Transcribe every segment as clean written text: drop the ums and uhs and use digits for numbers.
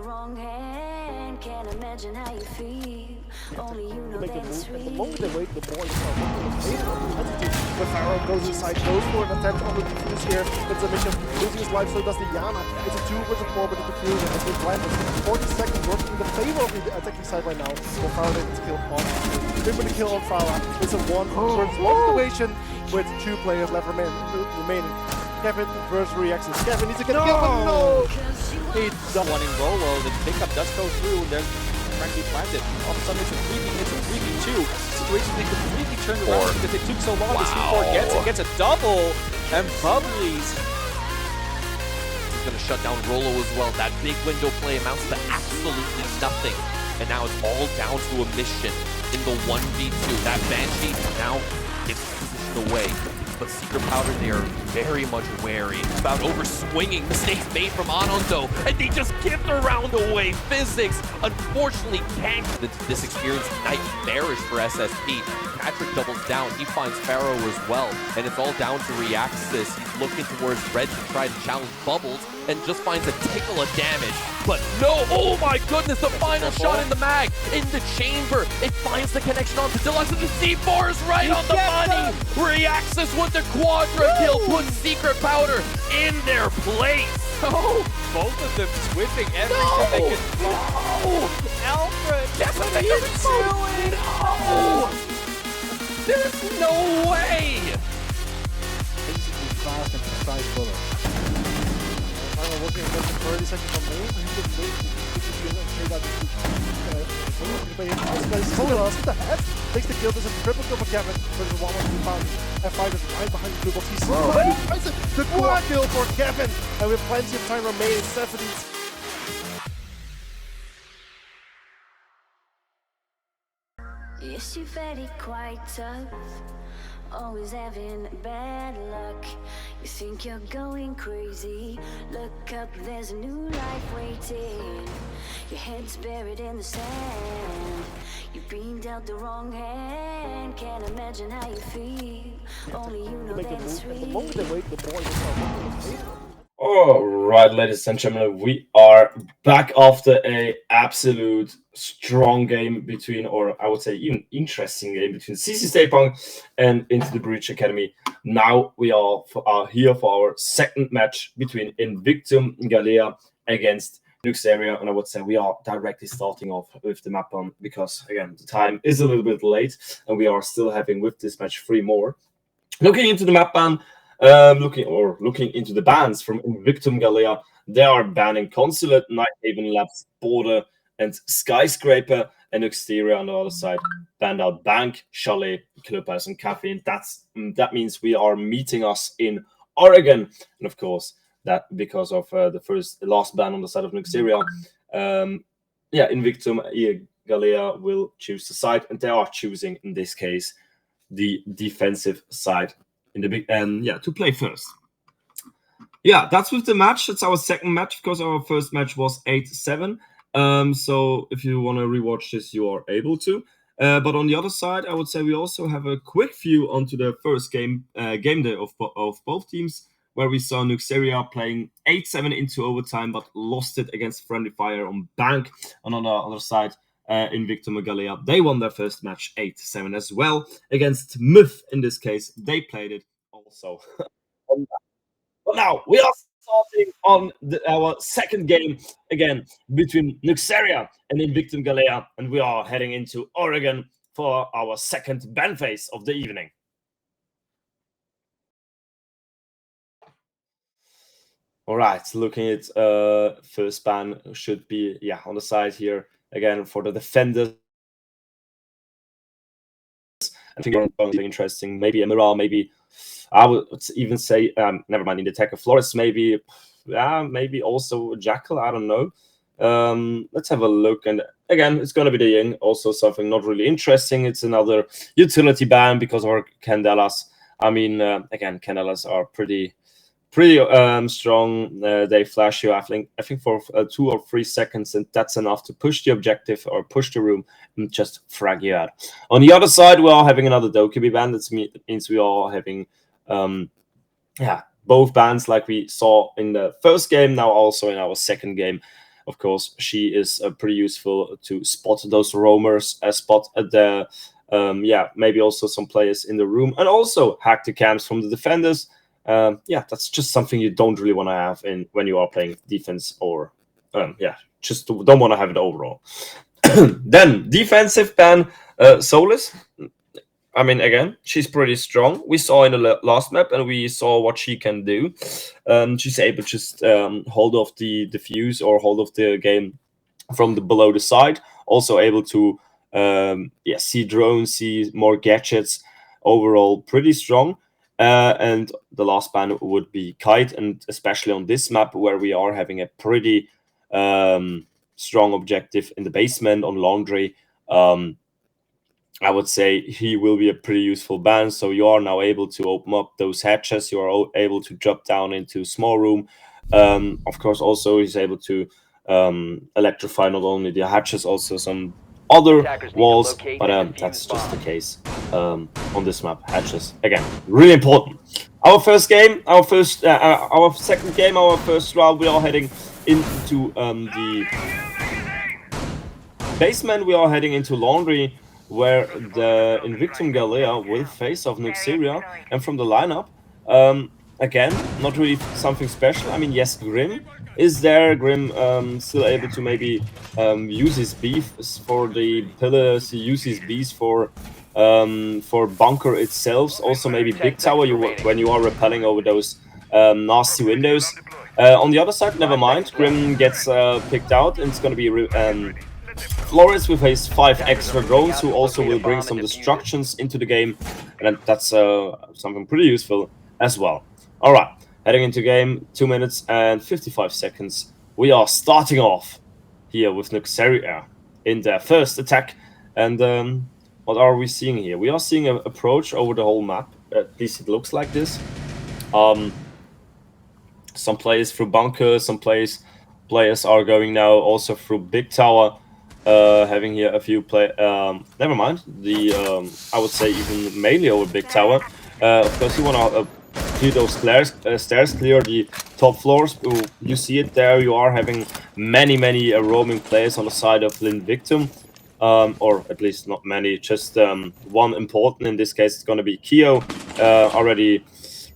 wrong hand, can't imagine how you feel. Only you know Make a that it's move, and the real. moment they wait, the more you start looking in favor of the entity. But Pharaoh goes inside, goes for an attempt on the defuse here. It's a mission, losing his life, so does the Yana. It's a 2 versus 4 with the defuse, and with Blindness, 40 seconds working in the favor of the attacking side right now. So Pharaoh gets kill on Good with the kill on Pharaoh. It's a 1 versus 1 situation with 2 players left remaining. Kevin versus Reaction. Kevin needs to get a kill, but no! He does one in Rolo, the pickup does go through, and there's frankly planted. All of a sudden it's a 3v2. Situation they completely turned around because it took so long. The C4 gets a double, and Bubbly's is going to shut down Rolo as well. That big window play amounts to absolutely nothing, and now it's all down to a mission in the 1v2. That Banshee now gets positioned away. But Secret Powder, they are very much wary about over-swinging. Mistakes made from Anondo, and they just give the round away. Physics, unfortunately, can't. This experience nightmarish for SSP. Patrick doubles down. He finds Pharaoh as well, and it's all down to Reaxis. He's looking towards Red to try to challenge Bubbles, and just finds a tickle of damage. But no, oh my goodness, the final shot in the mag, in the chamber. It finds the connection onto Deluxe, and the C4 is right on the money. Reaxis with the quadra kill puts Secret Powder in their place. Oh, both of them swimming everything they can do. No! Alfred, what are you doing? No! There's no way! Basically fast and precise bullet. Pharaoh working against the 30 seconds on main, he just waits to straight out the head, takes the kill, there's a triple kill for Kevin, versus 1 on 2 pounds. F5 is right behind the blue box, he's finds it, the quad kill for Kevin, and with plenty of time remaining, 70s. Yes, you've had it quite tough, always having bad luck. You think you're going crazy, look up, there's a new life waiting. Your head's buried in the sand, you've been dealt the wrong hand, can't imagine how you feel. Only you know Make a that it's move, and the real. moment they wait, the more you start looking in favor. Alright, ladies and gentlemen, we are back after a absolute strong game between, or I would say even interesting game between CC Staypunk and Into the Breach Academy. Now we are here for our second match between Invictum Galea against Nuxeria, and I would say we are directly starting off with the map on because again the time is a little bit late and we are still having with this match 3 more. Looking into the map ban. Looking into the bans from Invictum Galea, they are banning Consulate, Nighthaven Labs, Border, and Skyscraper, and Exterior on the other side banned out Bank, Chalet, Clubhouse, and Cafe. And that means we are meeting us in Oregon, and of course that because of the last ban on the side of Exterior, Invictum Galea will choose the side, and they are choosing in this case the defensive side. In the big to play first. That's with the match. It's our second match because our first match was 8-7. So if you want to rewatch this, you are able to. But on the other side, I would say we also have a quick view onto the first game day of both teams, where we saw Nuxeria playing 8-7 into overtime, but lost it against Friendly Fire on Bank. And on the other side, Invictum Galea, they won their first match 8-7 as well against Myth. In this case, they played it also. But now we are starting on our second game again between Nuxeria and Invictum Galea, and we are heading into Oregon for our second ban phase of the evening. All right, looking at first ban should be on the side here again for the defenders. I think something interesting. Maybe Emiral, maybe I would even say never mind in the attacker Flores, maybe also Jackal. I don't know. Let's have a look, and again it's gonna be the Ying, also something not really interesting. It's another utility ban because of our Candelas. I mean, again, Candelas are pretty strong. They flash you, I think for 2 or 3 seconds, and that's enough to push the objective or push the room and just frag you out. On the other side, we are having another Dokkaebi ban. That means we are having both bans like we saw in the first game, now also in our second game. of course, she is pretty useful to spot those roamers, spot the maybe also some players in the room, and also hack the camps from the defenders. That's just something you don't really want to have when you are playing defense, or just don't want to have it overall. Then defensive ban, Solus. I mean, again, she's pretty strong. We saw in the last map, and we saw what she can do. She's able to just hold off the defuse or hold off the game from below the side. Also able to see drones, see more gadgets. Overall, pretty strong. And the last ban would be Kite, and especially on this map where we are having a pretty strong objective in the basement on Laundry. I would say he will be a pretty useful ban. So you are now able to open up those hatches. You are able to drop down into small room. Of course, also he's able to electrify not only the hatches, also some other walls. But that's just the case on this map. Hatches, again, really important. Our first game, our second game, our first round, we are heading into the basement. We are heading into Laundry, where the Invictum Galea will face off Nuxeria. And from the lineup, again, not really something special. I mean, yes, Grim is there. Grim still able to maybe use his beefs for the pillars, use his bees for bunker itself. Also maybe Big Tower when you are rappelling over those nasty windows. On the other side, never mind. Grim gets picked out, and it's going to be Flores with his 5 extra drones, who also will bring some destructions into the game, and that's something pretty useful as well. All right, heading into game, 2 minutes and 55 seconds. We are starting off here with Nuxeria in their first attack, and what are we seeing here? We are seeing an approach over the whole map. At least it looks like this. Some players through bunker, some players are going now also through Big Tower. Having here a few never mind, I would say even mainly over Big Tower. Of course, you want to clear those stairs, clear the top floors. You see it there. You are having many roaming players on the side of Invictum, or at least not many, just one important. In this case, it's going to be Kyo, already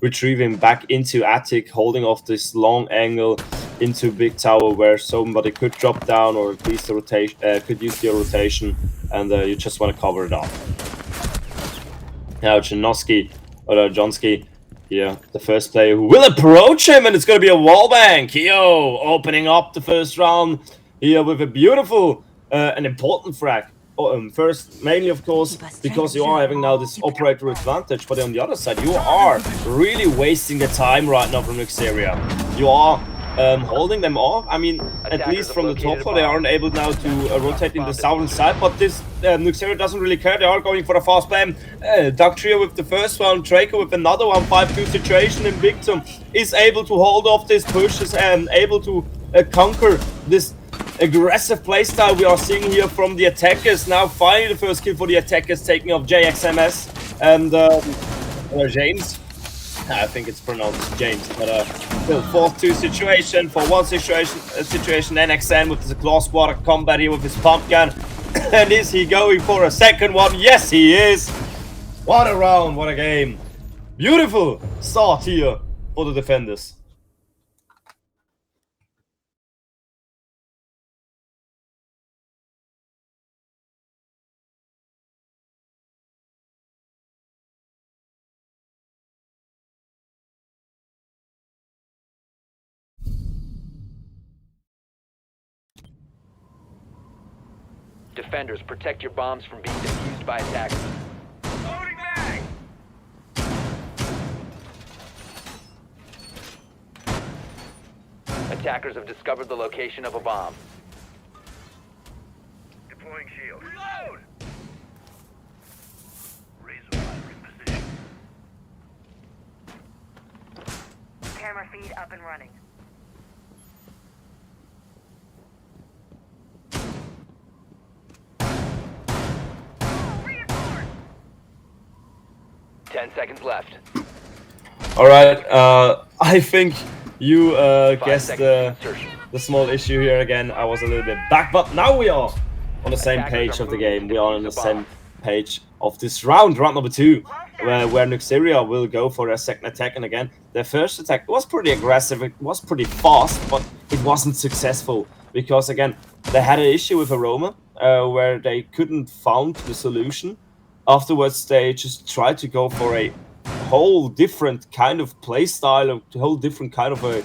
retrieving back into attic, holding off this long angle into Big Tower, where somebody could drop down, or at least the rotation could use the rotation, and you just want to cover it up. Now Jonsky here, the first player who will approach him, and it's going to be a wallbang. Kyo opening up the first round here with a beautiful and important frag. First, mainly, of course, because you are having now this operator advantage, but on the other side, you are really wasting the time right now from Nuxeria. You are holding them off. I mean, at least from the top floor, they aren't able now to rotate in the southern side, but this Nuxeria doesn't really care. They are going for a fast plan. Dark Trio with the first one, Draco with another one, 5-2 situation. Invictum is able to hold off this push, is able to conquer this aggressive playstyle we are seeing here from the attackers. Now finally the first kill for the attackers, taking off JXMS and James. I think it's pronounced James, but still 4-2 situation. For one situation, NXN with the close quarter combat here with his pump gun. And is he going for a second one? Yes, he is. What a round, what a game. Beautiful start here for the defenders. Defenders, protect your bombs from being defused by attackers. Loading mag! Attackers have discovered the location of a bomb. Deploying shield. Reload! Razor wire in position. Camera feed up and running. 10 seconds left. All right, I think you guessed the small issue here again. I was a little bit back, but now we are on the same page of the game. We are on the same page of this round number 2, where Nuxeria will go for a second attack. And again, their first attack was pretty aggressive. It was pretty fast, but it wasn't successful because again, they had an issue with Aroma where they couldn't find the solution. Afterwards, they just tried to go for a whole different kind of play style, a whole different kind of a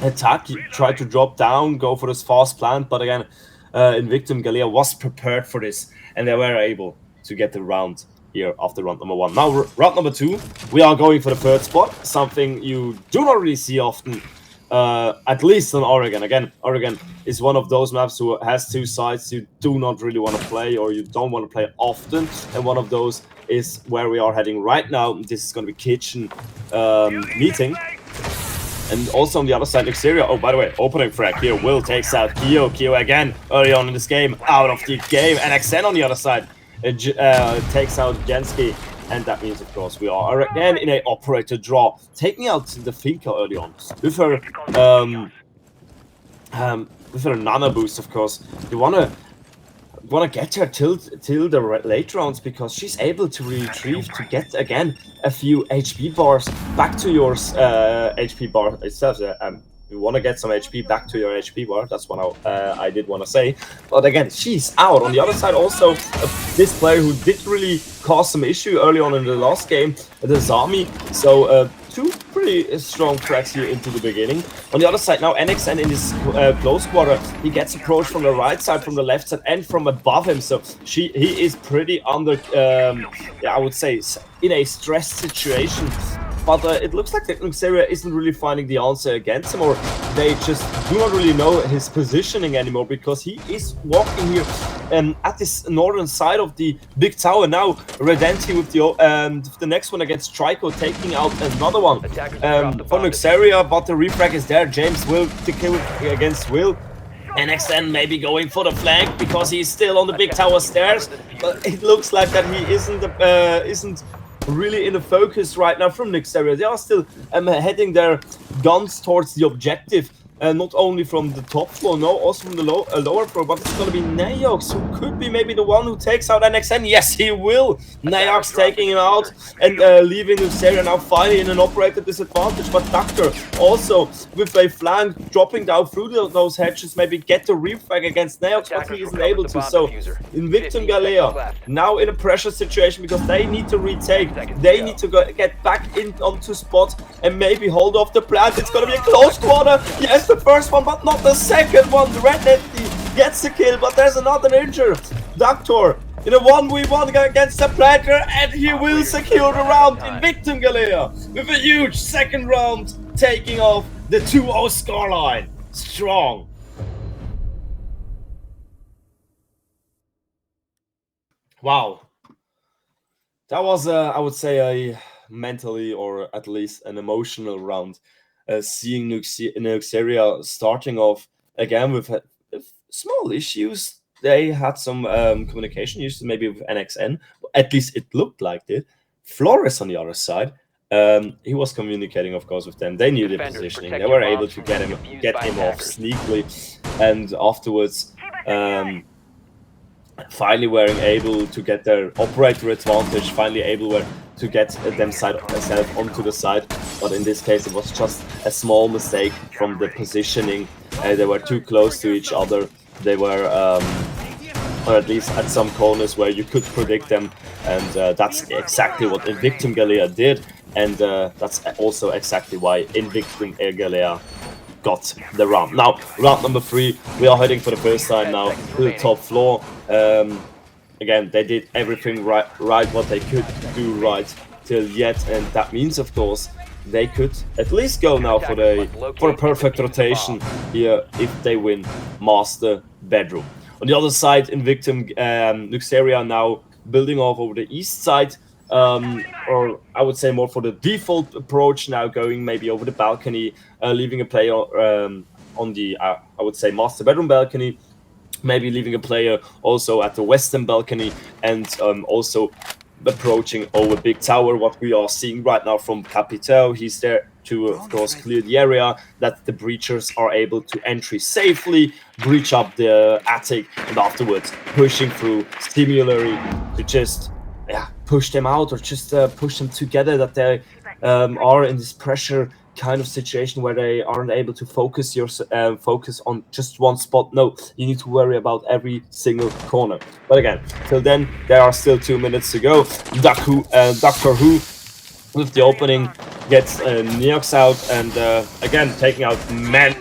attack. You try to drop down, go for this fast plant, but again, Invictum Galea was prepared for this, and they were able to get the round here after round number 1. Now, round number 2, we are going for the 3rd spot, something you do not really see often, at least on Oregon. Again, Oregon is one of those maps who has 2 sides you do not really want to play, or you don't want to play often, and one of those is where we are heading right now. This is going to be Kitchen meeting. And also on the other side, Exterior. Oh, by the way, opening frag here. Will takes out Kyo. Kyo again, early on in this game, out of the game. And XN on the other side takes out Jensky. And that means, of course, we are again in an operator draw. Taking out the Finka early on. With her Nana boost, of course. You wanna get her till the late rounds, because she's able to retrieve to get again a few HP bars back to your HP bar itself. You want to get some HP back to your HP bar. That's what I did want to say. But again, she's out. On the other side, also this player who did really cause some issue early on in the last game, the Zami. So 2 pretty strong tracks here into the beginning. On the other side now, NXN in this close quarter, he gets approached from the right side, from the left side, and from above him. So he is pretty under, I would say, in a stressed situation. But it looks like that Nuxeria isn't really finding the answer against him, or they just do not really know his positioning anymore, because he is walking here at this northern side of the big tower. Now Redenti with the next one against Trico, taking out another one for Nuxeria, but the refrag is there. James will the kill against Will. NXN maybe going for the flank because he's still on the big tower stairs, but it looks like that he isn't really in the focus right now from Nuxeria. They are still heading their guns towards the objective, not only from the top floor, no, also from the lower floor. But it's going to be Naox who could be maybe the one who takes out NXN. Yes, he will. Naox taking him out and leaving Nuxeria now finally in an operator disadvantage. But Doctor also with a flank dropping down through those hedges, maybe get the refrag against Naox, but he isn't able to. So Invictum Galea now in a pressure situation, because they need to retake. They need to get back in onto spot and maybe hold off the plant. It's going to be a close quarter. Yes, the first one, but not the second one. Red Netty gets the kill, but there's another injured. Doctor in a 1v1 against the planter, and he will secure the round. Invictum Galea with a huge second round, taking off the 2-0 scoreline. Strong. Wow. That was, I would say, a mentally, or at least an emotional round. Seeing Nuxeria starting off again with small issues. They had some communication issues, maybe with NXN. At least it looked like it. Flores on the other side, he was communicating, of course, with them. They knew the positioning. They were able to get him off sneakily, and afterwards, finally were able to get their operator advantage. Finally able to get themselves onto the side, but in this case it was just a small mistake from the positioning. They were too close to each other. They were, or at least at some corners where you could predict them, and that's exactly what Invictum Galea did, and that's also exactly why Invictum Galea got the round. Now, round number 3, we are heading for the first time now to the top floor. Again, they did everything right what they could do right till yet, and that means, of course, they could at least go now for a perfect rotation here if they win Master Bedroom. On the other side, Invictum Nuxeria now building off over the east side, or I would say more for the default approach, now going maybe over the balcony, leaving a player on the, I would say, Master Bedroom balcony. Maybe leaving a player also at the western balcony, and also approaching over big tower. What we are seeing right now from Capitao, he's there to of course clear the area, that the breachers are able to entry safely, breach up the attic, and afterwards pushing through similarly to just push them out or just push them together, that they are in this pressure kind of situation where they aren't able to focus focus on just one spot. No, you need to worry about every single corner. But again, till then there are still 2 minutes to go. Doctor Who with the opening gets Neox out, and again taking out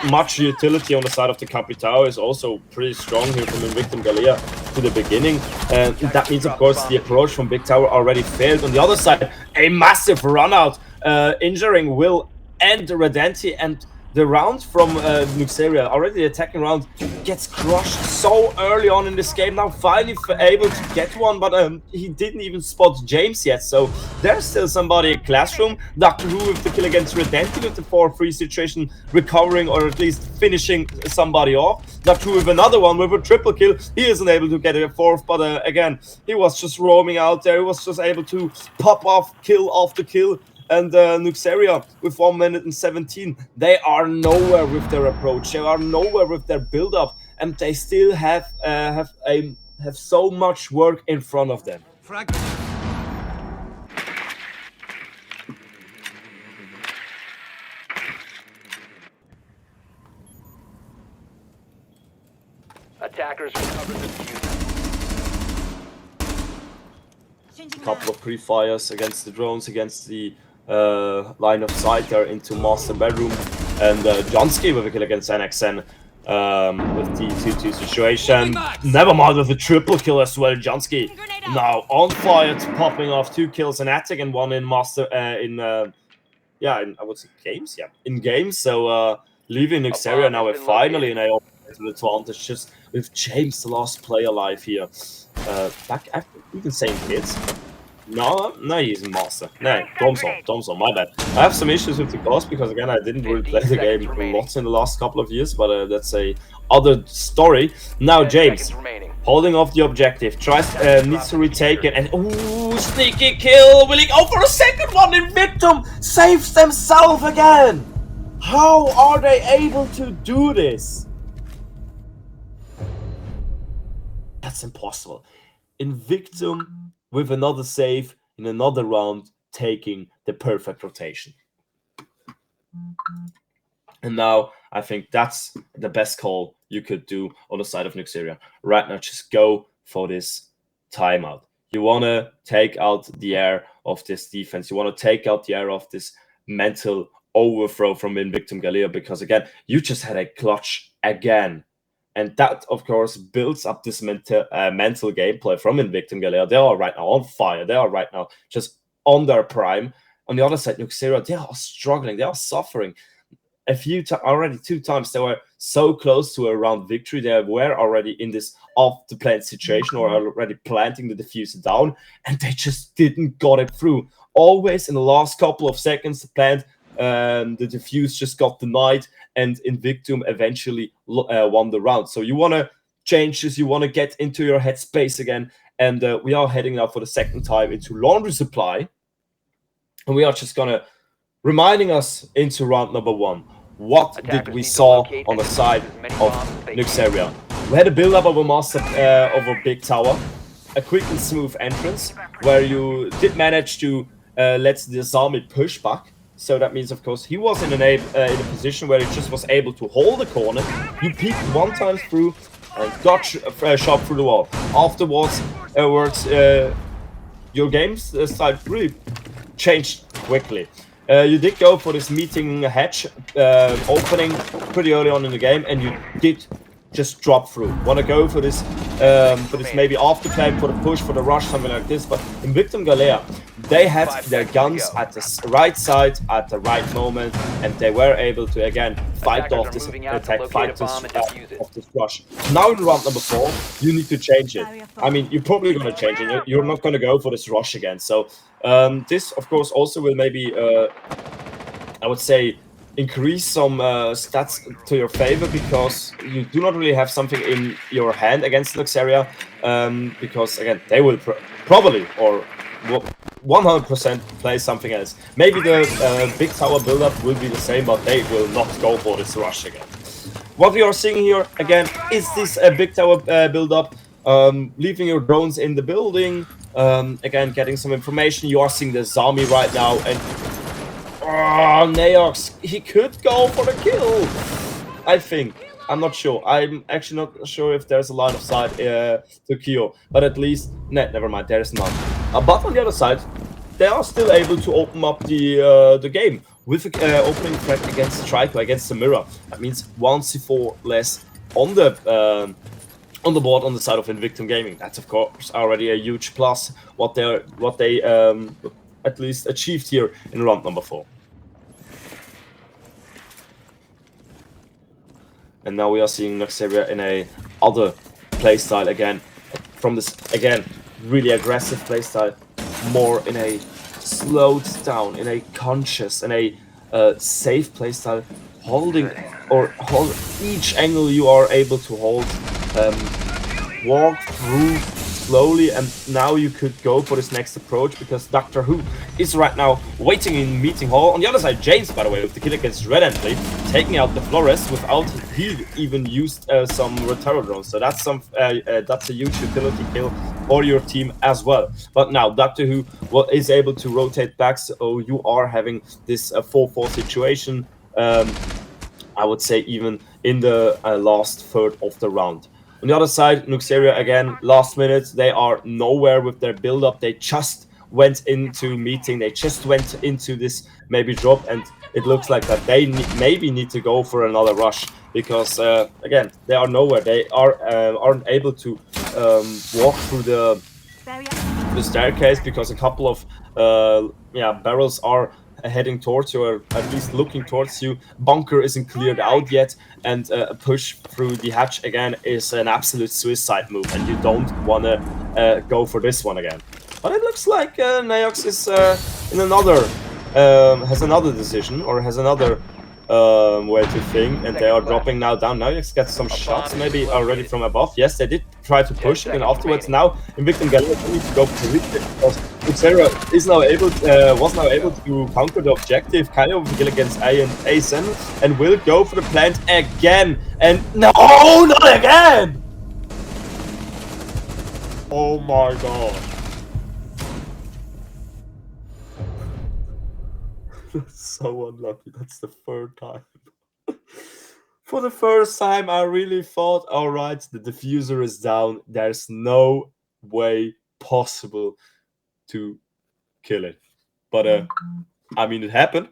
much utility on the side of the Capitao is also pretty strong here from Invictum Galea to the beginning. And that means of course the approach from Big Tower already failed. On the other side, a massive run out injuring Will and Redenti, and the round from Nuxeria, already the attacking round, gets crushed so early on in this game. Now finally able to get one, but he didn't even spot James yet. So there's still somebody in Classroom. Dr. Who with the kill against Redenti with the 4-3 situation, recovering or at least finishing somebody off. Dr. Who with another one with a triple kill. He isn't able to get a fourth, but again, he was just roaming out there. He was just able to pop off kill after kill. And Nuxeria with 1 minute and 17, they are nowhere with their approach. They are nowhere with their build-up, and they still have so much work in front of them. Attackers recovered the diffuser. Couple of pre-fires against the drones, against the line of sight there into master bedroom, and Johnsky with a kill against NXN with the 2-2 situation. Never mind with a triple kill as well. Johnsky now on fire, popping off 2 kills in attic and 1 in master in I would say games, in games. So leaving Nuxeria now finally in a advantage, just with James the last player alive here. Back after even saying kids. No, he's a master. No, Thompson, my bad. I have some issues with the cost because again I didn't really play the game lots in the last couple of years, but that's a other story. Now James, holding off the objective, needs to retake it, and ooh, sneaky kill. Will he go for a second one? Invictum saves themselves again. How are they able to do this? That's impossible. Invictum with another save in another round, taking the perfect rotation. And now I think that's the best call you could do on the side of Nuxeria. Right now, just go for this timeout. You want to take out the air of this defense. You want to take out the air of this mental overthrow from Invictum Galea, because again, you just had a clutch again. And that, of course, builds up this mental gameplay from Invictum Galea. They are right now on fire. They are right now just on their prime. On the other side, Nuxeria, they are struggling. They are suffering. Already 2 times they were so close to a round victory. They were already in this off-the-plant situation, or already planting the diffuser down, and they just didn't got it through. Always in the last couple of seconds, the plant, the diffuse just got denied, and Invictum eventually won the round. So you want to change this, you want to get into your headspace again, and we are heading now for the second time into Laundry Supply, and we are just going to reminding us into round number 1. What did we saw on the side of Nuxeria? We had a build-up of a master over Big Tower, a quick and smooth entrance, where you did manage to let the Zami push back. So that means, of course, he was in a position where he just was able to hold the corner. You peeked 1 time through and got shot through the wall. Afterwards, your game's style really changed quickly. You did go for this meeting hatch opening pretty early on in the game, and you did just drop through. Want to go for this maybe after play, for the push, for the rush, something like this. But Invictum Galea, they had their guns at the right side at the right moment, and they were able to again fight off this attack, fight off this rush. Now in round number 4, you need to change it. I mean, you're probably going to change it. You're not going to go for this rush again. So this, of course, also will maybe, I would say, increase some stats to your favor, because you do not really have something in your hand against Nuxeria, because again, they will probably, or 100% play something else. Maybe the big tower build-up will be the same, but they will not go for this rush again. What we are seeing here again is this big tower build-up, leaving your drones in the building. Again, getting some information. You are seeing the zombie right now, and Neox, he could go for the kill. I think. I'm not sure. I'm actually not sure if there's a line of sight to Kyo, but at least, never mind, there's none. But on the other side, they are still able to open up the game with opening threat against Striker, against the Mirror. That means 1 C4 less on the board on the side of Invictum Gaming. That's of course already a huge plus. What they at least achieved here in round number 4. And now we are seeing Noxeria in a other playstyle again. From this, again, really aggressive playstyle. More in a slowed down, in a conscious, in a safe playstyle. Holding each angle you are able to hold. Walk through slowly, and now you could go for this next approach because Doctor Who is right now waiting in meeting hall. On the other side, James, by the way, with the kill against Red Entry, taking out the Flores without he even used some Retaro drones. So that's a huge utility kill for your team as well. But now Doctor Who is able to rotate back, so you are having this 4-4 situation. I would say even in the last third of the round. On the other side, Nuxeria again, last minute, they are nowhere with their build-up. They just went into meeting, they just went into this maybe drop, and it looks like that they maybe need to go for another rush because, again, they are nowhere. They aren't able to walk through the staircase because a couple of barrels are heading towards you, or at least looking towards you. Bunker isn't cleared out yet, and a push through the hatch again is an absolute suicide move, and you don't want to go for this one again. But it looks like Neox is in another has another decision, or has another way to think, and they are dropping now down. Neox gets some shots maybe already from above. Yes, they did try to push it, and afterwards now Invictum Gallery need to go for it because Uxera is now able was now able to counter the objective, kind of kill against A and A7, and will go for the plant again. And no, not again! Oh my god. That's so unlucky. That's the third time. For the first time, I really thought, all right, the diffuser is down. There's no way possible to kill it. But I mean, it happened,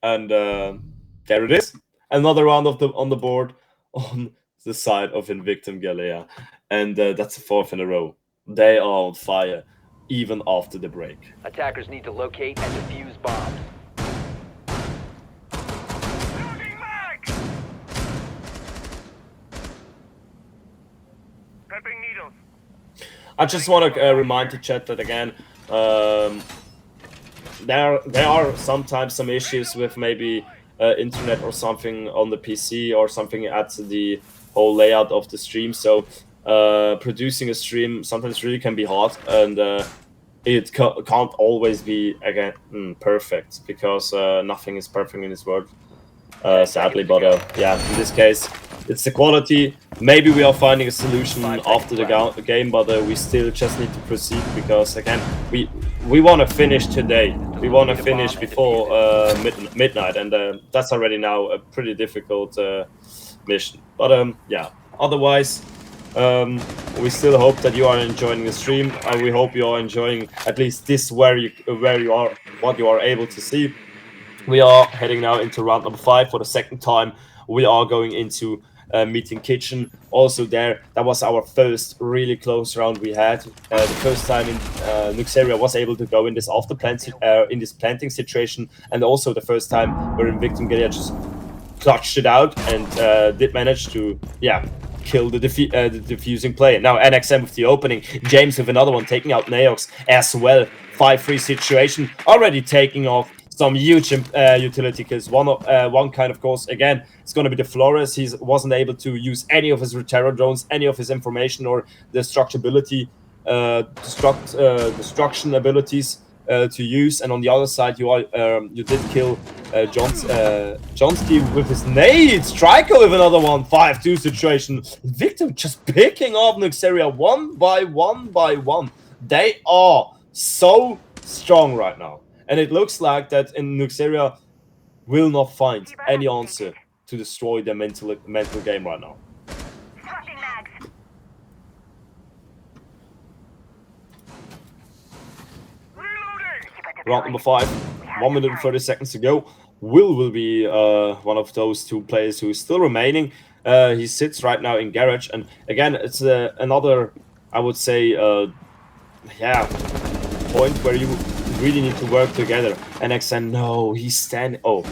and there it is. Another round of on the board on the side of Invictum Galea, and that's the 4th in a row. They are on fire, even after the break. Attackers need to locate and defuse bombs. Prepping needles. I just want to remind the chat that again, there are sometimes some issues with maybe internet or something on the PC or something at the whole layout of the stream. So producing a stream sometimes really can be hard, and it can't always be again perfect, because nothing is perfect in this world, sadly. But yeah, in this case, it's the quality. Maybe we are finding a solution after the game, but we still just need to proceed, because again, we want to finish today. We want to finish before midnight, and that's already now a pretty difficult mission. But yeah, otherwise, we still hope that you are enjoying the stream. We hope you are enjoying at least this where you are, what you are able to see. We are heading now into round number 5 for the second time. We are going into meeting kitchen. Also there, that was our first really close round we had. The first time in Nuxeria was able to go in this after plant in this planting situation, and also the first time where Invictum Galea just clutched it out and did manage to kill the defusing play. Now NXM with the opening, James with another one, taking out Neox as well. 5-3 situation, already taking off some huge utility kills. One kind, of course, again, it's going to be the Flores. He wasn't able to use any of his Retaro drones, any of his information or destructibility destruction abilities to use, and on the other side you did kill Johnsky with his nade. Striker with another one. 5-2 situation. Victim just picking off Nuxeria one by one. They are so strong right now, and it looks like that in Nuxeria will not find any answer to destroy their mental game right now. Switching mags. Round number 5, 1 minute and 30 seconds to go. Will be one of those two players who is still remaining. He sits right now in garage, and again, it's another, I would say, point where you really need to work together. NXN, no, he's standing. Oh,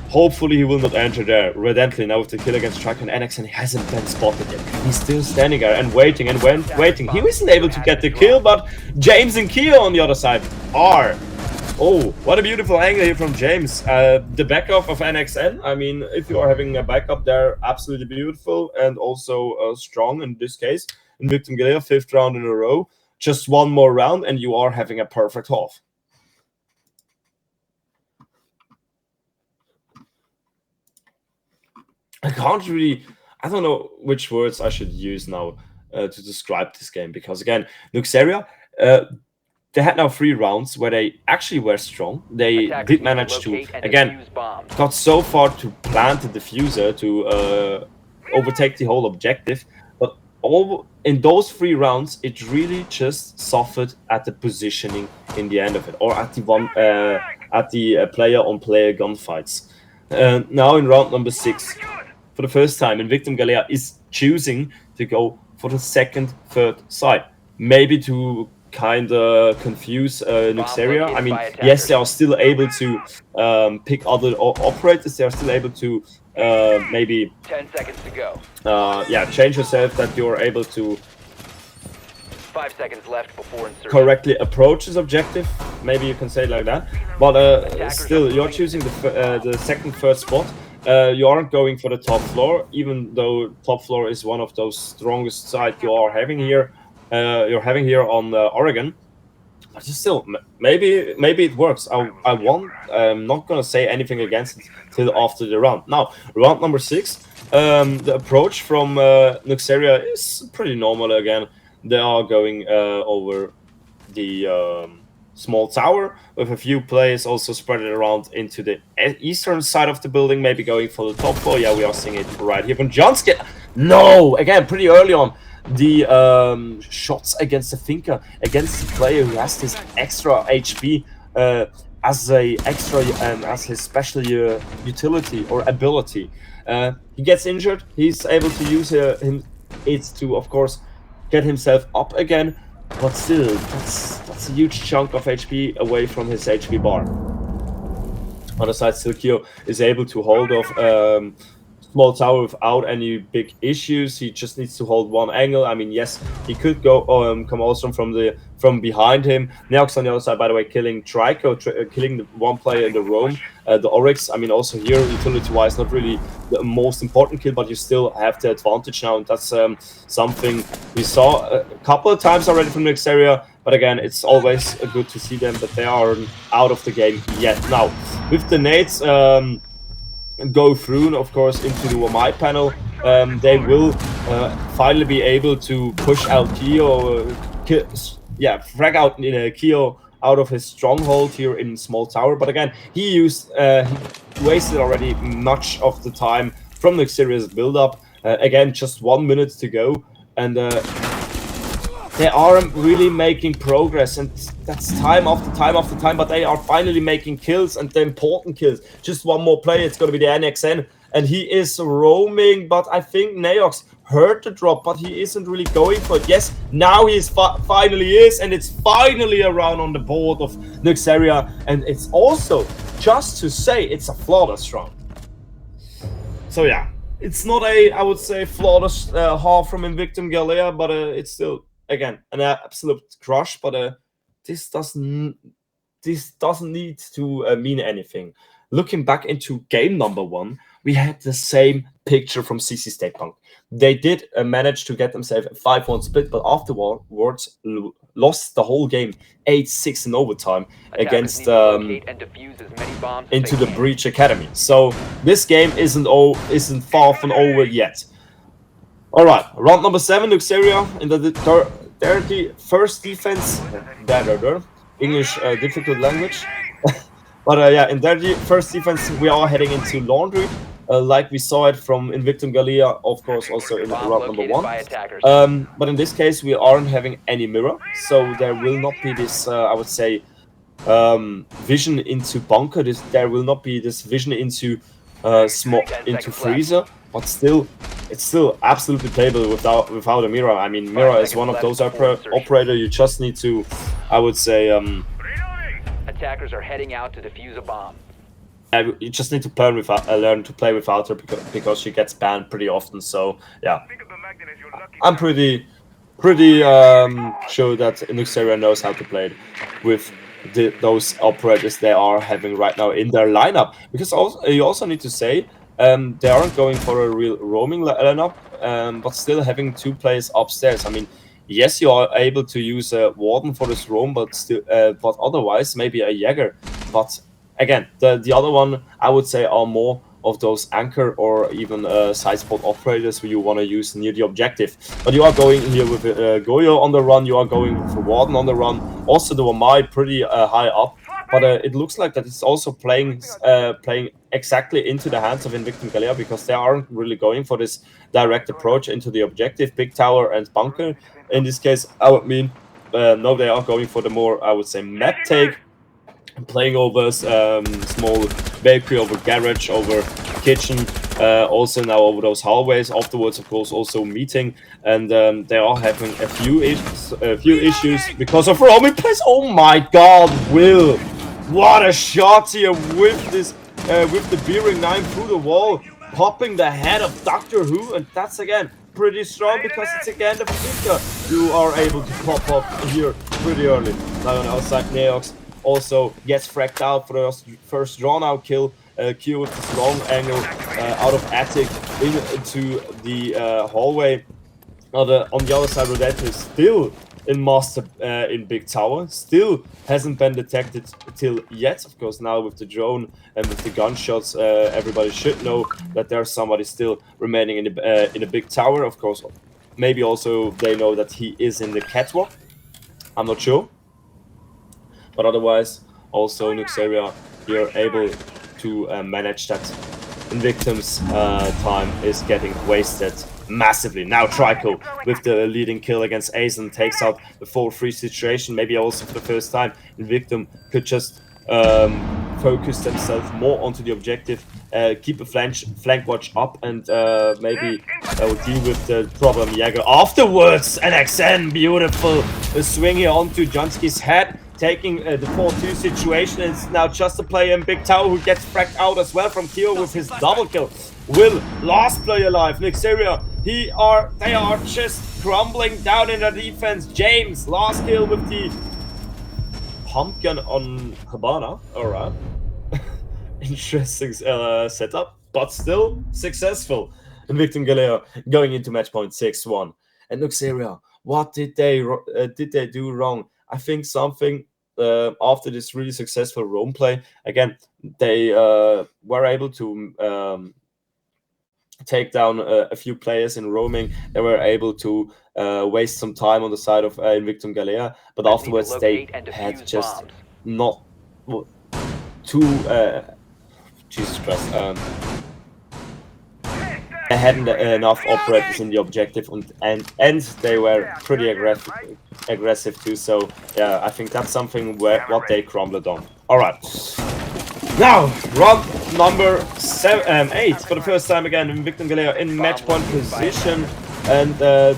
hopefully he will not enter there. Redently now with the kill against Striker, and NXN hasn't been spotted yet. He's still standing there and waiting and waiting. He wasn't able to get the kill, but James and Keo on the other side are. Oh, what a beautiful angle here from James. The backup of NXN, I mean, if you are having a backup there, absolutely beautiful and also strong in this case. In Victim Galea, 5th round in a row. Just one more round and you are having a perfect half. I can't really, I don't know which words I should use now to describe this game, because again, Nuxeria, they had now 3 rounds where they actually were strong. They did manage to, again, got so far to plant the diffuser to overtake the whole objective. But all in those 3 rounds, it really just suffered at the positioning in the end of it, or at the player-on-player gunfights. Now in round number 6, for the first time, in Victim Galea is choosing to go for the 2nd, 3rd side, maybe to kind of confuse Nuxeria. I mean, yes, they are still able to pick other operators. They are still able to maybe 10 seconds to go. change yourself, that you are able to 5 seconds left before insertion. correctly approach this objective. Maybe you can say it like that. But still, you're choosing the 2nd, 3rd spot. You aren't going for the top floor, even though top floor is one of those strongest sides you are having here. You're having here on Oregon, but still, maybe it works. I won't. I'm not gonna say anything against it till after the round. Now, round number 6, the approach from Nuxeria is pretty normal again. They are going over the small tower with a few players also spread it around into the eastern side of the building, maybe going for the top floor. Yeah, we are seeing it right here from Johnsky. No, again, pretty early on. The shots against the Thinker, against the player who has this extra HP as his special utility or ability. He gets injured. He's able to use it to, of course, get himself up again. But still, that's a huge chunk of HP away from his HP bar. On the side, Silkio is able to hold off small tower without any big issues. He just needs to hold one angle. I mean, yes, he could go come also from behind him. Neox on the other side, by the way, killing Trico, killing the one player in the roam. The Oryx, I mean, also here, utility-wise, not really the most important kill, but you still have the advantage now, and that's something we saw a couple of times already from Nuxeria. But again, it's always good to see them, but they aren't out of the game yet. Now, with the nades go through, of course, into the OMI panel, they will finally be able to push out Keo, frag out Keo out of his stronghold here in small tower. But again, he wasted already much of the time from Nuxeria's build-up. Again, just 1 minute to go, and they aren't really making progress, and that's time after time after time, but they are finally making kills, and the important kills. Just one more play, it's going to be the NXN, and he is roaming, but I think Neox heard the drop, but he isn't really going for it. Yes, now he is finally is, and it's finally around on the board of Nuxeria, and it's also, just to say, it's a flawless round. So yeah, it's not a, I would say, flawless half from Invictum Galea, but it's still, again, an absolute crush, but this doesn't need to mean anything. Looking back into game number 1, we had the same picture from CC State Punk. They did manage to get themselves a 5-1 split, but afterwards lost the whole game 8-6 in overtime Attackers against need to locate and defuse as many bombs as into they the can. Breach Academy. So this game isn't far from over yet. All right, round number 7, Luxeria in the 31st defense. English difficult language. But yeah, in their first defense, we are heading into Laundry, like we saw it from Invictum Gallia, of course, also in Bomb round number located 1. by attackers. But in this case, we aren't having any mirror, so there will not be this, I would say, vision into bunker. There will not be this vision into into freezer, but still, it's still absolutely playable without a mirror. I mean, mirror is one of those operator you just need to, I would say, Attackers are heading out to defuse a bomb. you just need to learn to play without her because she gets banned pretty often. So yeah, I'm pretty sure that Nuxeria knows how to play it with those operators they are having right now in their lineup. Because you also need to say they aren't going for a real roaming lineup, but still having 2 players upstairs. I mean, yes, you are able to use a Warden for this roam, but still, but otherwise maybe a Jäger. But again, the other one I would say are more of those anchor or even side spot operators who you want to use near the objective. But you are going here with Goyo on the run, you are going with Warden on the run, also the Wamai pretty high up, but it looks like that it's also playing exactly into the hands of Invictum Gallia, because they aren't really going for this direct approach into the objective, big tower and bunker. In this case, I would mean, no, they are going for the more, I would say, map take, playing over small bakery, over garage, over kitchen, also now over those hallways. Afterwards, of course, also meeting, and they are having a few issues because of roaming plays. Oh my God, Will! What a shot here with this with the Bearing 9 through the wall, popping the head of Doctor Who, and that's again pretty strong because it's again the flicker you are able to pop up here pretty early. Now on the outside, Neox also gets fracked out for the first drawn-out kill. Q with this long angle out of attic into the hallway. On the other side, Rodette is still in master in big tower. Still hasn't been detected till yet. Of course, now with the drone and with the gunshots, everybody should know that there's somebody still remaining in the big tower. Of course, maybe also they know that he is in the catwalk. I'm not sure. But otherwise, also Nuxeria here able to manage that. Invictum's time is getting wasted massively. Now Trico with the leading kill against Aizen takes out the 4-3 situation. Maybe also for the first time, Invictum could just focus themselves more onto the objective, keep a flank watch up, and maybe deal with the problem Jäger afterwards. NXN, beautiful. The swing here onto Junsky's head, taking the 4-2 situation. It's now just a player in Big Tower who gets fracked out as well from Kyo with his double kill. Will, last player alive. Nuxeria, they are just crumbling down in their defense. James, last kill with the pumpkin on Habana. Alright. Interesting setup, but still successful. Invictum Gallia going into match point 6-1. And Nuxeria, what did they do wrong? I think something after this really successful roam play, again, they were able to take down a few players in roaming. They were able to waste some time on the side of Invictum Gallia, but afterwards they had just not too Jesus Christ. They hadn't enough operators in the objective, and they were pretty aggressive too. So yeah, I think that's something what they crumbled on. All right, now round number 8 for the first time again. Invictum Gallia in match point position, and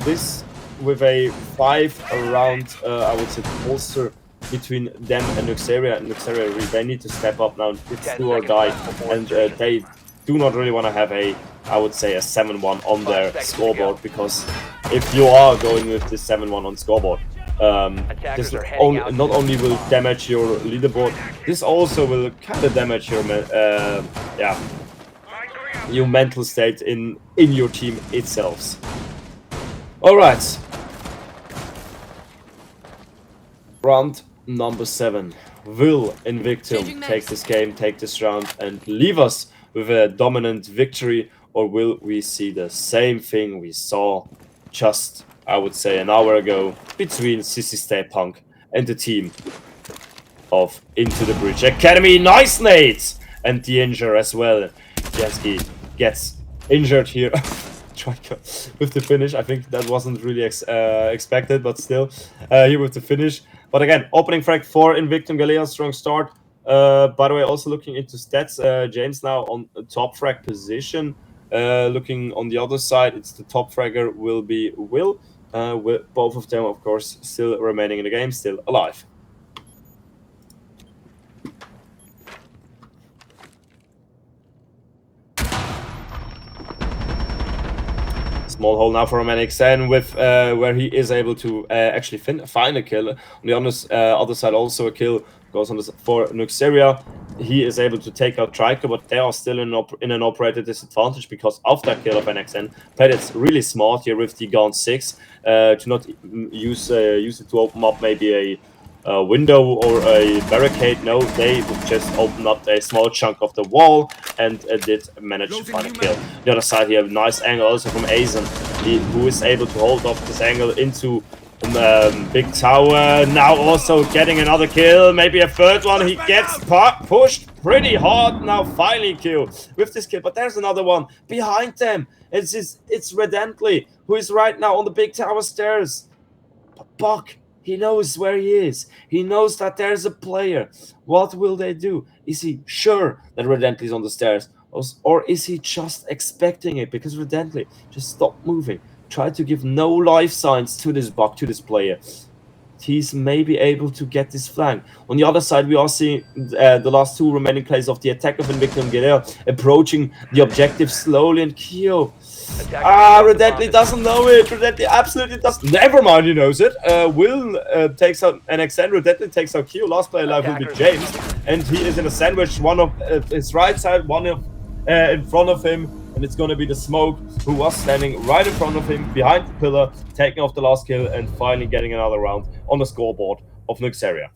this with a 5-round I would say bolster between them and Nuxeria. And Nuxeria, they need to step up now. It's do or die, and they do not really want to have I would say a 7-1 on their scoreboard, because if you are going with this 7-1 on scoreboard, this not only will damage your leaderboard, this also will kind of damage your your mental state in your team itself. All right. Round number 7. Will Invictum take this game, take this round, and leave us with a dominant victory, or will we see the same thing we saw just, I would say, an hour ago between Sissy Stay Punk and the team of Into the Breach Academy? Nice nades! And the injure as well. Jansky gets injured here. With the finish. I think that wasn't really expected, but still, here with the finish. But again, opening frag for Invictum. Galea, strong start. By the way, also looking into stats, James now on top frag position. Looking on the other side, it's the top fragger will be Will. With both of them, of course, still remaining in the game, still alive. Small hole now for MNXN with where he is able to actually find a kill. On the other side, also a kill goes on for Nuxeria. He is able to take out Trico, but they are still in an operator disadvantage because of that kill of NXN. Played it really smart here with the Gaunt 6 to not use it to open up maybe a window or a barricade. No, they just opened up a small chunk of the wall and did manage to find a kill. The other side here, nice angle also from Azen, who is able to hold off this angle into big tower. Now also getting another kill, maybe a third one. He gets pushed pretty hard. Now finally kill with this kill, but there's another one behind them. It's Redently, who is right now on the big tower stairs. But Buck, he knows where he is. He knows that there's a player. What will they do? Is he sure that Redently is on the stairs? Or is he just expecting it? Because Redently just stopped moving. Try to give no life signs to this Buck, to this player. He's maybe able to get this flank. On the other side, we are seeing the last 2 remaining players of the attack of Invictum Guerrero approaching the objective slowly, and Kyo. Redently doesn't know it. Redently absolutely doesn't. Never mind, he knows it. Will takes out NXN. Redently takes out Kyo. Last player alive will be James, and he is in a sandwich. One of his right side, one of in front of him, and it's going to be the Smoke, who was standing right in front of him, behind the pillar, taking off the last kill, and finally getting another round on the scoreboard of Nuxeria.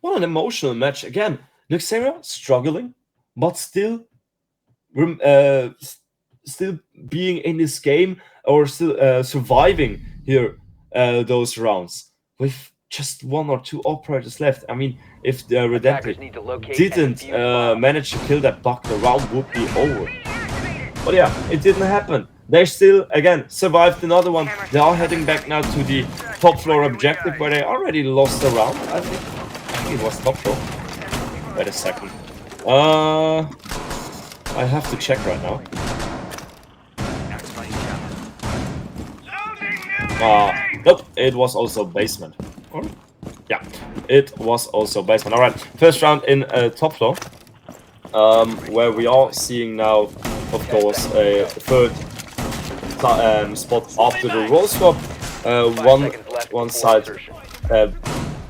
What an emotional match. Again, Nuxeria struggling, but still being in this game, or still surviving here those rounds with just 1 or 2 operators left. I mean, if the Redemptor didn't manage to kill that Buck, the round would be over. But yeah, it didn't happen. They still, again, survived another one. They are heading back now to the top floor objective, where they already lost the round. I think it was top floor. Wait a second. I have to check right now. Nope, it was also basement. Yeah, it was also basement. All right, first round in top floor, where we are seeing now, of course, a third spot after the roll swap. One side,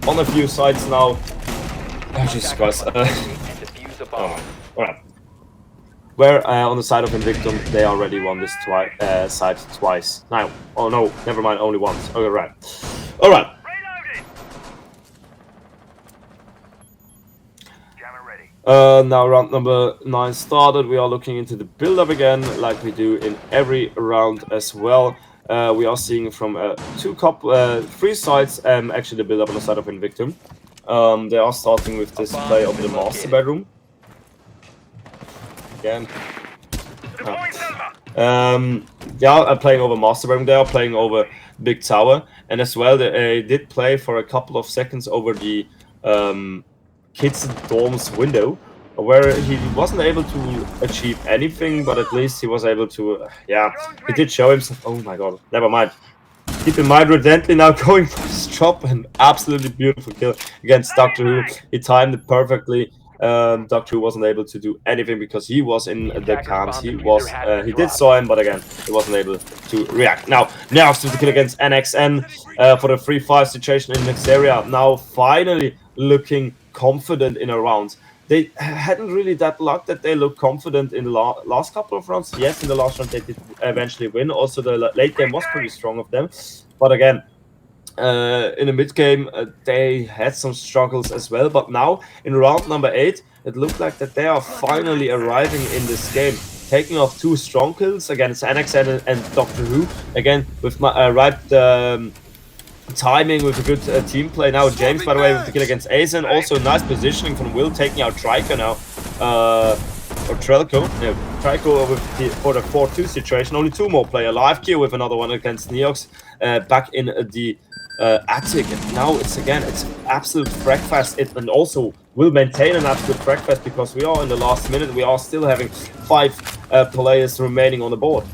on a few sides now. Oh, Jesus Christ. All right. Where on the side of Invictum, they already won this side twice. Now, oh no, never mind, only once. Okay, right. All right. Now round number 9 started. We are looking into the build-up again, like we do in every round as well. We are seeing from 3 sides, actually the build-up on the side of Invictum. They are starting with this play of the master bedroom. Again. They are playing over master bedroom. They are playing over big tower, and as well they did play for a couple of seconds over the kids dorms window, where he wasn't able to achieve anything, but at least he was able to, he did show himself. Oh my god, never mind. Keep in mind, Redently now going for his drop, and absolutely beautiful kill against Doctor Who. He timed it perfectly. Doctor Who wasn't able to do anything because he was in the attacker's camps. bomb He diffuser has been did dropped. saw him, but again, he wasn't able to react. Now to the kill against NXN for the 3-5 situation in next area. Now finally looking confident in a round. They hadn't really that luck that they looked confident in the last couple of rounds. Yes, in the last round they did eventually win. Also, the late game was pretty strong of them. But again, in the mid game, they had some struggles as well. But now, in round number 8, it looked like that they are finally arriving in this game. Taking off 2 strong kills against NXN and Doctor Who. Again, with my right timing, with a good team play. Now James, by the way, with the kill against Azen. Also nice positioning from Will, taking out Trico now. Or Trelco. No, Trico for the 4-2 situation. Only 2 more play alive. Q with another one against Neox. Back in the attic. And now it's absolute breakfast. And also will maintain an absolute breakfast because we are in the last minute. We are still having 5 players remaining on the board.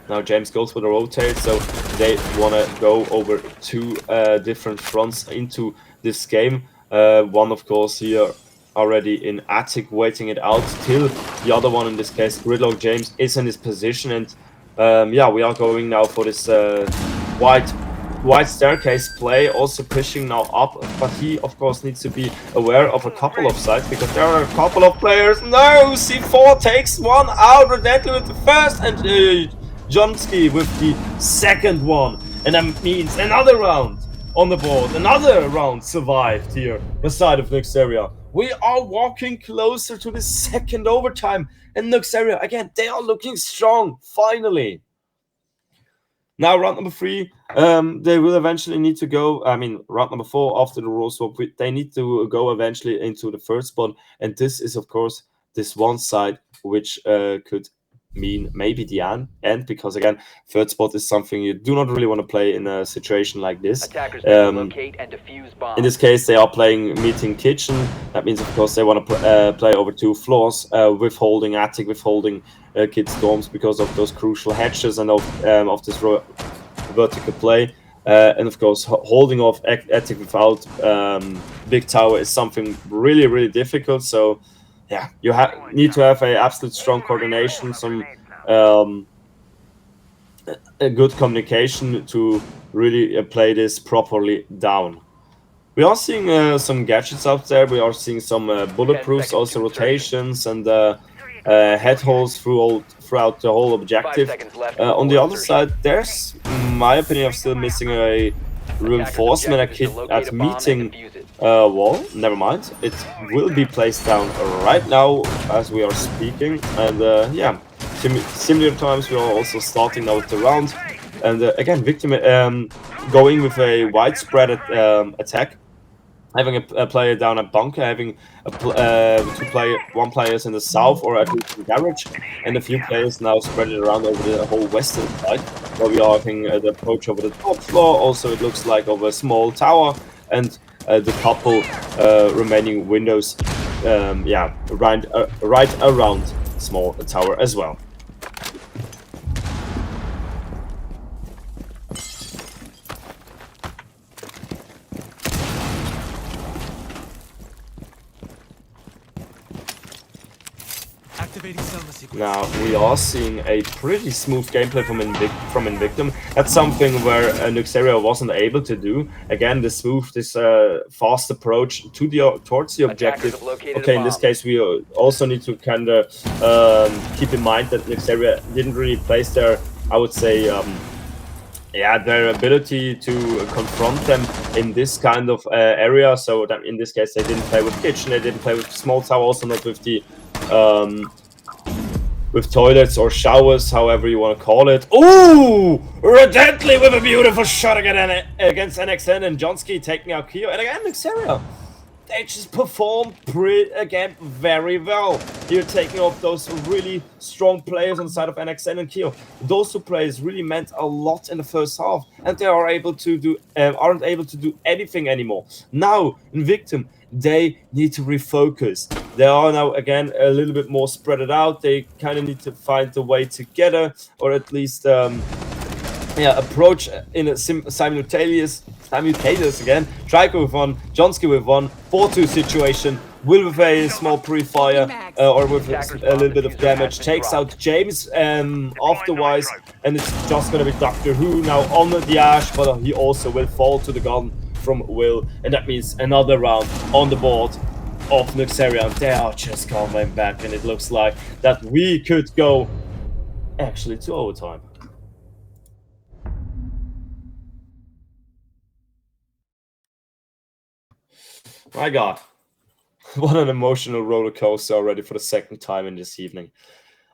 Now James goes for the rotate, so they want to go over 2 different fronts into this game. One, of course, here already in attic, waiting it out till the other one, in this case, Gridlock James, is in his position. And yeah, we are going now for this wide staircase play, also pushing now up. But he, of course, needs to be aware of a couple of sides because there are a couple of players. No, C4 takes one out, Redently with the first, and Johnsky with the second one. And that means another round on the board. Another round survived here, the side of Nuxeria. We are walking closer to the second overtime. And Nuxeria, again, they are looking strong, finally. Now, round number 3, they will eventually need to go. I mean, round number 4, after the rule swap, they need to go eventually into the third spot. And this is, of course, this one side, which could mean maybe the end, because again, third spot is something you do not really want to play in a situation like this. Attackers need to locate and defuse bombs. In this case, they are playing meeting kitchen. That means, of course, they want to play over 2 floors, withholding attic, withholding kids' dorms because of those crucial hatches and of this vertical play. And of course, holding off attic without big tower is something really, really difficult. So yeah, you need to have a absolute strong coordination, some a good communication to really play this properly down. We are seeing some gadgets out there. We are seeing some bulletproofs, also rotations and head holes throughout the whole objective. On the other side, there's, in my opinion, I'm still missing a reinforcement at meeting wall. Never mind, it will be placed down right now as we are speaking. And yeah, similar times we are also starting now with the round. And again, Victim going with a widespread attack, having a player down at bunker, having one players in the south or at least in garage, and a few players now spread it around over the whole western side, where we are having the approach over the top floor. Also, it looks like over a small tower, and the couple remaining windows, yeah, right around small tower as well. Now we are seeing a pretty smooth gameplay from Invictum. That's something where Nuxeria wasn't able to do. Again, this fast approach to towards the objective. Okay, in this case, we also need to kind of keep in mind that Nuxeria didn't really place their, I would say, yeah, their ability to confront them in this kind of area. So that in this case, they didn't play with kitchen, they didn't play with small tower, also not with the with toilets or showers, however you want to call it. Ooh! Redently with a beautiful shot against NXN, and Johnsky taking out Kyo. And again, Nuxeria, they just perform again very well. Here taking off those really strong players on the side of NXN and Kyo. Those 2 players really meant a lot in the first half, and they are able to do aren't able to do anything anymore. Now, in Victim, they need to refocus. They are now again a little bit more spread out. They kind of need to find the way together, or at least yeah, approach in a simultaneous mutators again. Trico with one, Johnsky with one, 4-2 situation. Will with a small pre-fire or with a little bit of damage. Takes out James afterwards, and it's just gonna be Doctor Who now on the Ash, but he also will fall to the gun from Will, and that means another round on the board of Nuxeria. They are just coming back, and it looks like that we could go actually to overtime. My God, what an emotional roller coaster already for the second time in this evening.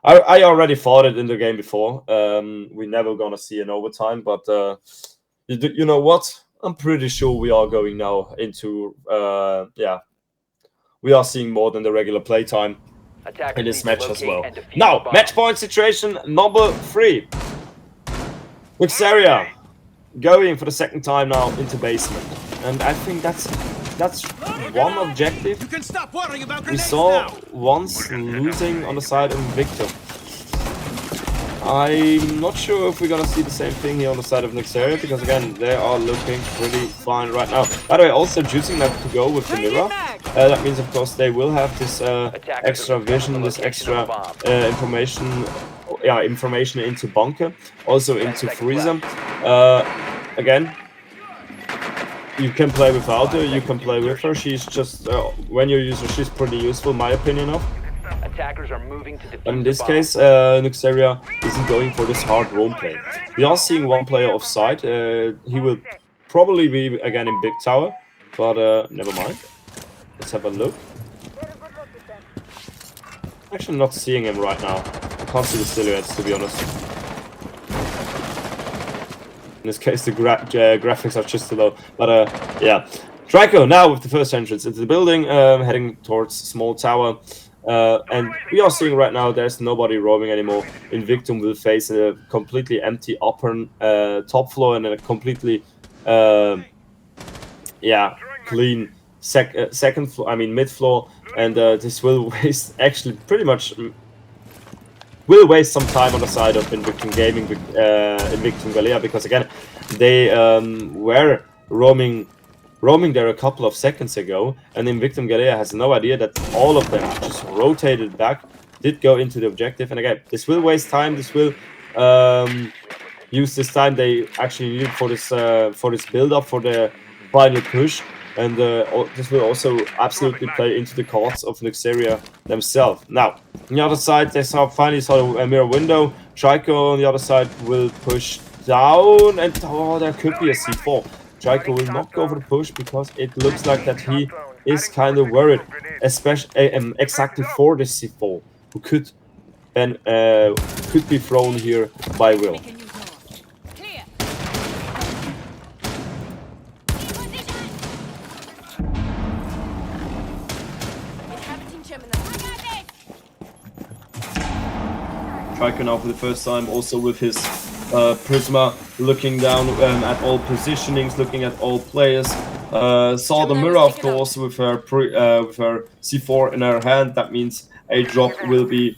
I already thought it in the game before. We never gonna see an overtime, but you know what? I'm pretty sure we are going now into we are seeing more than the regular playtime in this match as well. Now, match point situation number 3. Luxeria going for the second time now into basement, and I think that's one objective. We saw once losing on the side of Victor. I'm not sure if we're gonna see the same thing here on the side of Nuxeria, because again, they are looking pretty fine right now. By the way, also choosing that to go with the mirror. That means, of course, they will have this extra vision, this extra information into bunker, also into freezer. Again, you can play without her, you can play with her. She's just when you use her, she's pretty useful, in my opinion of. Attackers are moving to defuse In this the case, Nuxeria isn't going for this hard roam play. We are seeing one player offside. He will probably be again in big tower, but never mind. Let's have a look. Actually, not seeing him right now. I can't see the silhouettes, to be honest. In this case, the graphics are just too low. But yeah, Trico now with the first entrance into the building, heading towards small tower. And we are seeing right now there's nobody roaming anymore. Invictum will face a completely empty upper top floor and a completely clean second floor, I mean mid floor, and this will waste actually pretty much will waste some time on the side of Invictum Gaming, Invictum Galea, because again they were roaming there a couple of seconds ago, and Invictum Galea has no idea that all of them just rotated back, did go into the objective, and again, this will waste time, this will use this time they actually need for this build-up for the final push, and this will also absolutely play into the cards of Nuxeria themselves. Now, on the other side, they finally saw a mirror window. Trico on the other side will push down, and there could be a C4. Trico will not go for the push because it looks like that he is kind of worried, especially exactly for the C4, who could be thrown here by Will. Trico now for the first time, also with his Prisma, looking down at all positionings, looking at all players. Saw the mirror, of course, with her C4 in her hand. That means a drop will be,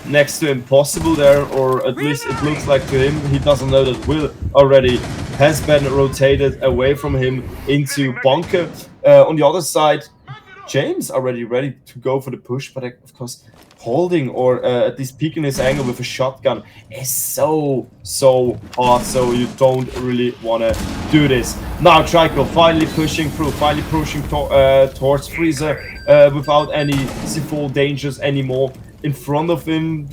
next to impossible there, or at least it looks like to him. He doesn't know that Will already has been rotated away from him into bunker. On the other side, James already ready to go for the push, but of course, holding or at least peeking his angle with a shotgun is so hard, so you don't really want to do this. Now Trico finally pushing through, towards Freezer without any C4 dangers anymore in front of him.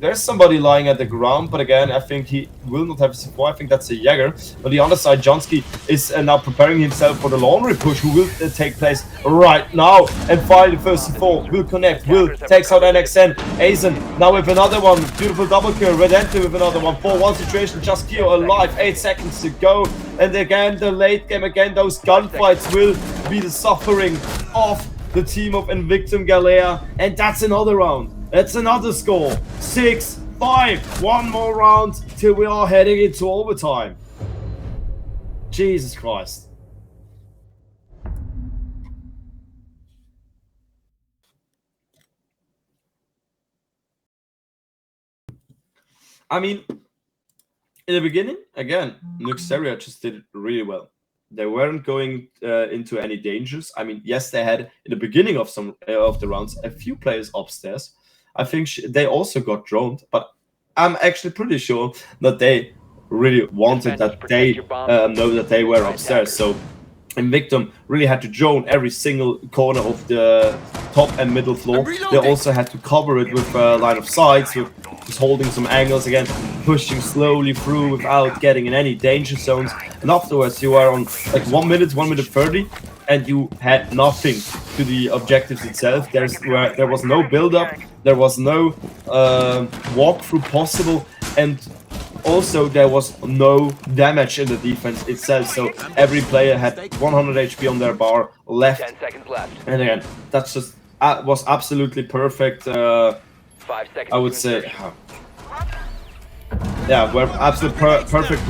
There's somebody lying at the ground, but again, I think he will not have a C4. I think that's a Jäger. On the other side, Johnsky is now preparing himself for the laundry push, who will take place right now. And finally, the first C4 will connect. Will takes out NXN. Aizen now with another one. Beautiful double kill. Redemptor with another one. 4-1 situation. Just Kyo alive. 8 seconds to go. And again, the late game, again, those gunfights will be the suffering of the team of Invictum Galea. And that's another round. That's another score. 6-5. One more round till we are heading into overtime. Jesus Christ. I mean, in the beginning, again, Nuxeria just did it really well. They weren't going into any dangers. I mean, yes, they had in the beginning of some of the rounds a few players upstairs. I think they also got droned, but I'm actually pretty sure that they really wanted that they know that they were upstairs. So Invictum really had to drone every single corner of the top and middle floor. They also had to cover it with line of sights, with just holding some angles again, pushing slowly through without getting in any danger zones. And afterwards, you are on like 1 minute, 1 minute 30, and you had nothing to the objectives itself. There was no build-up, there was no walkthrough possible, and also there was no damage in the defense itself. So every player had 100 HP on their bar left. 10 seconds left. And again, that's just was absolutely perfect. 5 seconds. I would say, yeah, we're absolute perfect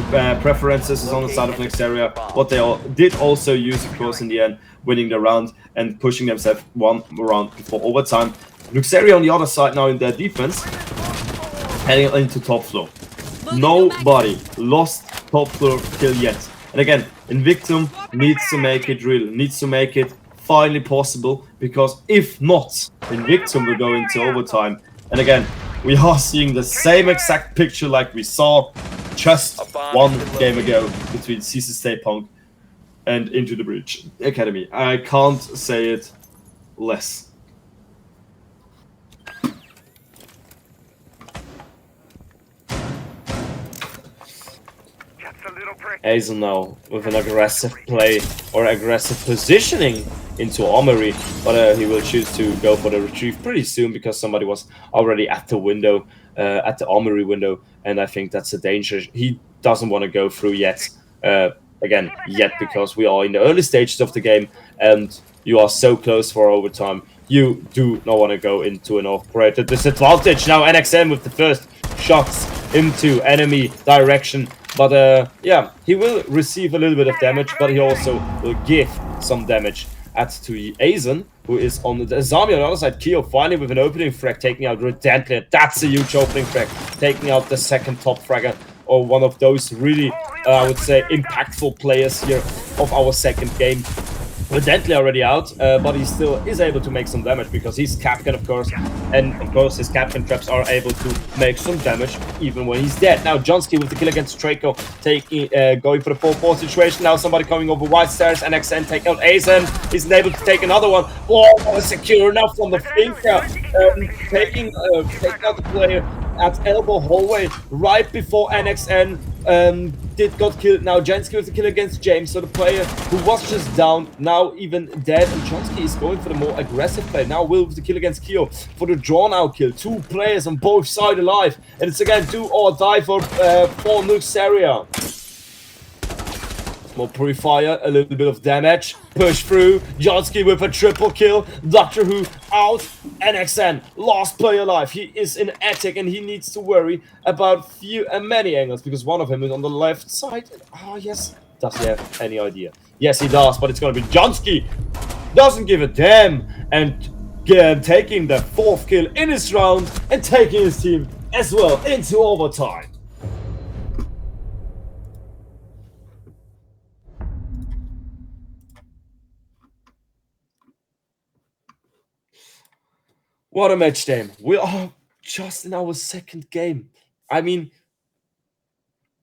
preferences is on the side of Nuxeria. What they did also use, of course, in the end, winning the round and pushing themselves one round before overtime. Nuxeria on the other side now in their defense, heading into top floor. Nobody lost top floor kill yet. And again, Invictum needs to make it real, needs to make it finally possible, because if not, Invictum will go into overtime. And again, we are seeing the same exact picture like we saw just one game ago between CC Stay Punk and Into the Breach Academy. I can't say it less. Azen now with an aggressive play or aggressive positioning into Armory, but he will choose to go for the retrieve pretty soon because somebody was already at the window, at the Armory window, and I think that's a danger. He doesn't want to go through yet, because we are in the early stages of the game and you are so close for overtime. You do not want to go into an operated disadvantage. Now NXN with the first shots into enemy direction. But yeah, he will receive a little bit of damage, but he also will give some damage to Azen, who is on the Zami on the other side. Keo finally with an opening frag, taking out Redently. That's a huge opening frag, taking out the second top fragger, or one of those really, I would say, impactful players here of our second game. Redently already out, but he still is able to make some damage because he's Capcan, of course, and of course his Capcan traps are able to make some damage even when he's dead. Now Johnsky with the kill against Draco, taking going for the 4-4 situation. Now somebody coming over wide stairs, NXN take out Azen. He's able to take another one. Oh, secure now from the finger, taking out the player at elbow hallway right before NXN got killed. Now Jensky with the kill against James, so the player who was just down now even dead, and Jonsky is going for the more aggressive play. Now Will with the kill against Keo for the drawn out kill. 2 players on both sides alive, and it's again do or die for Nuxeria. Small purifier, a little bit of damage, push through, Jonsky with a triple kill, Doctor Who out, NXN, last player alive. He is in attic and he needs to worry about many angles, because one of them is on the left side. Oh yes, does he have any idea? Yes he does, but it's gonna be Jonsky, doesn't give a damn, and taking the 4th kill in this round and taking his team as well into overtime. What a match, Dame. We are just in our second game. I mean,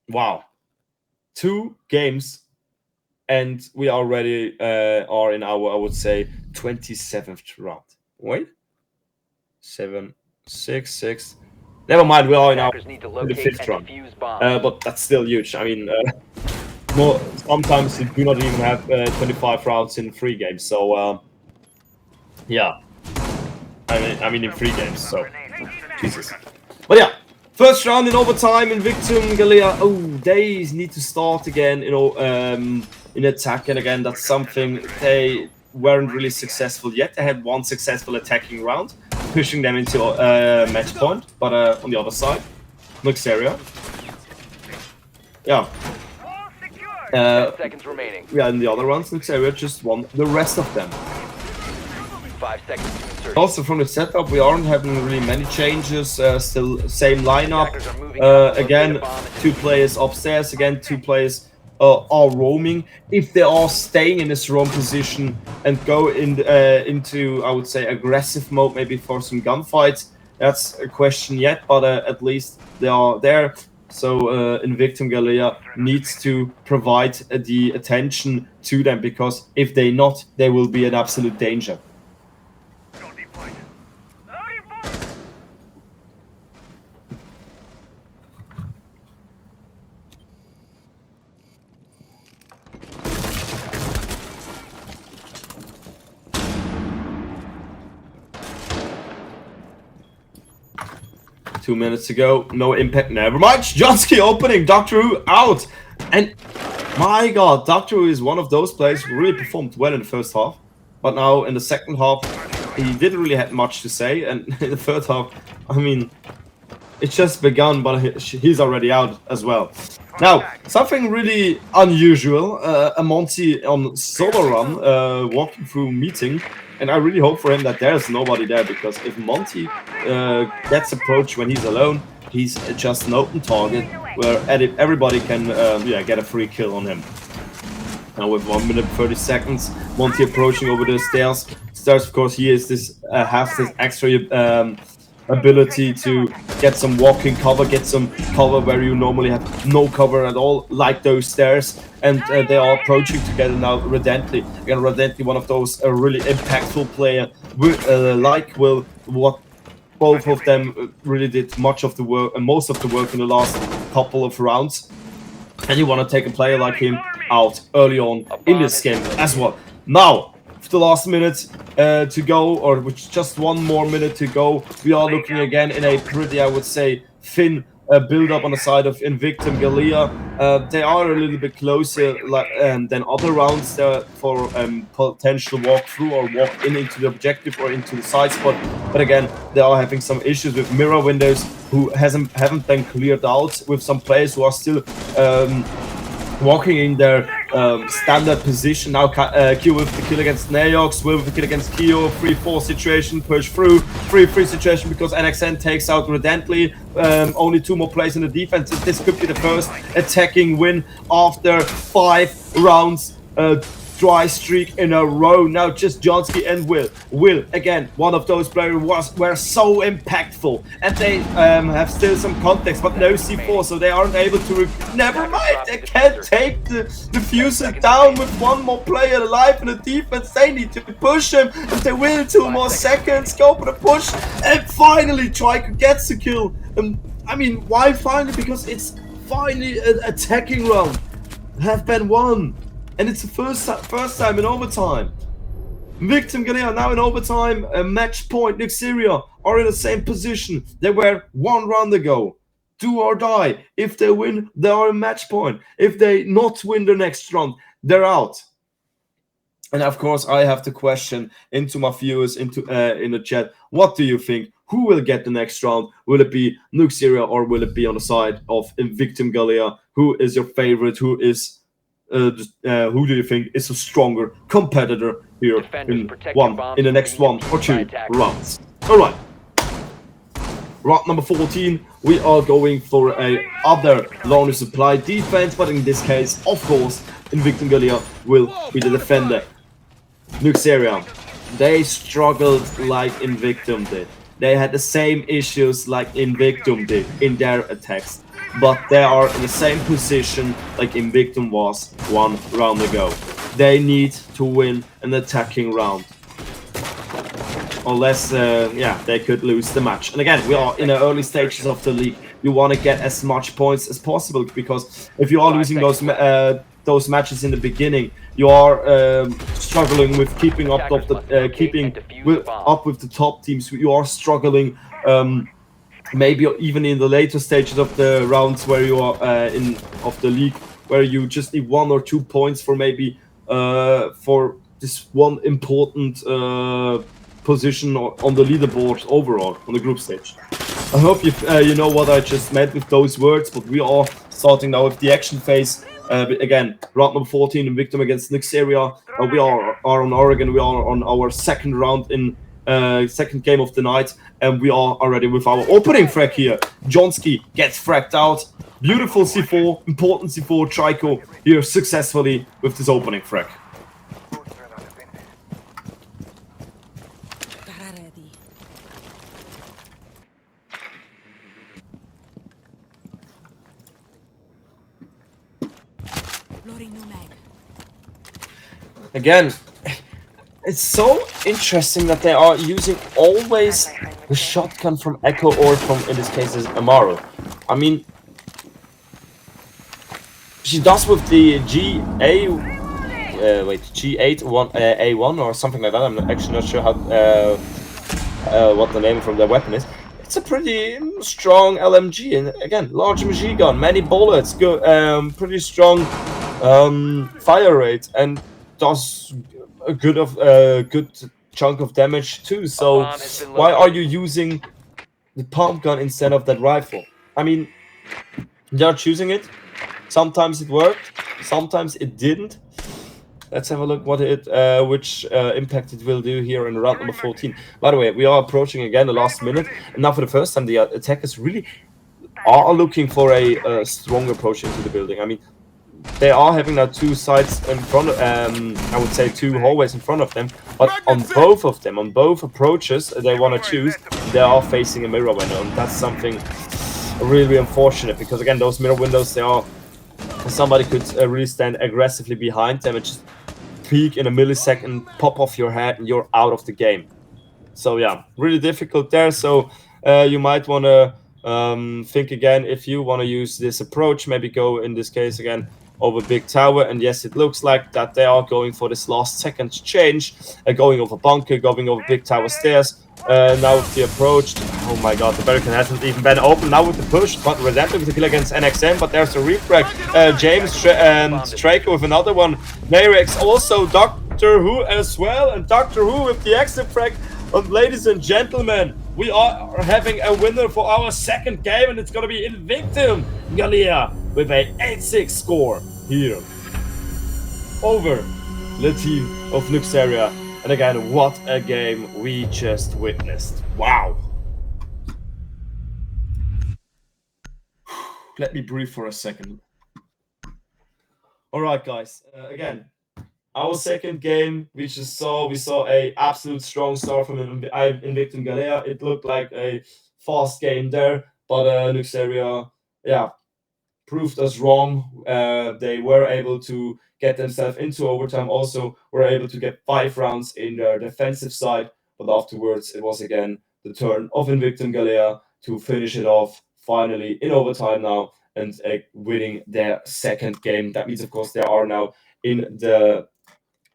wow. 2 games, and we already are in our, I would say, 27th round. Wait. 7, 6, 6. Never mind, we are in our 5th round. But that's still huge. I mean, sometimes you do not even have 25 rounds in 3 games. So, yeah. I mean in 3 games, so Jesus. But yeah, first round in overtime, Invictum, Galea. Oh, they need to start again, you know, in attack, and again, that's something they weren't really successful yet. They had 1 successful attacking round, pushing them into match point. But on the other side, Nuxeria. Yeah. 10 seconds remaining. Yeah, in the other rounds, Nuxeria just won the rest of them. 5 seconds to insertion. Also from the setup, we aren't having really many changes. Still same lineup. Attackers are moving out to locate a Again, bomb and 2 players upstairs. Again, 2 players are roaming. If they are staying in this roam position and go into, I would say, aggressive mode, maybe for some gunfights, that's a question yet. But at least they are there. So Invictum Galea needs to provide the attention to them, because if they not, they will be an absolute danger. 2 minutes ago, no impact, never mind. Johnski opening, Dr. Who out. And my god, Dr. Who is one of those players who really performed well in the first half. But now in the second half, he didn't really have much to say. And in the third half, I mean, it's just begun, but he's already out as well. Now, something really unusual, a Monty on solo run, walking through meeting. And I really hope for him that there's nobody there, because if Monty gets approached when he's alone, he's just an open target where everybody can get a free kill on him. Now with 1 minute 30 seconds, Monty approaching over the stairs. Of course, he is has this extra ability to get some walking cover, get some cover where you normally have no cover at all, like those stairs. And they are approaching together now. Redently, again, Redently, one of those really impactful player, like Will. What both of them really did much of the work, most of the work in the last couple of rounds. And you want to take a player like him out early on in this game as well. Now, for the last minute to go, or with just 1 more minute to go, we are looking again in a pretty, I would say, thin build-up on the side of Invictum Galea. They are a little bit closer than other rounds for potential walk-through or walk-in into the objective or into the side spot. But again, they are having some issues with mirror windows who haven't been cleared out, with some players who are still walking in their standard position. Now Q with the kill against Neox, Will with the kill against Kyo, 3-4 situation, push through, 3-3 situation because NXN takes out Redently. Only 2 more players in the defense. This could be the first attacking win after 5 rounds. Dry streak in a row. Now just Johnski and Will. Will, again, one of those players were so impactful. And they have still some context, but no C4, so they aren't able to... Never mind, they can't take the fuser down with 1 more player alive in the defense. They need to push him, and they will. 2 more seconds, go for the push, and finally Triker gets the kill. I mean, why finally? Because it's finally an attacking round. Have been won. And it's the first time in overtime. Victim Galea now in overtime. A match point. Nuxeria are in the same position. They were 1 round ago. Do or die. If they win, they are a match point. If they not win the next round, they're out. And of course, I have to question into my viewers, in the chat. What do you think? Who will get the next round? Will it be Nuxeria or will it be on the side of Victim Galea? Who is your favorite? Who is... who do you think is a stronger competitor here in the next 1 or 2 rounds? All right. Round number 14, we are going for a other long supply defense, but in this case, of course, Invictum Galea will be the defender. Nuxeria, they struggled like Invictum did. They had the same issues like Invictum did in their attacks. But they are in the same position like Invictum was 1 round ago. They need to win an attacking round. Unless, they could lose the match. And again, we are in the early stages of the league. You want to get as much points as possible, because if you are losing those matches in the beginning, you are struggling with keeping up with the top teams. You are struggling. Maybe even in the later stages of the rounds where you are of the league, where you just need 1 or 2 points for maybe for this one important position on the leaderboard overall on the group stage. I hope you know what I just meant with those words, but we are starting now with the action phase Again, round number 14 in Victim against Nixeria. We are on Oregon. We are on our second round in second game of the night, and we are already with our opening frag here. Jonski gets fragged out. Beautiful C4, important C4. Trico here successfully with this opening frag. Again, it's so interesting that they are using always the shotgun from Echo or from, in this case, is Amaru. I mean, she does with the G8A1 or something like that. I'm actually not sure how what the name from the weapon is. It's a pretty strong LMG, and again, large machine gun, many bullets, good, pretty strong fire rate, and does a good chunk of damage too. So why are you using the pump gun instead of that rifle? I mean, they're choosing it. Sometimes it worked, sometimes it didn't. Let's have a look what which impact it will do here in round number 14. By the way, we are approaching again the last minute, and now for the first time, the attackers really are looking for a strong approach into the building. I mean, they are having now two sides in front of, I would say two hallways in front of them, but on both of them, on both approaches they want to choose, they are facing a mirror window, and that's something really unfortunate, because again, those mirror windows, they are, somebody could really stand aggressively behind them and just peek in a millisecond, pop off your head, and you're out of the game. So yeah, really difficult there. So you might want to think again if you want to use this approach. Maybe go in this case again over big tower, and yes, it looks like that they are going for this last second change, going over bunker, going over big tower stairs. Now with the approach, oh my god, the barricade hasn't even been open. Now with the push, but Redemptive with the kill against NXM, but there's a refrag. James Straker with another one. Mayrex also, Doctor Who as well, and Doctor Who with the exit frag. Ladies and gentlemen, we are having a winner for our second game, and it's gonna be Invictum Galea with a 8-6 score here over the team of Nuxeria. And again, what a game we just witnessed. Wow. Let me breathe for a second. Alright guys, again, our second game, we saw a absolute strong start from Invictum Galea. It looked like a fast game there, but Nuxeria, yeah, proved us wrong. They were able to get themselves into overtime, also were able to get 5 rounds in their defensive side, but afterwards it was again the turn of Invictum Galea to finish it off finally in overtime now, and winning their second game. That means, of course, they are now in the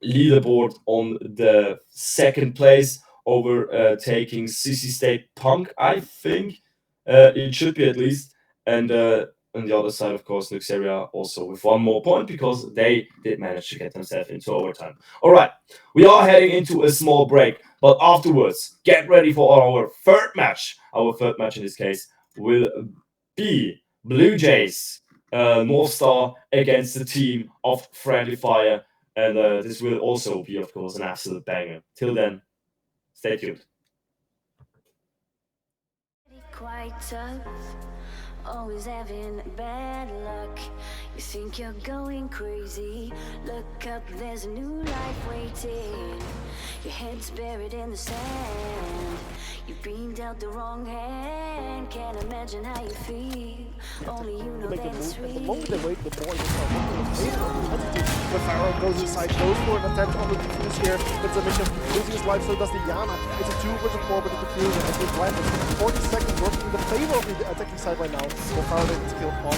leaderboard on the second place, overtaking CC State Punk, I think. It should be at least. And on the other side, of course, Nuxeria also with 1 more point, because they did manage to get themselves into overtime. All right, we are heading into a small break, but afterwards, get ready for our third match. Our third match in this case will be Blue Jays North Star against the team of Friendly Fire, and this will also be, of course, an absolute banger. Till then, stay tuned. Quite tough, always having bad luck. You think you're going crazy. Look up, there's a new life waiting. Your head's buried in the sand. You've been dealt the wrong hand. Can't imagine how you feel. Only you know that it's real. The moment they wait, the boy will start looking at the Pharaoh goes inside, goes for an attempt on the defuse here. It's a mission, losing his life, so does the Yana. It's a 2 versus 4 with the defuse, and with Random. 40 seconds working in the favor of the attacking side right now. So Pharaoh didn't kill on.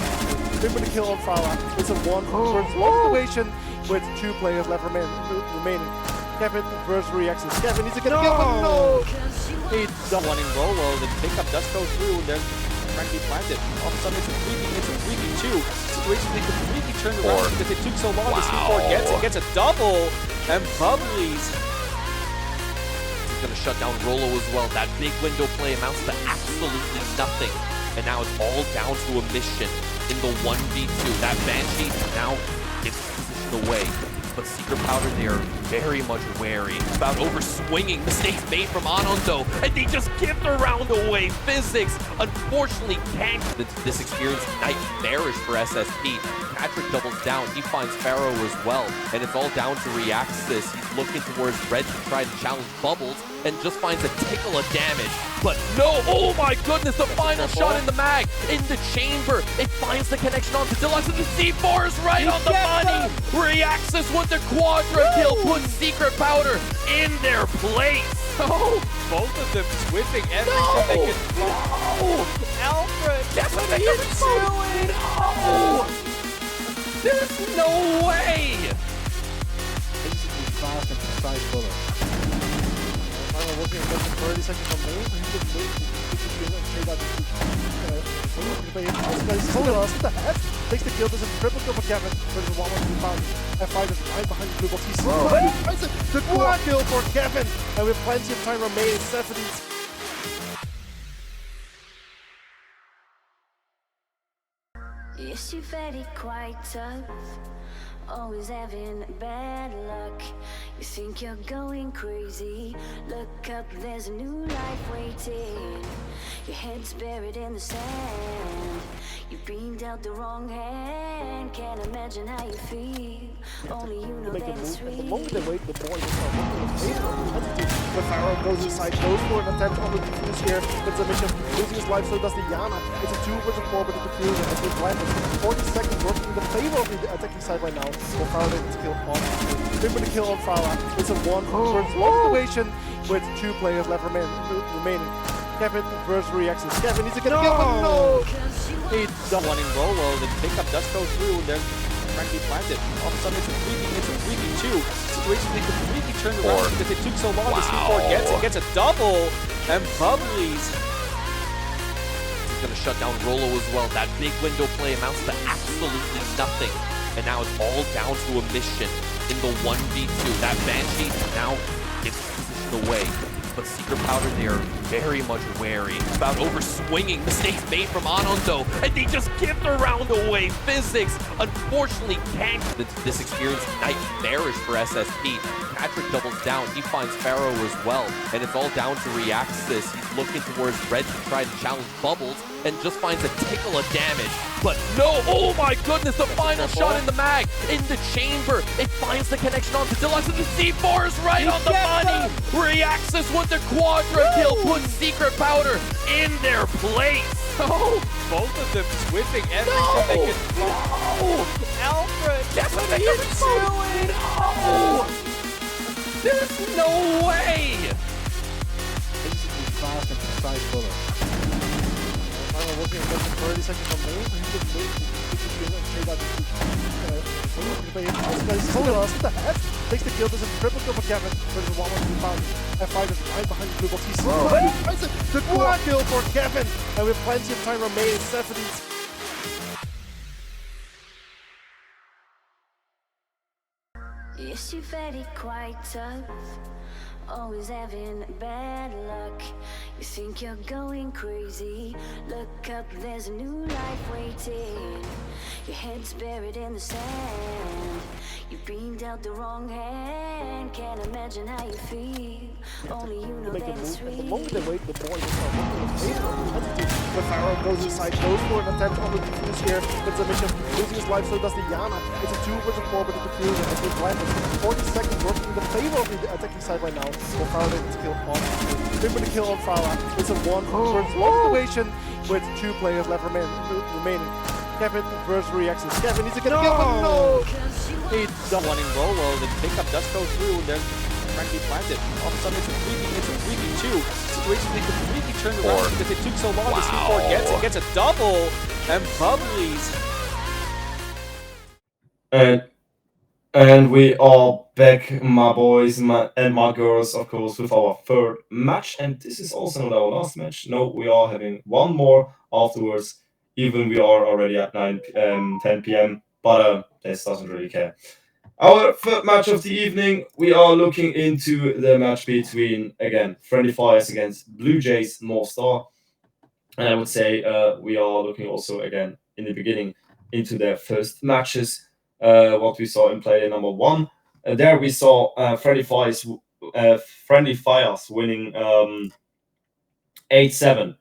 Then with the kill on Pharaoh, it's a 1 versus 1 situation with 2 players left remaining. Kevin versus Reaction. Kevin needs to get a kill, but no! He doesn't. One in Rolo, the pickup does go through, and there's frankly planted. All of a sudden, it's a 3v2. Situation they completely turned around because it took so long. Wow. The C4 gets a double, and Bubbly's going to shut down Rolo as well. That big window play amounts to absolutely nothing, and now it's all down to a mission in the 1v2. That Banshee now gets positioned away. But Secret Powder, they are very much wary. It's about over-swinging. Mistakes made from Anon, though, and they just give the round away. Physics, unfortunately, can't. This experience nightmarish for SSP. Patrick doubles down. He finds Pharaoh as well, and it's all down to Reaxis. He's looking towards Red to try to challenge Bubbles, and just finds a tickle of damage. But no, oh my goodness, the final shot in the mag, in the chamber. It finds the connection onto Deluxe, and the C4 is right on the money. Reaxis with the quadra kill puts Secret Powder in their place. Oh, both of them swimming everything they can. No! Alfred, That's what are they you are doing? No! There's no way! Basically fast and precise bullet. Final working against 30 seconds on main. He's just waiting to trade out the head. Takes the kill. There's a triple kill for Kevin. There's one on the found. F5 is right behind the blue box. He's finds it. The quad kill for Kevin. And with plenty of time remaining, 70s. Yes, you're very quite tough. Always having bad luck. You think you're going crazy. Look up, there's a new life waiting. Your head's buried in the sand. You've been dealt the wrong hand. Can't imagine how you feel. Only you know that it's The real. moment they wait, the boy will start looking at the But Pharaoh goes inside, goes for an attempt on the defuse here. It's a mission. Losing his life, so does the Yana. It's a 2 versus 4 with the defuse and with Blenders. 40 seconds working in the favor of the attacking side right now. So Pharaoh gets killed on. Then with the kill on Pharaoh, it's a 1 versus 1 situation with 2 players left remaining. Kevin versus Reaxis. Kevin needs to get a kill, but no! It's the one in Rolo. The pickup does go through, and they're frankly planted. All of a sudden, it's a 3v2. Situation they completely turned around because it took so long. The C4 gets a double, and Bubbly's He's gonna shut down Rolo as well. That big window play amounts to absolutely nothing. And now it's all down to a mission in the 1v2. That Banshee now gets positioned away. But Secret Powder, they are very much wary. It's about over-swinging. Mistakes made from Anon, though, and they just give the round away. Physics, unfortunately, can't. This experience nightmarish for SSP. Patrick doubles down. He finds Pharaoh as well, and it's all down to Reaxis. He's looking towards Red to try to challenge Bubbles, and just finds a tickle of damage. But no, oh my goodness, the final shot in the mag, in the chamber. It finds the connection onto Deluxe, and the C4 is right on the money. Reaxis with the quadra kill puts Secret Powder in their place. oh, both of them swimming everything they can. No! Alfred, That's what they are are you doing? No! There's no way! Basically fast and precise bullet. Final working against 30 seconds on main. He's just waiting to trade out the head. Takes the kill. There's a triple kill for Kevin. There's one on the found. F5 is right behind the blue box. He's finds it. The quad kill for Kevin. And with plenty of time remaining, 70s. Yes, you're very quite tough. Always having bad luck. You think you're going crazy. Look up, there's a new life waiting. Your head's buried in the sand. You've been dealt the wrong hand. Can't imagine how you feel. Only you know that it's The real. moment they wait, the boy will start looking at the But Pharaoh goes inside, goes for an attempt on the defuse here. It's a mission. Losing his life, so does the Yana. It's a 2 versus 4 with the defuse and with Blenders. 40 seconds working in the favor of the attacking side right now. So Pharaoh gets killed on. Then with the kill on Pharaoh, it's a 1 versus 1 situation with 2 players left remaining. Kevin versus Reaxis. Kevin needs to get a kill, but no! It's the one in Rolo. The pickup does go through, and they're frankly planted. All of a sudden, it's a 3v2. Situation they completely turned around because it took so long. The C4 gets a double, and Bubbly's. And we are back, my boys and my girls, of course, with our third match. And this is also not our last match. No, we are having one more afterwards, even we are already at 10 p.m. But this doesn't really care. Our third match of the evening, we are looking into the match between, again, Friendly Fires against Blue Jays North Star. And I would say we are looking also, again, in the beginning into their first matches. What we saw in Playday number 1. There we saw Friendly Fires winning 8-7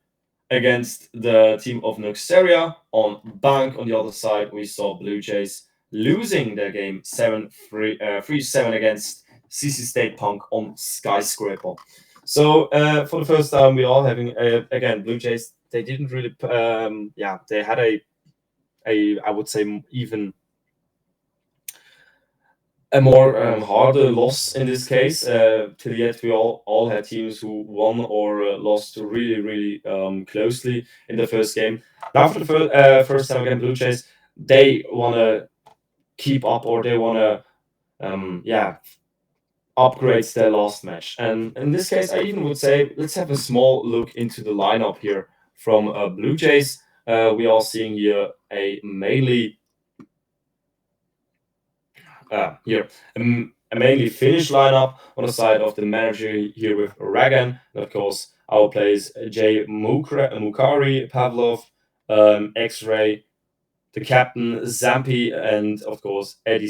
against the team of Nuxeria. On Bank, on the other side, we saw Blue Jays losing their game 3-7 against CC State Punk on Skyscraper. So for the first time, we are having again Blue Jays. They didn't really, they had a I would say even a more harder loss in this case. Till yet, we all had teams who won or lost really closely in the first game. Now for the first time again, Blue Jays, they want to keep up, or they want to upgrade their last match. And in this case, I even would say let's have a small look into the lineup here from Blue Jays. We are seeing here a mainly a mainly Finnish lineup on the side of the manager here with Ragan, and of course our players Jay Mukari, Pavlov, X-Ray, the captain Zampi, and of course Eddie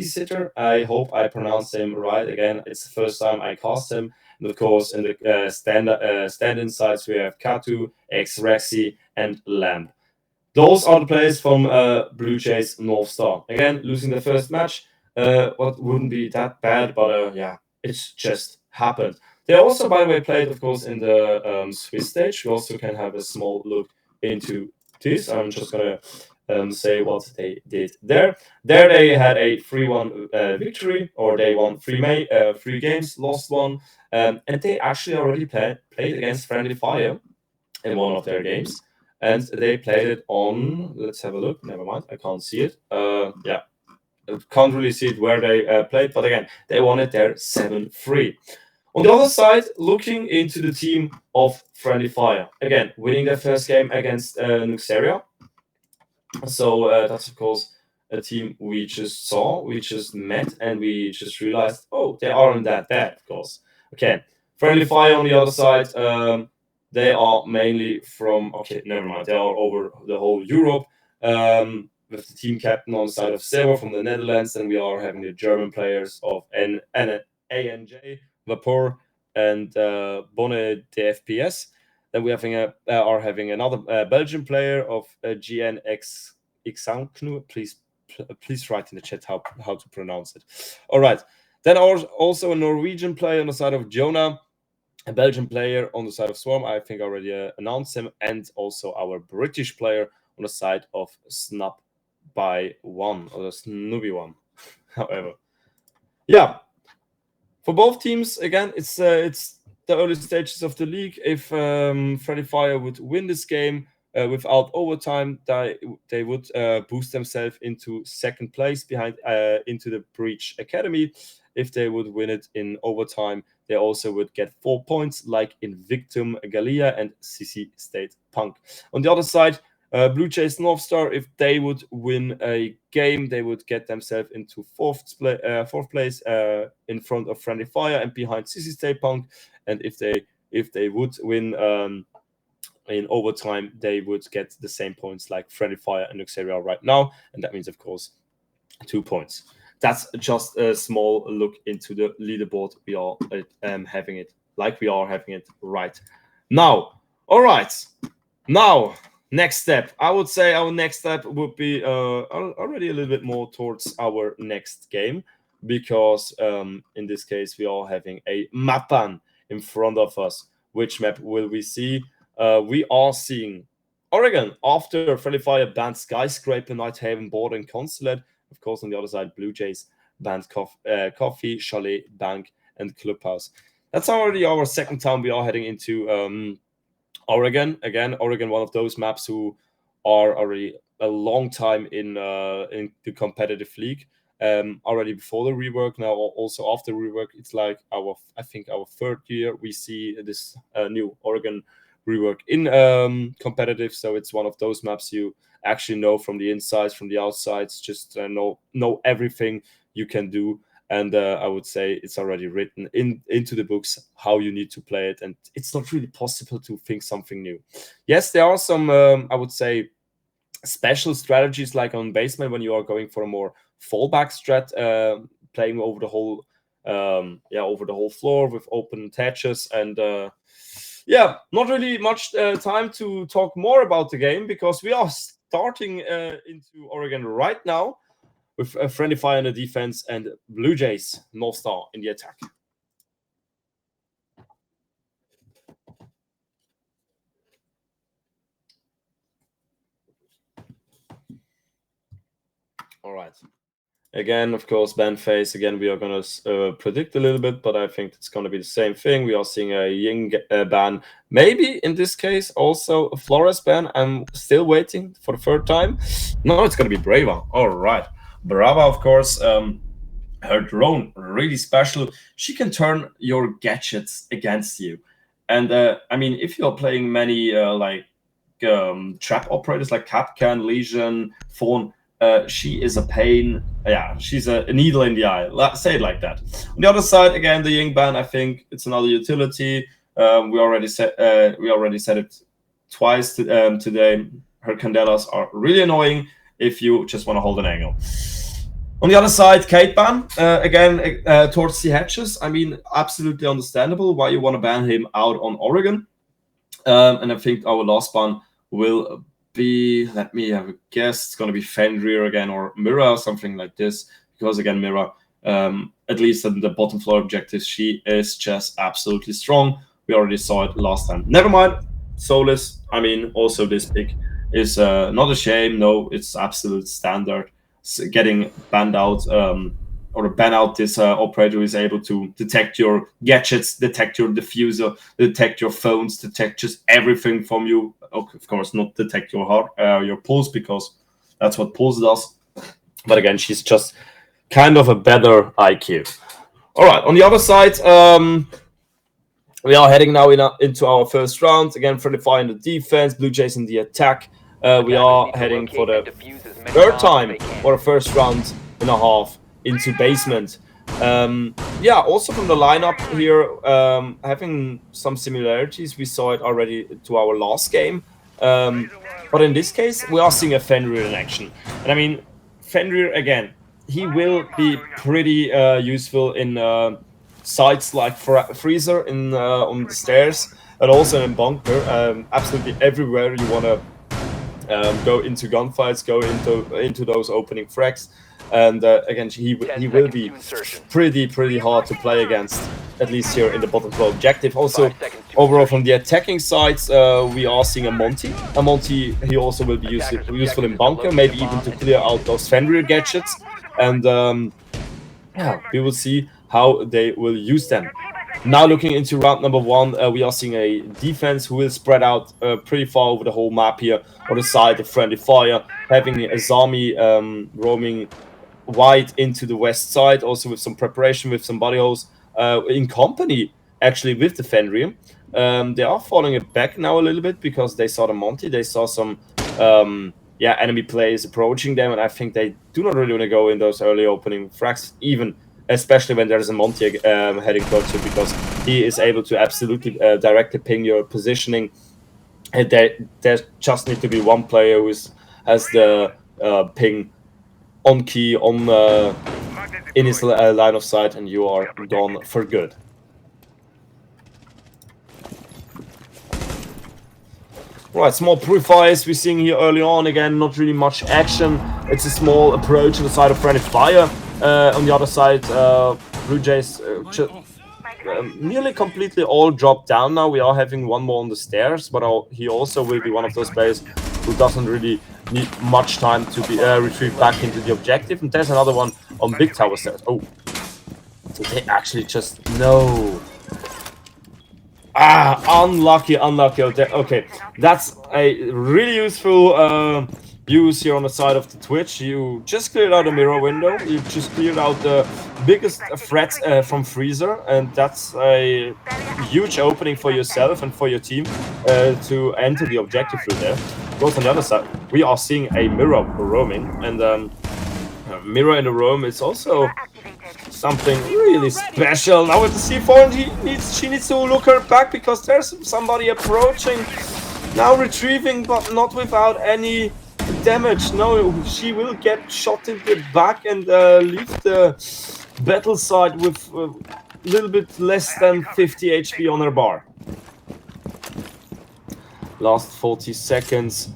Sitter. I hope I pronounced him right. Again, it's the first time I cast him. And of course in the stand-in sides we have Katu, X-Rexy, and Lamb. Those are the players from Blue Jays North Star. Again, losing the first match, what wouldn't be that bad, but it's just happened. They also, by the way, played, of course, in the Swiss stage. We also can have a small look into this. I'm just gonna say what they did there. There they had a 3-1 victory, or they won 3 games, lost 1, and they actually already played against Friendly Fire in one of their games. And they played it on, let's have a look, never mind, I can't see it. Can't really see it where they played, but again, they won it there 7-3. On the other side, looking into the team of Friendly Fire, again, winning their first game against Nuxeria. So that's, of course, a team we just saw, we just met, and we just realized, oh, they aren't that bad, of course. Okay, Friendly Fire on the other side, they are mainly from, okay, never mind, they are over the whole Europe, with the team captain on the side of Sever from the Netherlands, and we are having the German players of ANJ, Vapor, and Bonne DFPS. Then we are having another Belgian player of GNX Xanknu. Please write in the chat how to pronounce it. All right. Then also a Norwegian player on the side of Jonah, a Belgian player on the side of Swarm. I think I already announced him, and also our British player on the side of Snap by One, or the Snooby One. However, yeah. For both teams, again, it's the early stages of the league. If Friendly Fire would win this game without overtime, they would boost themselves into second place behind into the Breach Academy. If they would win it in overtime, they also would get 4 points, like in Victim Galia and CC State Punk. On the other side, Blue Jays North Star, if they would win a game, they would get themselves into fourth place in front of Friendly Fire and behind CC State Punk. And if they would win in overtime, they would get the same points like Friendly Fire and Nuxeria right now, and that means, of course, 2 points. That's just a small look into the leaderboard. We are having it like we are having it right now. All right, now. Next step, I would say our next step would be already a little bit more towards our next game, because in this case we are having a mappan in front of us. Which map will we see? We are seeing Oregon after Friendly Fire banned Skyscraper, Nighthaven, Border, and Consulate. Of course, on the other side, Blue Jays banned Coffee, Chalet, Bank, and Clubhouse. That's already our second time we are heading into Oregon. Again, Oregon, one of those maps who are already a long time in the competitive league. Already before the rework, now also after rework, it's like our third year we see this new Oregon rework in competitive. So it's one of those maps you actually know from the insides, from the outsides, just know everything you can do. And I would say it's already written into the books how you need to play it. And it's not really possible to think something new. Yes, there are some, I would say, special strategies like on basement when you are going for a more fallback strat, playing over the whole over the whole floor with open attachers. And yeah, not really much time to talk more about the game because we are starting into Oregon right now with a Friendly Fire in the defense and Blue Jays North Star in the attack. All right. Again, of course, ban phase. Again, we are going to predict a little bit, but I think it's going to be the same thing. We are seeing a Ying ban. Maybe in this case, also a Flores ban. I'm still waiting for the third time. No, it's going to be Brava. All right. Brava, of course, her drone, really special. She can turn your gadgets against you. And I mean, if you're playing many trap operators like Capcan, Legion, Fawn, she is a pain. Yeah, she's a needle in the eye. Say it like that. On the other side, again, the Ying ban. I think it's another utility. We already said it twice today. Her Candelas are really annoying if you just want to hold an angle. On the other side, Kate ban again towards the hatches. I mean, absolutely understandable why you want to ban him out on Oregon. And I think our last ban will be, let me have a guess, it's going to be Fenrir again or Mira or something like this, because again Mira, at least in the bottom floor objectives, she is just absolutely strong. We already saw it last time. Never mind, Soulless, I mean, also this pick is not a shame. No, it's absolute standard. Getting banned out or ban out this operator who is able to detect your gadgets, detect your diffuser, detect your phones, detect just everything from you. Of course, not detect your heart, your pulse, because that's what pulse does. But again, she's just kind of a better IQ. All right, on the other side, we are heading now into our first round. Again, Friendly Fire in the defense, Blue Jays in the attack. We are heading for the third time for the first round and a half into basement. Also from the lineup here, having some similarities. We saw it already to our last game. But in this case, we are seeing a Fenrir in action. And I mean, Fenrir, again, he will be pretty useful in sites like Freezer in on the stairs, and also in bunker. Absolutely everywhere you want to go into gunfights, go into those opening frags. And again, he will be pretty hard to play against, at least here in the bottom floor objective. Also, overall from the attacking sides, we are seeing a Monty. He also will be useful in bunker, maybe even to clear out those Fenrir gadgets. And we will see how they will use them. Now looking into round number one, we are seeing a defense who will spread out pretty far over the whole map here on the side of Friendly Fire, having Azami roaming wide into the west side, also with some preparation, with some body holes, in company actually with the Fenrir. They are falling it back now a little bit because they saw the Monty, they saw some enemy players approaching them, and I think they do not really want to go in those early opening frags, even especially when there's a Monty heading towards you, because he is able to absolutely directly ping your positioning. And there just need to be one player who has the ping on key in his line of sight, and you are gone for good. Right, small purifiers we're seeing here early on. Again, not really much action. It's a small approach on the side of Friendly Fire. On the other side, Blue Jays nearly completely all dropped down now. We are having one more on the stairs, but he also will be one of those players who doesn't really need much time to be retrieve back into the objective. And there's another one on big tower stairs. Oh, so they actually just no. Unlucky. Okay, that's a really useful use here on the side of the Twitch. You just cleared out a mirror window. You just cleared out the biggest threat from Freezer, and that's a huge opening for yourself and for your team to enter the objective through there. Both on the other side, we are seeing a mirror roaming, and mirror in the roam is also something really special. Now with the C4, she needs to look her back because there's somebody approaching. Now retrieving, but not without any damage. No, she will get shot in the back and leave the battle side with a little bit less than 50 HP on her bar. Last 40 seconds.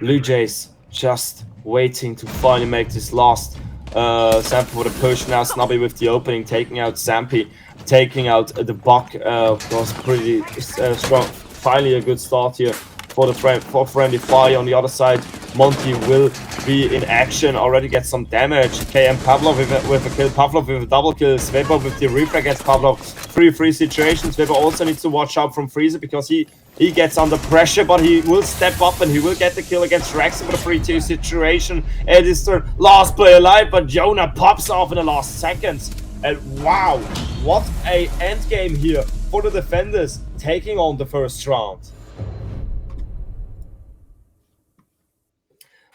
Blue Jays just waiting to finally make this last Zampy for the push. Now Snubby with the opening, taking out Zampy, taking out the Buck. Was pretty strong. Finally a good start here for the Friendly Fire. On the other side, Monty will be in action, already get some damage. KM Pavlov with a kill, Pavlov with a double kill, Sveber with the replay against Pavlov. 3-3 situation. Sveber also needs to watch out from Freezer because he gets under pressure, but he will step up and he will get the kill against Rex for the 3-2 situation. It is the last player alive, but Jonah pops off in the last seconds. And wow, what a end game here for the defenders, taking on the first round.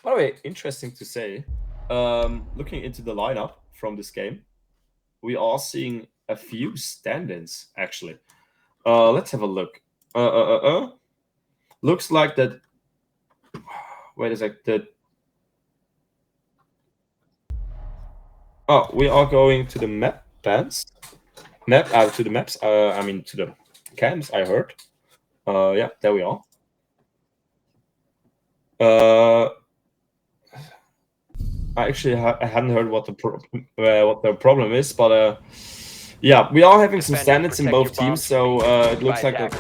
By the way, interesting to say, looking into the lineup from this game, we are seeing a few stand-ins, actually. Let's have a look. Looks like that. Wait a sec. Oh, we are going to the map bands. To the maps. I mean to the camps. I heard. Yeah, there we are. I actually I hadn't heard what the problem is, but yeah, we are having some stand-ins in both teams, so it looks like that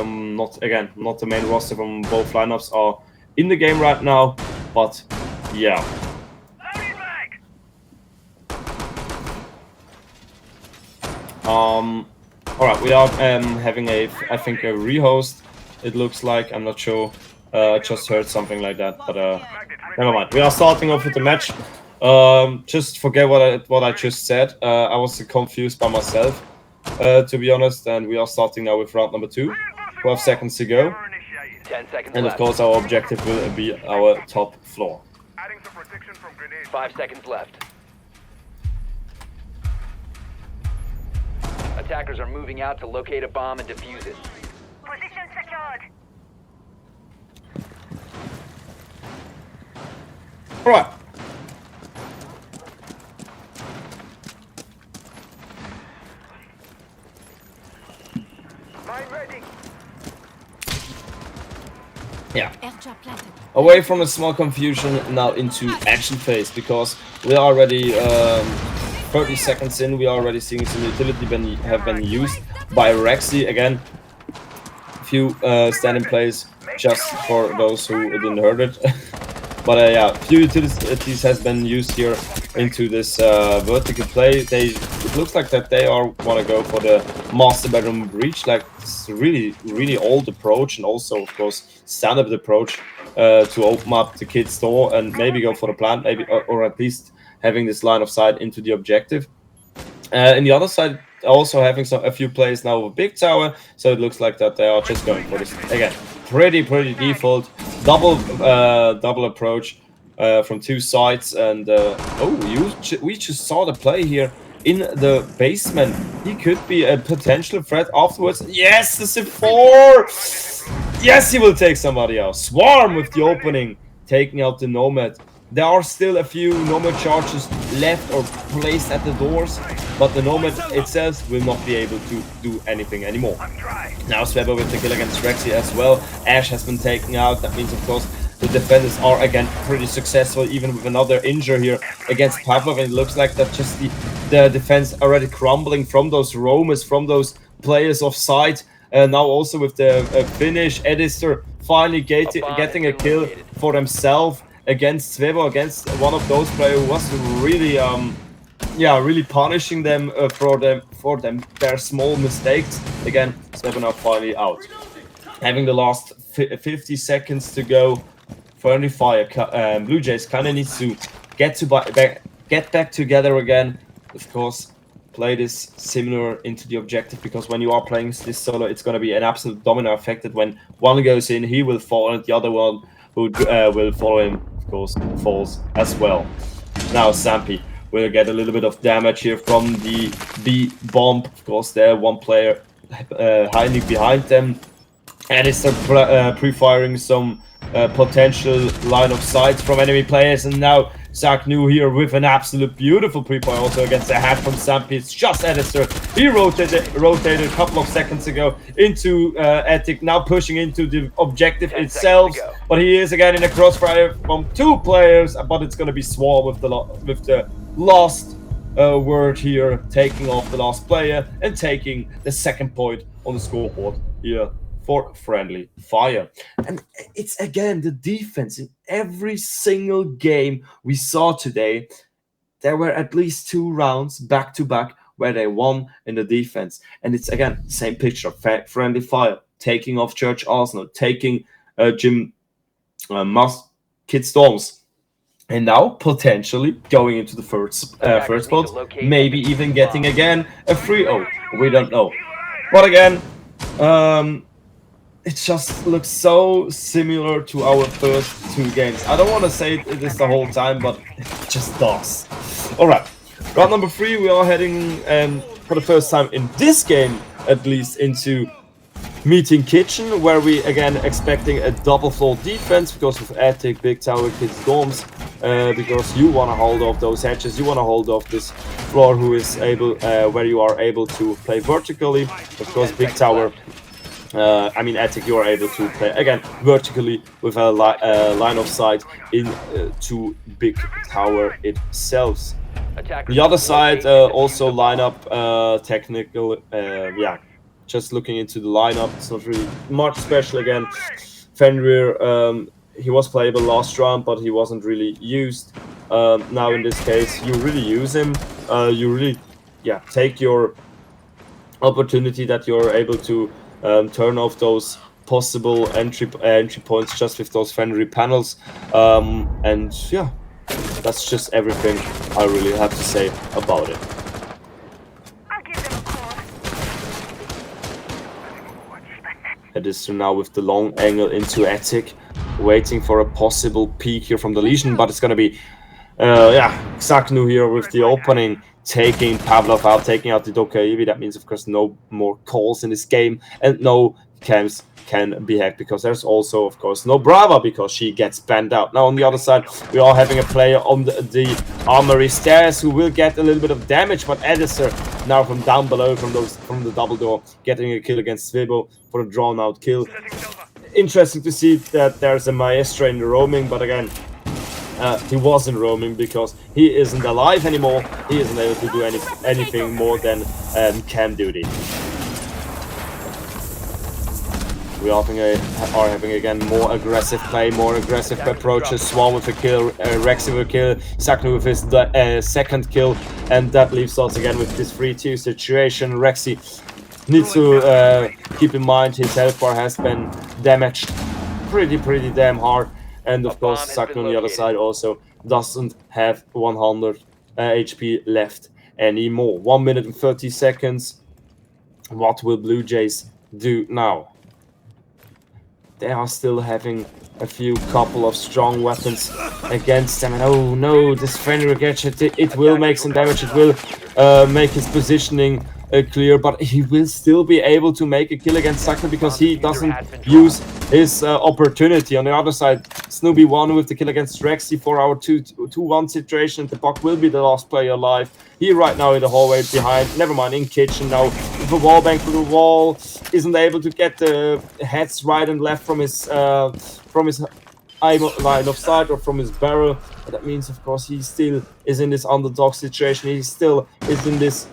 not the main roster from both lineups are in the game right now, but yeah. All right, we are having I think a rehost. It looks like, I'm not sure. I just heard something like that, but never mind. We are starting off with the match. Just forget what I just said. I was confused by myself, to be honest. And we are starting now with round number 2. 12 seconds to go. 10 seconds And of left. course, our objective will be our top floor. 5 seconds left. Attackers are moving out to locate a bomb and defuse it. Position secured. All right. Mine ready. Yeah. Away from the small confusion, now into action phase, because we are already 30 seconds in. We are already seeing some utility have been used by Rexy again. Few standing plays just for those who didn't heard it. But yeah, few utilities has been used here into this vertical play. It looks like that they are want to go for the master bedroom breach, like this really old approach, and also of course standard approach to open up the kid's door and maybe go for the plant, maybe or at least having this line of sight into the objective. And the other side also having a few plays now with a big tower, so it looks like that they are just going for this again. Pretty default double approach from two sides, and we just saw the play here in the basement. He could be a potential threat afterwards. Yes, the C4. Yes, he will take somebody out. Swarm with the opening, taking out the Nomad. There are still a few Nomad charges left or placed at the doors, but the Nomad itself will not be able to do anything anymore. Now Sveber with the kill against Rexy as well. Ash has been taken out. That means, of course, the defenders are again pretty successful, even with another injury here against Pavlov. And it looks like that just the defense already crumbling from those roamers, from those players offside. Now also with the finish, Edister finally getting a kill for himself against Sveber, against one of those players who was really really punishing them for their small mistakes. Again, Sveber now finally out. Having the last 50 seconds to go. Friendly Fire, Blue Jays kind of needs to get back together again. Of course, play this similar into the objective, because when you are playing this solo, it's going to be an absolute domino effect that when one goes in, he will fall, and the other one who will follow him, of course, falls as well. Now Zampy will get a little bit of damage here from the B bomb. Of course, there one player hiding behind them. and it's pre-firing some potential line of sight from enemy players, and now Zach New here with an absolute beautiful pre-fire also against a hat from Sampi. It's just Editor. He rotated a couple of seconds ago into Ethic, now pushing into the objective 10 itself, seconds to go. but he is again in a crossfire from 2 players, but it's going to be Swarm with the last word here, taking off the last player and taking the second point on the scoreboard here for Friendly Fire. And it's again the defense in every single game we saw today. There were at least 2 rounds back to back where they won in the defense, and it's again same picture. Friendly Fire taking off Church Arsenal, taking Jim Kid Storms, and now potentially going into the first spot, maybe even getting again a 3-0. We don't know, but again, it just looks so similar to our first 2 games. I don't want to say it is the whole time, but it just does. All right, round number 3, we are heading for the first time in this game, at least, into Meeting Kitchen, where we again expecting a double floor defense because of Attic, Big Tower, Kids Dorms, because you want to hold off those edges, you want to hold off this floor who is able, where you are able to play vertically. Of course, Big Tower, Attic, you are able to play again vertically with a line of sight into Big Tower itself. The other side also line up technical, just looking into the lineup, it's not really much special again. Fenrir, he was playable last round, but he wasn't really used. Now in this case, you really use him. You really, take your opportunity that you're able to turn off those possible entry points just with those Fenrir panels. And yeah, that's just everything I really have to say about it. I'll give them a call. Edister now with the long angle into Attic, waiting for a possible peek here from the Legion, but it's gonna be Xaknu here with the opening, taking Pavlov out, taking out the Dokaibi. That means of course no more calls in this game, and no camps can be hacked because there's also of course no Brava because she gets banned out. Now on the other side we are having a player on the armory stairs who will get a little bit of damage, but Edister now from down below from the double door getting a kill against Svibo for a drawn out kill. Interesting to see that there's a Maestra in the roaming, but again he wasn't roaming because he isn't alive anymore. He isn't able to do anything more than cam duty. We are having again more aggressive play, more aggressive approaches. Swarm with a kill, Rexy with a kill, Saknu with his second kill, and that leaves us again with this 3-2 situation. Rexy needs to keep in mind his health bar has been damaged pretty damn hard, and of course Saknu on the other side also doesn't have 100 HP left anymore. 1 minute and 30 seconds. What will Blue Jays do now? They are still having a couple of strong weapons against them, and oh no, this Fenrir gadget, it will make some damage, it will make his positioning clear, but he will still be able to make a kill against Sakna because he doesn't use his opportunity. On the other side, Snoopy won with the kill against Rexy for our 2-1 situation. The Buck will be the last player alive. He right now in the hallway behind, never mind, in kitchen now with a wall bang through the wall, isn't able to get the heads right and left from his line of sight or from his barrel. But that means of course he still is in this underdog situation. He still is in this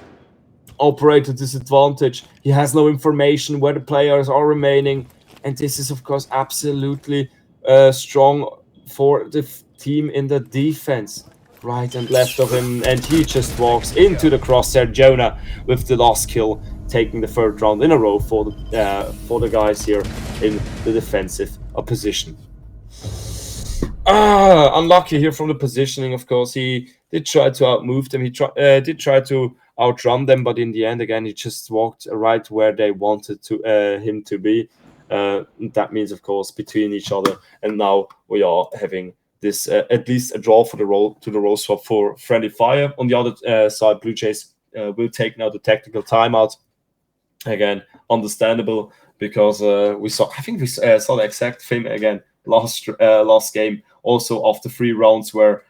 operator disadvantage. He has no information where the players are remaining, and this is of course absolutely strong for the team in the defense. Right and left of him, and he just walks into the crosshair. Jonah with the last kill, taking the 3rd round in a row for the guys here in the defensive position. Unlucky here from the positioning. Of course, he did try to outmove them. He did try to outrun them, but in the end, again, he just walked right where they wanted him to be. That means, of course, between each other, and now we are having this at least a draw for the roll swap for Friendly Fire. On the other side, Blue Jays will take now the tactical timeout. Again, understandable because we saw. I think we saw the exact thing again last game. Also after 3 rounds where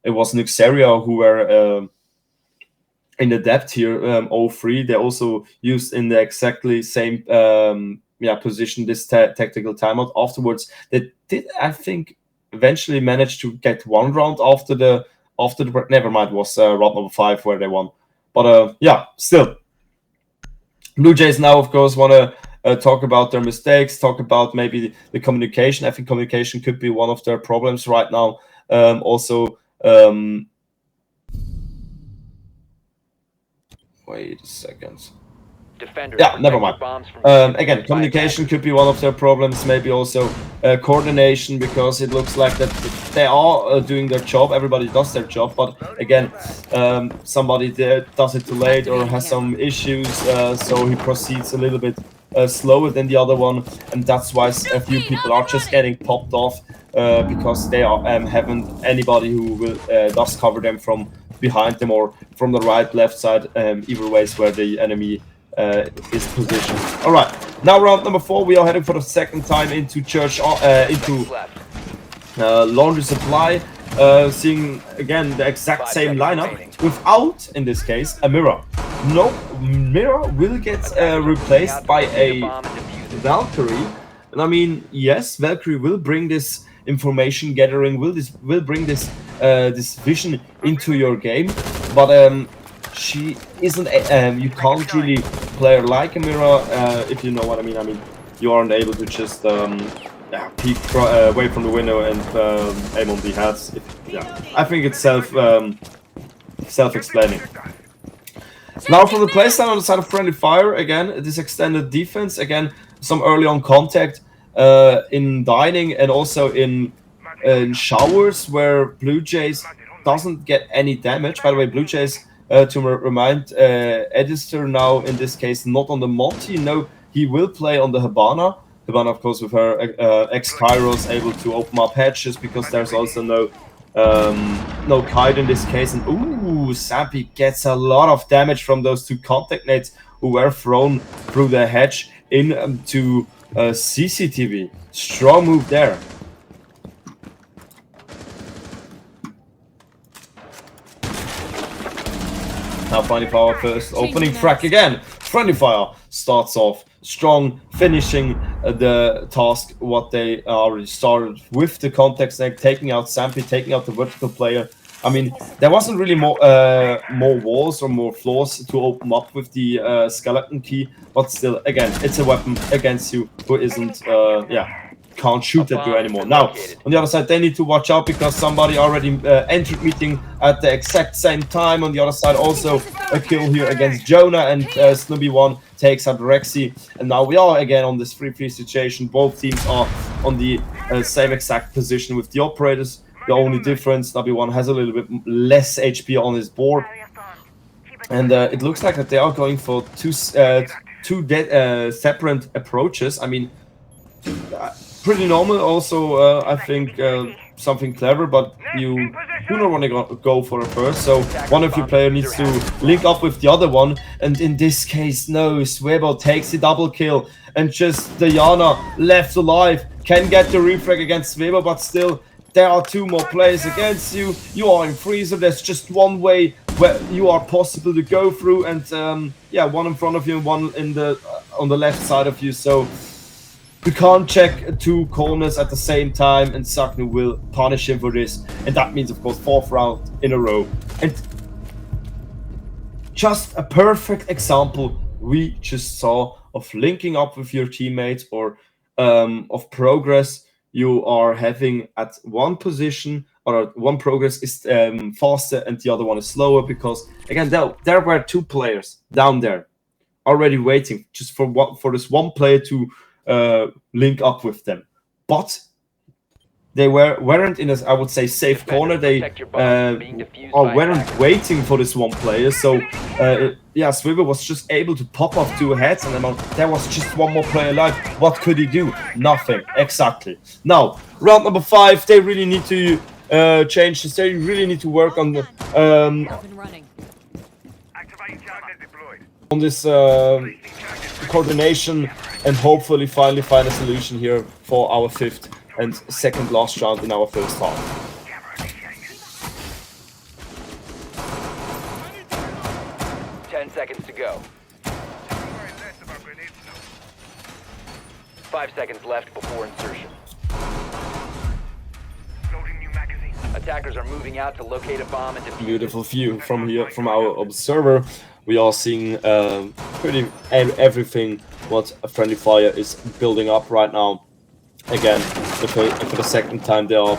it was Nuxeria who were in the depth here, 0-3. They also used in the exactly same position this tactical timeout. Afterwards, they did, I think, eventually manage to get 1 round after the never mind, it was round number 5 where they won. But still, Blue Jays now of course want to talk about their mistakes, talk about maybe the communication. I think communication could be one of their problems right now. Wait a second. Defenders, Yeah, never protect mind. your bombs from being Again, defused by communication attackers. could be one of their problems. Maybe also coordination, because it looks like that they are doing their job. Everybody does their job, but again, somebody does it too late or has some issues, so he proceeds a little bit slower than the other one, and that's why a few people are just getting popped off because they are haven't anybody who will does cover them from behind them or from the right, left side, either ways where the enemy is positioned. All right, now round number 4. We are heading for the second time into Laundry Supply, seeing again the exact same lineup without, in this case, a mirror. No, mirror will get replaced by a Valkyrie. And I mean, yes, Valkyrie will bring this information gathering, will bring this this vision into your game, but she isn't. You can't really play her like a mirror, if you know what I mean. I mean, you aren't able to just peek away from the window and aim on the heads. I think it's self-explaining. Now from the playstyle on the side of Friendly Fire, again, this extended defense, again, some early on contact in dining and also in showers where Blue Jays doesn't get any damage. By the way, Blue Jays, to remind Edister now, in this case, not on the Monty. No, he will play on the Habana. Habana, of course, with her ex-Kairos, able to open up hatches because there's also no kite in this case. And ooh, Sampi gets a lot of damage from those 2 contact nades who were thrown through the hatch into CCTV. Strong move there. Now Friendly Fire first, opening frag again. Friendly Fire starts off strong, finishing the task what they already started with the contact snake, taking out Sampi, taking out the vertical player. I mean, there wasn't really more walls or more floors to open up with the skeleton key, but still, again, it's a weapon against you who isn't, can't shoot at you anymore. Now, on the other side, they need to watch out because somebody already entered meeting at the exact same time. On the other side, also a kill here against Jonah, and Snubby1 takes out Rexy. And now we are again on this 3-3 situation. Both teams are on the same exact position with the operators. The only difference, Snubby1 has a little bit less HP on his board. And it looks like that they are going for two separate approaches. I mean, pretty normal. Also, I think something clever, but you do not want to go for it first. So one of your players needs to link up with the other one. And in this case, no, Swebo takes the double kill, and just Diana left alive can get the refrag against Swebo, but still there are 2 more players against you. You are in freezer. There's just one way where you are possible to go through, and one in front of you and one in the on the left side of you. So you can't check 2 corners at the same time, and Saknu will punish him for this. And that means, of course, 4th round in a row. And just a perfect example we just saw of linking up with your teammates, or of progress you are having at one position, or one progress is faster and the other one is slower, because, again, there were 2 players down there already waiting just for this one player to link up with them, but they weren't in a, I would say, safe corner. They weren't waiting for this one player. So Swivel was just able to pop off 2 heads, and then there was just one more player alive. What could he do? Nothing. Exactly. Now round number 5, they really need to change this. They really need to work on the on this coordination, and hopefully finally find a solution here for our 5th and second last round in our first half. 10 seconds to go. 5 seconds left before insertion. Attackers are moving out to locate a bomb and defuse. Beautiful view from here, from our observer. We are seeing pretty everything what a Friendly Fire is building up right now. Again, for the second time they are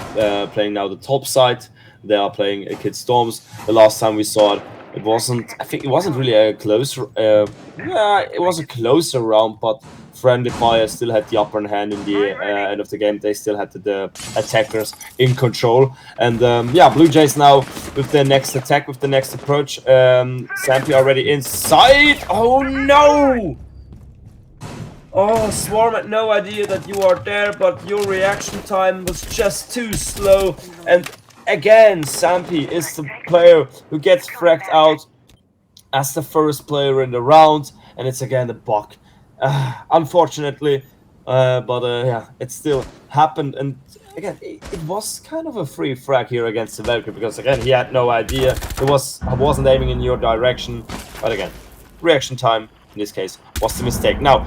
playing now the top side. They are playing Kid Storms. The last time we saw it, it wasn't. I think it wasn't really a close. Yeah, it was a closer round, but Friendly Fire still had the upper hand in the end of the game. They still had the attackers in control. And yeah, Blue Jays now with their next attack, with the next approach. Sampi already inside. Oh no! Oh, Swarm had no idea that you are there, but your reaction time was just too slow. And again, Sampi is the player who gets fragged out as the first player in the round. And it's again the buck. Unfortunately, but yeah, it still happened. And again, it was kind of a free frag here against the Valkyrie, because again, he had no idea. I wasn't aiming in your direction. But again, reaction time in this case was the mistake. Now,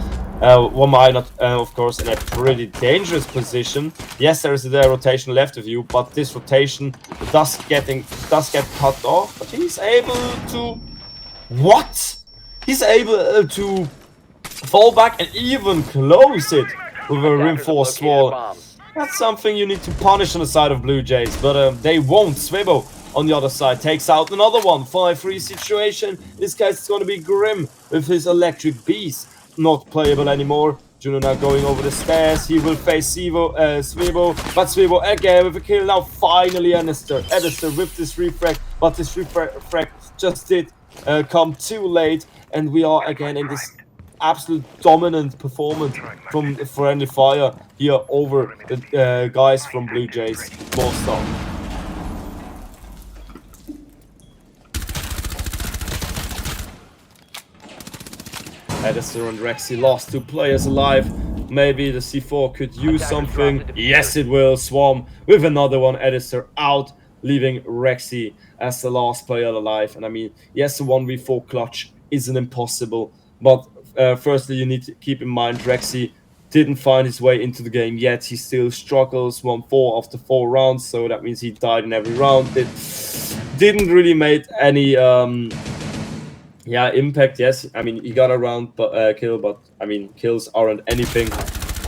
one might not, of course, in a pretty dangerous position. Yes, there is a rotation left of you, but this rotation does get cut off. But he's able to... What? He's able to fall back and even close it with a reinforced wall. That's something you need to punish on the side of Blue Jays, but they won't. Swibo on the other side takes out another one. 5-3 situation. This guy's going to be grim with his electric beast. Not playable anymore. Juno now going over the stairs. He will face Swibo, but Swibo again with a kill. Now finally Edister with this refrag, but this refrag just did come too late, and we are again in this absolute dominant performance from Friendly Fire here over the guys from Blue Jays. Monster. Edister and Rexy lost 2 players alive. Maybe the C4 could use something. Yes, it will. Swarm with another one. Edister out, leaving Rexy as the last player alive. And I mean, yes, the 1v4 clutch isn't impossible, but firstly, you need to keep in mind Rexy didn't find his way into the game yet. He still struggles. 1-4 after 4 rounds, so that means he died in every round. It didn't really make any impact. Yes, I mean, he got a round kill, but I mean, kills aren't anything.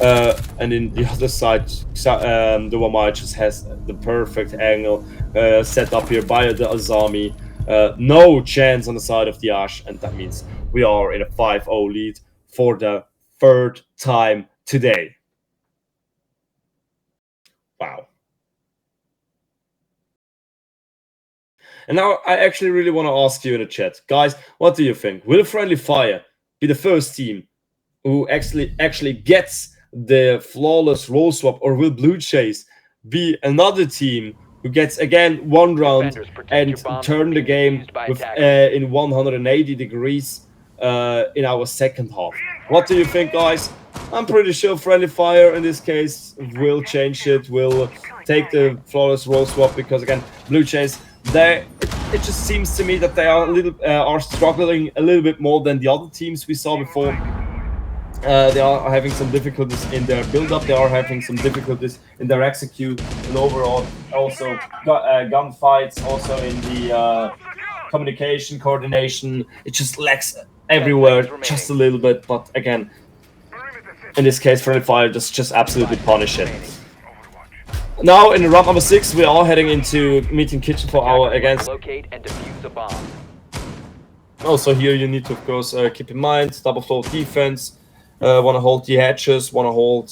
And in the other side, the Wamai just has the perfect angle set up here by the Azami. No chance on the side of the Ash, and that means we are in a 5-0 lead for the 3rd time today. Wow. And now I actually really want to ask you in the chat, guys, what do you think? Will Friendly Fire be the first team who actually gets the flawless roll swap, or will Blue Jays be another team who gets again 1 round and turn the game with, in 180 degrees in our second half? What do you think, guys? I'm pretty sure Friendly Fire in this case will change it, will take the flawless roll swap, because again, Blue Jays, it just seems to me that they are struggling a little bit more than the other teams we saw before. They are having some difficulties in their build-up. They are having some difficulties in their execute, and overall also gunfights, also in the communication, coordination. It just lacks everywhere just a little bit. But again, in this case, Friendly Fire just absolutely punish it. Now in round number 6, we are heading into meeting kitchen for our against. Locate and defuse a bomb. Also here you need to, of course, keep in mind double floor defense. Want to hold the hatches, want to hold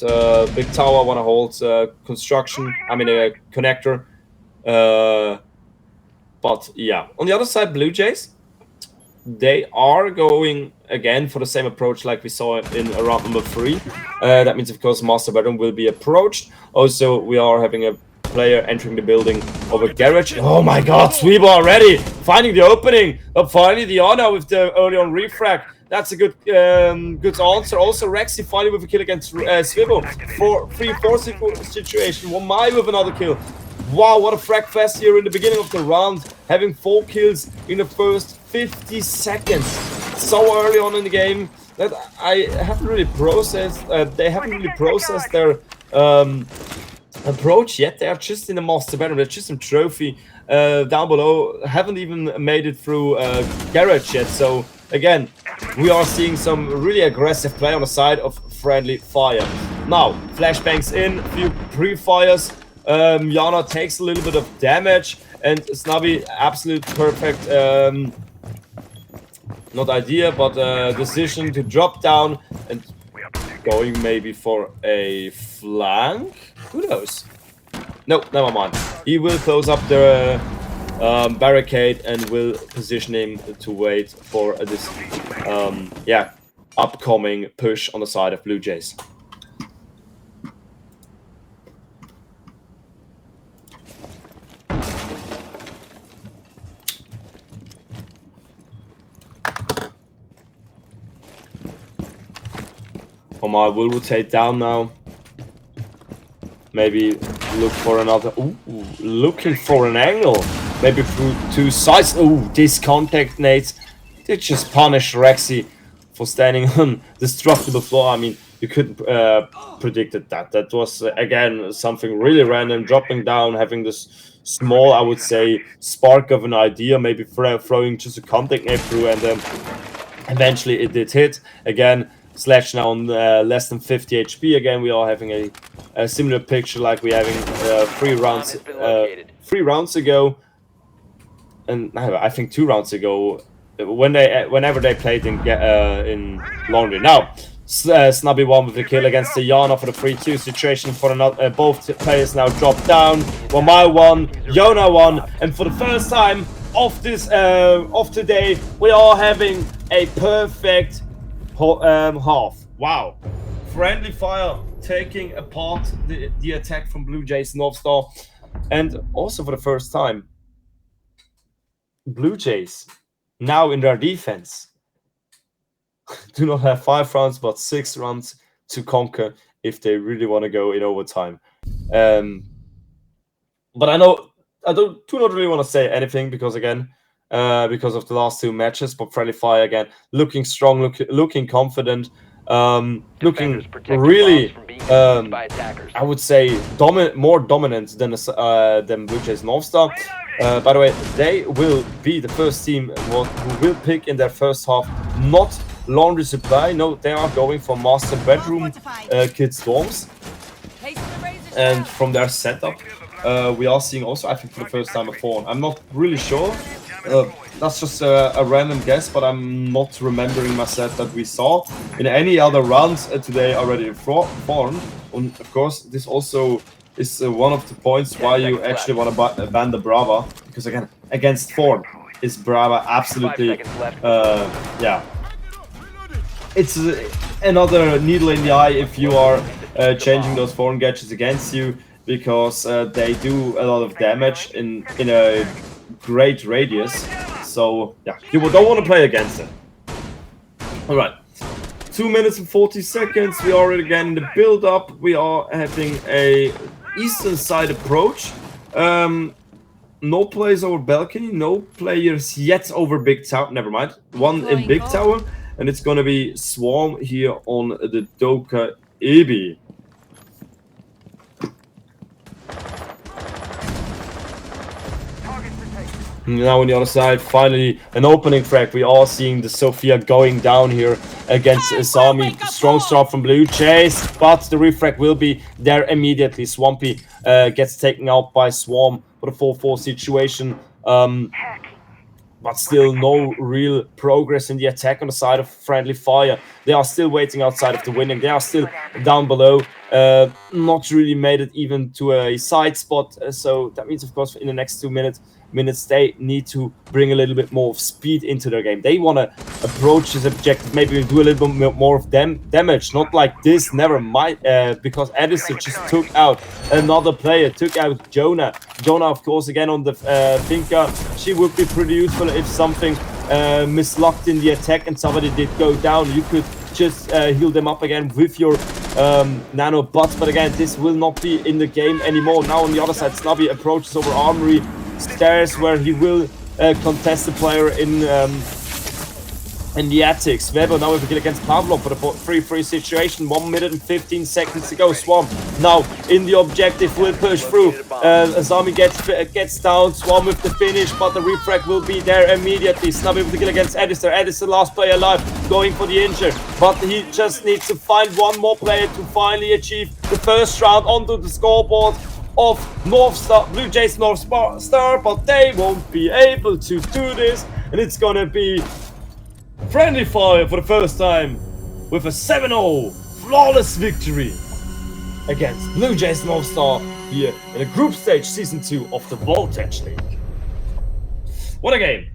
big tower, want to hold construction. I mean a connector. But yeah, on the other side, Blue Jays, they are going again for the same approach like we saw in round number 3. That means, of course, Master Bedroom will be approached. Also, we are having a player entering the building over garage. Oh my god, Sweeper already finding the opening. Finally, the honor with the early on refrag. That's a good good answer. Also, Rexy finally with a kill against Swivel. 3-4 situation. Wamai with another kill. Wow, what a frag fest here in the beginning of the round. Having 4 kills in the first 50 seconds. So early on in the game that I haven't really processed. They haven't really processed their approach yet. They are just in the master bedroom. They're just in trophy down below. Haven't even made it through garage yet. So again, we are seeing some really aggressive play on the side of Friendly Fire. Now, flashbangs in, few pre-fires. Yana takes a little bit of damage, and Snubby, absolute perfect, not idea, but decision to drop down and going maybe for a flank. Who knows? No, never mind. He will close up the barricade and will position him to wait for this, yeah, upcoming push on the side of Blue Jays. Omar will rotate down now. Maybe look for another. Ooh, looking for an angle. Maybe through 2 sides. Ooh, this contact nades. They just punish Rexy for standing on destructible floor. I mean, you couldn't predict that. That was again something really random. Dropping down, having this small, I would say, spark of an idea. Maybe throwing just a contact nade through, and then eventually it did hit again. Sledge now on less than 50 HP. Again, we are having a similar picture like we're having 3 rounds ago, and I think 2 rounds ago whenever they played in Laundry. Now, Snubby won with the kill against the Yana for the 3-2 situation. For another, both players now drop down. Wamai won, Yona won, and for the first time of this of today, we are having a perfect half. Wow. Friendly Fire taking apart the attack from Blue Jays North Star. And also for the first time, Blue Jays now in their defense do not have 5 rounds but 6 rounds to conquer if they really want to go in overtime. But I do not really want to say anything because again, because of the last 2 matches, but Friendly Fire again looking strong, looking confident, looking really, I would say, more dominant than Blue Jays North Star. By the way, they will be the first team who will pick in their first half not Laundry Supply. No, they are going for Master Bedroom Kid Storms. And from their setup, we are seeing also, I think, for the first time a Fawn. I'm not really sure. That's just a random guess, but I'm not remembering my set that we saw in any other rounds today already formed. And of course, this also is one of the points why you actually want to ban the Brava, because again, against Fawn is Brava absolutely, yeah. It's another needle in the eye if you are changing those Fawn gadgets against you, because they do a lot of damage in a great radius. So yeah, you don't want to play against it. All right, 2 minutes and 40 seconds. We are again in the build up. We are having a eastern side approach. No players over balcony, no players yet over big tower. Never mind, one in big tower, and it's gonna be Swarm here on the Doka Ebi. Now on the other side, finally an opening frag. We are seeing the Sophia going down here against Asami. Strong start from Blue Jays, but the refrag will be there immediately. Swampy gets taken out by Swarm for the 4-4 situation. But still no real progress in the attack on the side of Friendly Fire. They are still waiting outside of the winning. They are still down below. Not really made it even to a side spot. So that means, of course, in the next 2 minutes, they need to bring a little bit more of speed into their game. They want to approach this objective, maybe do a little bit more of damage, not like this, never mind, because Edison just took out another player, took out Jonah. Jonah, of course, again on the Finca. She would be pretty useful if something mislocked in the attack and somebody did go down, you could just heal them up again with your nano bots. But again, this will not be in the game anymore. Now on the other side, Snubby approaches over Armory stairs where he will contest the player in the attics. Weber now with a kill against Pavlov for the 3-3 situation. 1 minute and 15 seconds to go. Swamp now in the objective will push through. Azami gets down. Swamp with the finish, but the refrag will be there immediately. Snubby with the kill against Edister. Edister last player alive, going for the injured, but he just needs to find one more player to finally achieve the first round onto the scoreboard of North Star, Blue Jays North Star, but they won't be able to do this, and it's gonna be friendly fire for the first time with a 7-0 flawless victory against Blue Jays North Star here in the group stage season 2 of the Voltage League. What a game!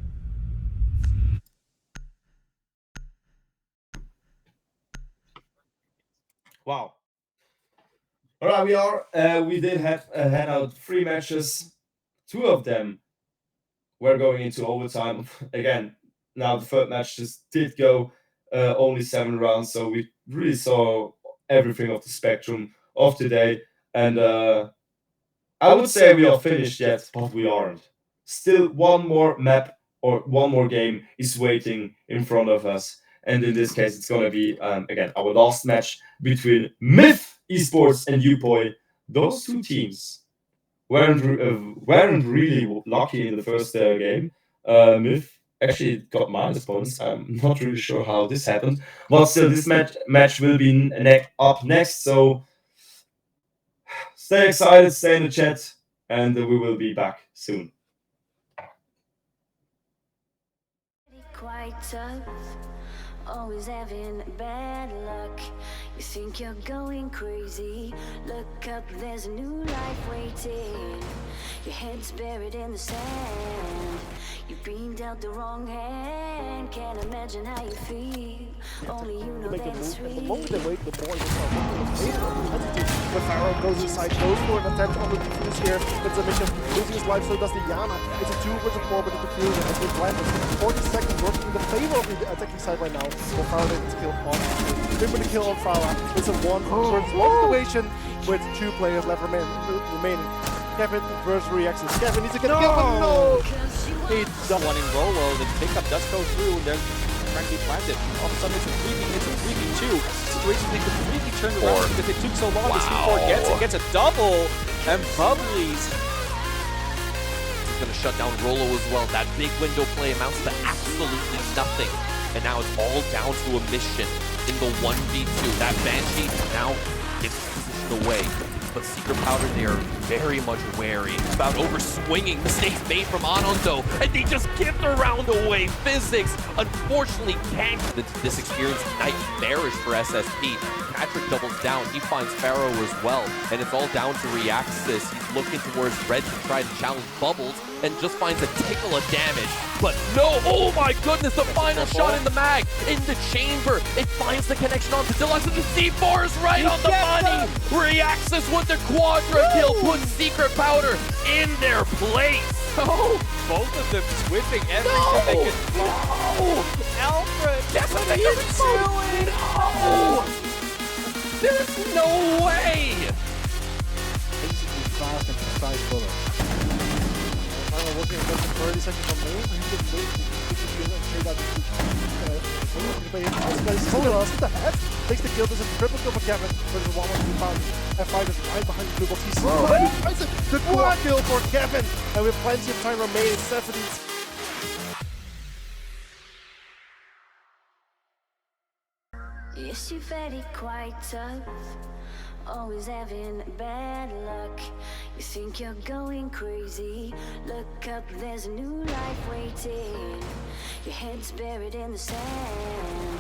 Wow. All right, we did have had out 3 matches. 2 of them were going into overtime. Again, now the third match just did go only 7 rounds, so we really saw everything of the spectrum of today. And I would say we are finished yet, but we aren't. Still, one more map or one more game is waiting in front of us. And in this case, it's going to be, again, our last match between Myth Esports and Upoi. Those 2 teams weren't really lucky in the first game. Myth actually got minus points. I'm not really sure how this happened. But still, this match will be up next. So stay excited, stay in the chat, and we will be back soon. Quite tough, always having bad luck. You think you're going crazy. Look up, there's a new life waiting. Your head's buried in the sand. You've been dealt the wrong hand. Can't imagine how you feel. Only you know that it's real. The moment they wait, the more they start. The Pharaoh goes inside, goes for an attempt on the defuse here. It's a mission, losing his life, so does the Yana. It's a 2 versus 4 with the defuse, and with Blindness. 40 seconds working in the favor of the attacking side right now. So Pharaoh didn't kill on. Then with the kill on Pharaoh, it's a 1 versus 1 situation with 2 players left remaining. Kevin versus Reactions. Kevin needs to get a kill, but no! He does. One in Rolo, the pickup does go through, and there's frankly planted. All of a sudden it's a 3v2. Situation they completely turned around because it took so long. The C4 gets a double, and Bubbly's gonna shut down Rolo as well. That big window play amounts to absolutely nothing. And now it's all down to a mission in the 1v2. That Banshee now gets positioned away. But Secret Powder, they are very much wary about overswinging. Mistakes made from Anondo, and they just give the round away. Physics, unfortunately, can't. This experience nightmarish for SSP. Patrick doubles down. He finds Pharaoh as well, and it's all down to Reaxis. He's looking towards Red to try to challenge Bubbles, and just finds a tickle of damage. But no, oh my goodness, the final shot in the mag, in the chamber. It finds the connection on Deluxe, and the C4 is right on the money. Reaxis with the quadra kill puts Secret Powder in their place. oh, both of them swimming everything they can find. Alfred, That's what they are doing. No, there's no way. Basically fast and precise bullet. Finally working against the 30 seconds from me. He didn't wait to straight out the head. Takes the kill. There's a triple kill for Kevin. There's a 1-1 found. F5 is right behind the blue box. He finds it. The quad kill for Kevin. And with plenty of time remaining, 70. Yes, you're very quite tough, always having bad luck. You think you're going crazy. Look up, there's a new life waiting. Your head's buried in the sand.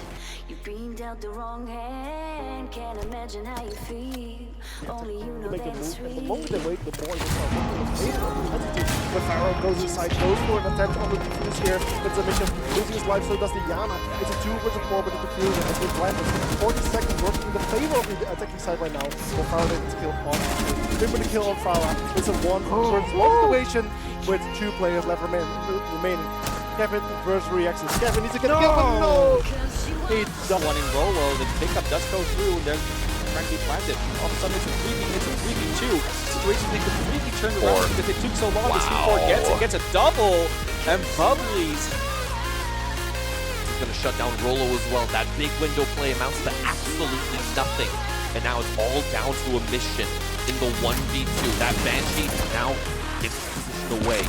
You've been dealt the wrong hand. Can't imagine how you feel. Only you know that it's real. The moment they wait, the more they start. The Pharaoh goes inside, goes for an attempt on the defuse here. It's a mission, losing his life, so does the Yana. It's a 2 versus 4 with the defuse, and with Blindness. 40 seconds working in the favor of the attacking side right now. So Pharaoh didn't kill on. Then with the kill on Pharaoh, it's a 1 versus 1 situation with 2 players left remaining. Kevin versus reactions. Kevin needs to get a kill, but no! He does. One in Rolo, the pickup does go through, and there's frankly planted. All of a sudden it's a 3v2. Situation they completely turned around because it took so long. The C4 gets a double, and Bubbly's Going to shut down Rolo as well. That big window play amounts to absolutely nothing. And now it's all down to a mission in the 1v2. That Banshee now gets positioned away.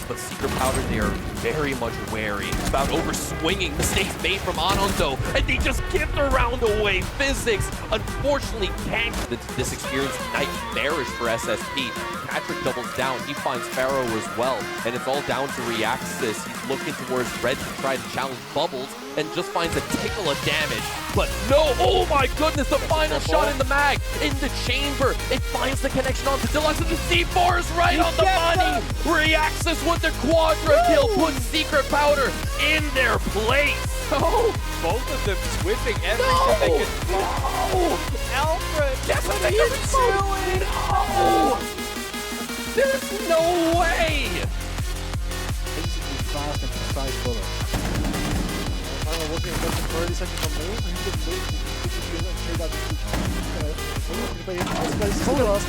But Secret Powder, they are very much wary about over-swinging. Mistakes made from Anondo, and they just give the round away. Physics, unfortunately, can't. This experience nightmarish for SSP. Patrick doubles down. He finds Pharaoh as well. And it's all down to Reaxis. He's looking towards Red to try to challenge Bubbles and just finds a tickle of damage. But no, oh my goodness, the final shot in the mag, in the chamber. It finds the connection onto Deluxe, and the C4 is right on the money. Reaxis with the quadra kill puts Secret Powder in their place. Oh, both of them swimming everything they can do. no! Alfred, That's what they are doing! No! There's no way! Basically fast and precise bullet. Final working against the 30 seconds from me. He's just waiting to straight out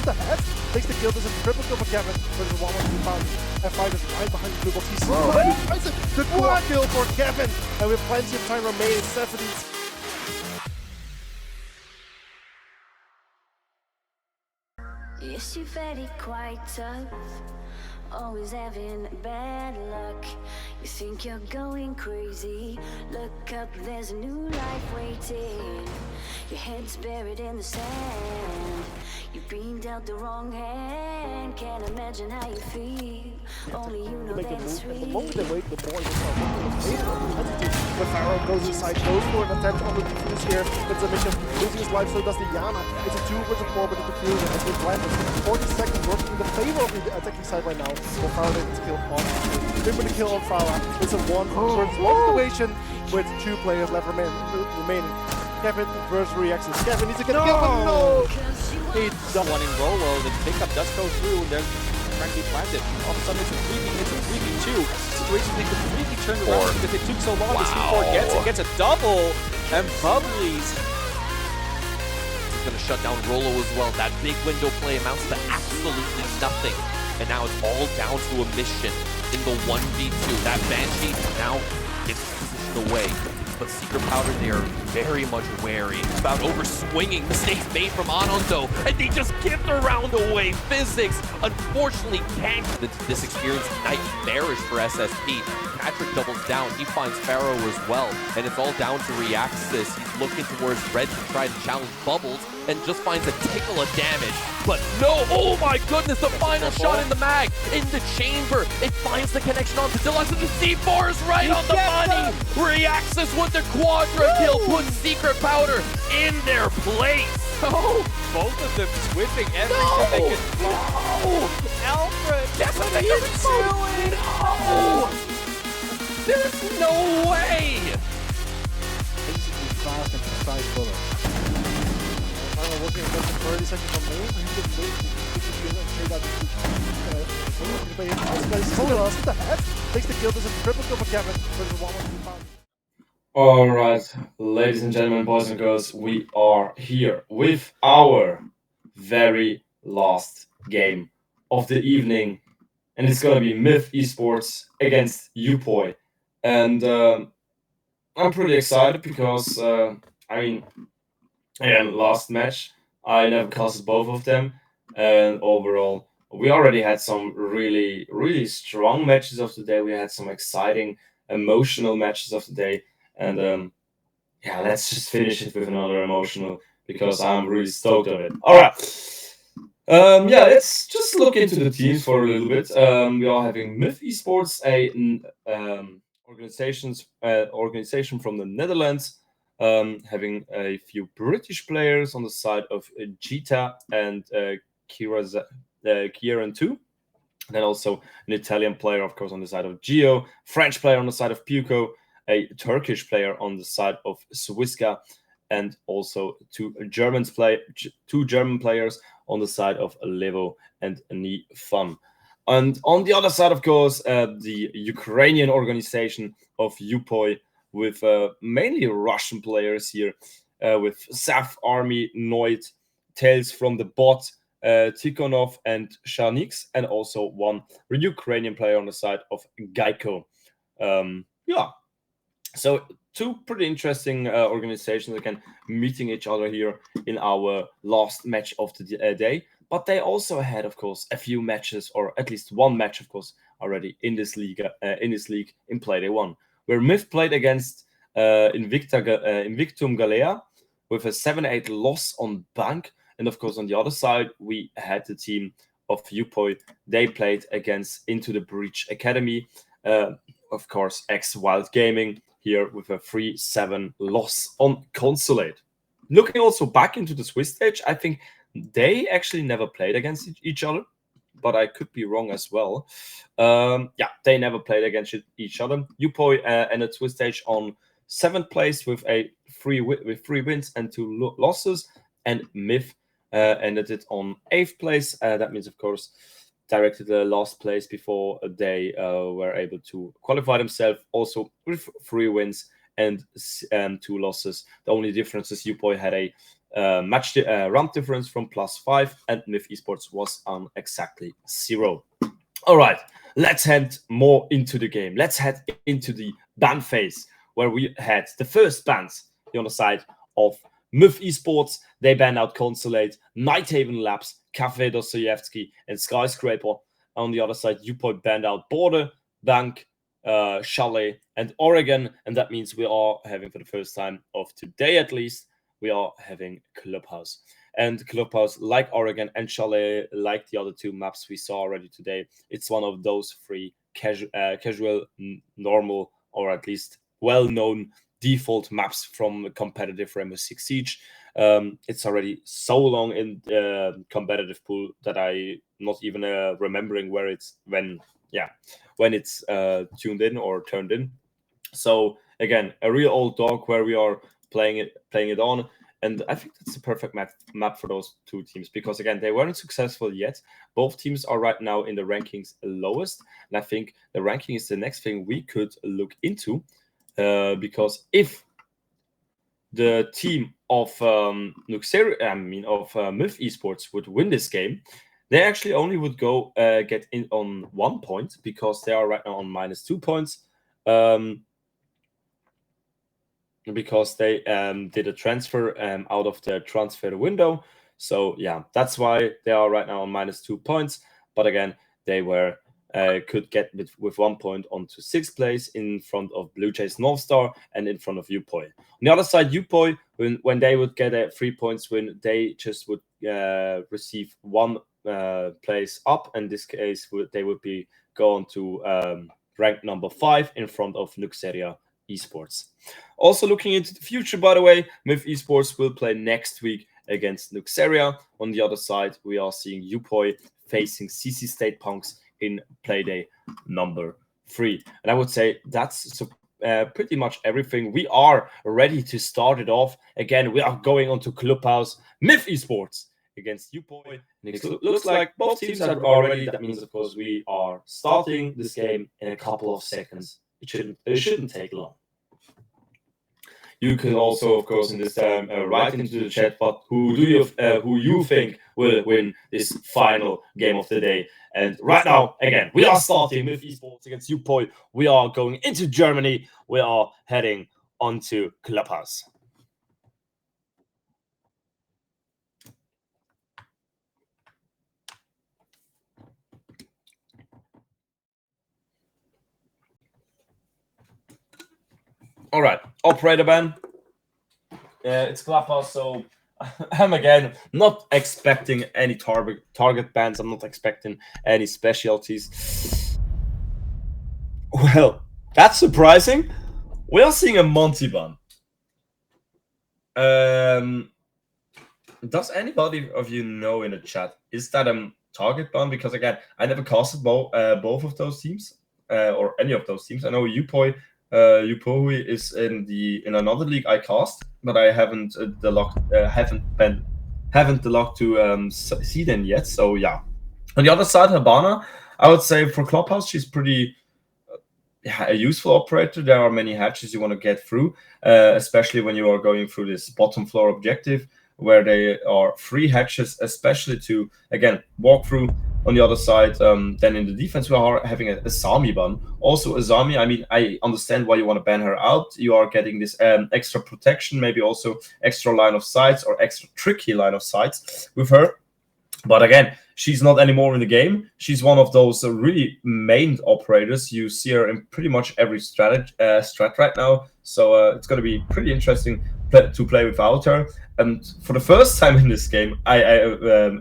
the head. Takes the kill. There's a triple kill for Kevin. There's a 1-1 found. F5 is right behind the blue box. He finds it. The quad kill for Kevin. And with plenty of time remaining, 70. Yes, you're very quite tough, always having bad luck. You think you're going crazy, look up, there's a new life waiting. Your head's buried in the sand, you've been dealt the wrong hand. Can't imagine how you feel, only you know that it's real. The moment they wait, the more they start. But Pharaoh goes inside, goes for an attempt on the defuse here. It's a mission, losing his life, so does the Yana. It's a 2 versus 4, but the defuse has been blinded. 40 seconds working in the favor of the attacking side right now. So Pharaoh gets killed off. With the kill on Pharaoh, it's a 1 versus 1 situation with 2 players left remaining. Kevin versus reactions. Kevin needs to get a kill, but no! He does. One in Rolo, the pickup does go through, and there's frankly planted. All of a sudden it's a 3v2. Situation they completely turned around because it took so long. The C4 gets a double, and Bubbly's Going to shut down Rolo as well. That big window play amounts to absolutely nothing. And now it's all down to a mission in the 1v2. That Banshee now gets positioned away. But Secret Powder, they are very much wary about over-swinging. Mistakes made from Anondo, and they just give the round away. Physics, unfortunately, can't. This experience nightmarish for SSP. Patrick doubles down. He finds Pharaoh as well. And it's all down to Reaxis. He's looking towards Red to try to challenge Bubbles and just finds a tickle of damage. But no, oh my goodness, the final shot in the mag, in the chamber. It finds the connection onto Deluxe, and the C4 is right on the money. Reaxis with the quadra kill puts Secret Powder in their place. Oh, both of them swimming everything they can do. no! Alfred, That's what they are doing! No! There's no way! Basically fast and precise bullet. Final working against the 30 seconds from me. He's just waiting to straight out the head. Takes the kill. There's a triple kill for Kevin. There's a 1-1 found. All right, ladies and gentlemen, boys and girls, we are here with our very last game of the evening, and it's gonna be Myth Esports against Upoi. And I'm pretty excited because again, last match I never casted both of them, and overall we already had some really strong matches of the day. We had some exciting, emotional matches of the day. And yeah, let's just finish it with another emotional because I'm really stoked on it. All right. Yeah, let's just look into the teams for a little bit. We are having Myth Esports, organization from the Netherlands, having a few British players on the side of Gita and Kieran too. Then also an Italian player, of course, on the side of Gio, French player on the side of Puko, a Turkish player on the side of Swiska, and also two German players on the side of Levo and Ni Fun. And on the other side, of course, the Ukrainian organization of Upoi, with mainly Russian players here, with Saf, Army, Noid, Tales from the Bot, Tikhonov, and Sharnix, and also one Ukrainian player on the side of Geico. Yeah, so two pretty interesting organizations again meeting each other here in our last match of the day. But they also had, of course, a few matches, or at least one match, of course, already in this league in Playday 1, where Myth played against Invictum Galea with a 7-8 loss on Bank. And of course, on the other side, we had the team of Upoi. They played against Into the Breach Academy, of course, ex-Wild Gaming, here with a 3-7 loss on Consulate. Looking also back into the Swiss stage, I think they actually never played against each other, but I could be wrong as well. Yeah, they never played against each other. Upoi ended Swiss stage on 7th place with three wins and 2 losses, and Myth ended it on 8th place. That means, of course, directly the last place before they were able to qualify themselves, also with 3 wins and 2 losses. The only difference is Upoi had a match round difference from +5, and Myth Esports was on exactly 0. All right, let's head more into the game. Let's head into the ban phase, where we had the first bans on the side of Myth Esports. They banned out Consulate, Nighthaven Labs, Cafe Dostoyevsky, and Skyscraper. On the other side, Upoi banned out Border, Bank, Chalet, and Oregon. And that means we are having, for the first time of today at least, we are having Clubhouse. And Clubhouse, like Oregon and Chalet, like the other 2 maps we saw already today, it's one of those 3 casual, normal, or at least well-known default maps from competitive Rainbow Six Siege. It's already so long in the competitive pool that I not even remembering when it's tuned in or turned in. So again, a real old dog where we are playing it on, and I think that's the perfect map for those 2 teams, because again, they weren't successful yet. Both teams are right now in the rankings lowest, and I think the ranking is the next thing we could look into, because if the team of Myth Esports would win this game, they actually only would go get in on 1 point, because they are right now on -2 points. Because they did a transfer out of the transfer window. So yeah, that's why they are right now on -2 points. But again, they could get with 1 point onto 6th place in front of Blue Jays North Star and in front of Upoi. On the other side, Upoi, when they would get a 3 points win, they just would receive 1 place up. In this case, they would be going to rank number 5 in front of Nuxeria Esports. Also looking into the future, by the way, Myth Esports will play next week against Nuxeria. On the other side, we are seeing Upoi facing CC State Punks in Playday number 3. And I would say that's pretty much everything. We are ready to start it off. Again, we are going on to Clubhouse. Myth Esports against Upoi. It looks like both teams are already. That means, of course, we are starting this game in a couple of seconds. It shouldn't take long. You can also, of course, in this time write into the chat, but who you think will win this final game of the day. And right now, again, we are starting with Esports against Upoi. We are going into Germany. We are heading onto Clubhouse. All right, operator ban. It's Clubhouse, so I'm again not expecting any target bans. I'm not expecting any specialties. Well, that's surprising. We are seeing a Monty ban. Does anybody of you know in the chat, is that a target ban? Because again, I never casted both of those teams or any of those teams. I know Upoi is in another league I cast, but I haven't the luck to see them yet. So yeah. On the other side, Habana, I would say for Clubhouse, she's pretty a useful operator. There are many hatches you want to get through, especially when you are going through this bottom floor objective, where there are 3 hatches, especially to, again, walk through. On the other side, then in the defense, we are having a Zami ban. Also, Azami, I mean, I understand why you want to ban her out. You are getting this extra protection, maybe also extra line of sights or extra tricky line of sights with her. But again, she's not anymore in the game. She's one of those really main operators. You see her in pretty much every strat right now. So it's going to be pretty interesting to play without her. And for the first time in this game, I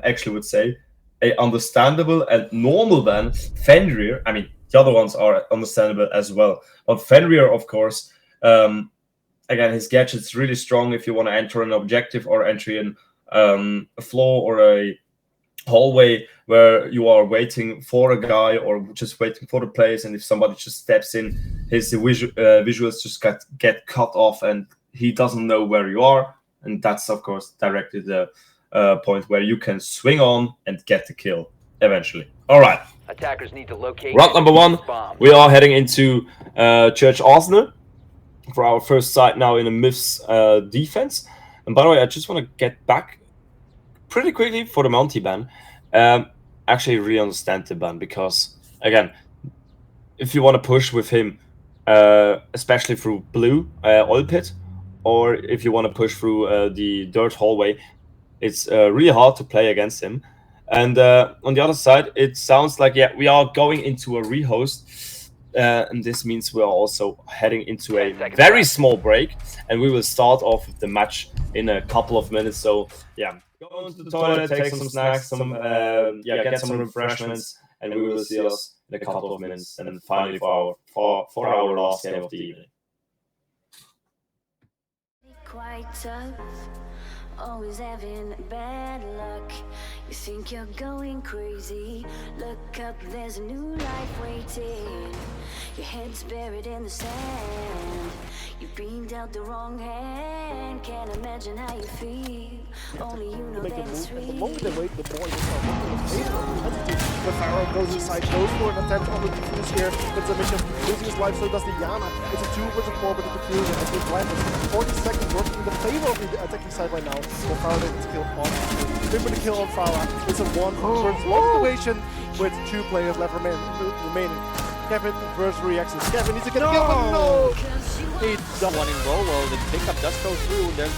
actually would say a understandable and normal ban, Fenrir. I mean, the other ones are understandable as well. But Fenrir, of course, again, his gadget's really strong if you want to enter an objective or enter in a floor or a hallway where you are waiting for a guy or just waiting for the players, and if somebody just steps in, his visuals just get cut off and he doesn't know where you are. And that's, of course, directly the point where you can swing on and get the kill eventually. All right. Attackers need to locate. Round number 1, we are heading into Church Arsenal for our first site now in a Myths defense. And by the way, I just want to get back pretty quickly for the Monty ban. Actually, really understand the ban because, again, if you want to push with him, especially through blue oil pit, or if you want to push through the dirt hallway, it's really hard to play against him. And on the other side, it sounds like, yeah, we are going into a rehost. And this means we are also heading into a very small break. And we will start off the match in a couple of minutes. So, yeah, go to the toilet, take some snacks, get some refreshments. And we will see us in a couple of minutes. And then finally for our last game of the evening. Quite tough, always having bad luck. You think you're going crazy. Look up, there's a new life waiting. Your head's buried in the sand. You've been dealt the wrong hand. Can't imagine how you feel. Only you know that it's real. The moment they wait, the more they start the Pharaoh goes inside, goes for an attempt on the defuse here. It's a mission. Losing his life, so does the Yana. It's a 2 versus 4 with the defuse, and it's been landed. 40 seconds working in the favor of the attacking side right now. So Pharaoh gets killed on. Good for the kill on Pharaoh. It's a 1 versus 1 situation with 2 players left remaining. Kevin versus Reactions. Kevin needs to get a kill, but no! He does one in Rolo. The pickup does go through, and there's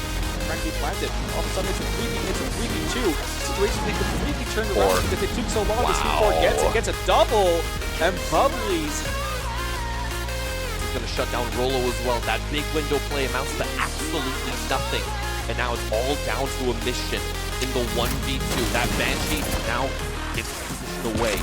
frankly planted. All of a sudden, it's a 3v2. Situation they completely turned around because it took so long. This C4 gets a double, and Bubbly's going to shut down Rolo as well. That big window play amounts to absolutely nothing. And now it's all down to a mission in the 1v2. That Banshee now gets positioned away.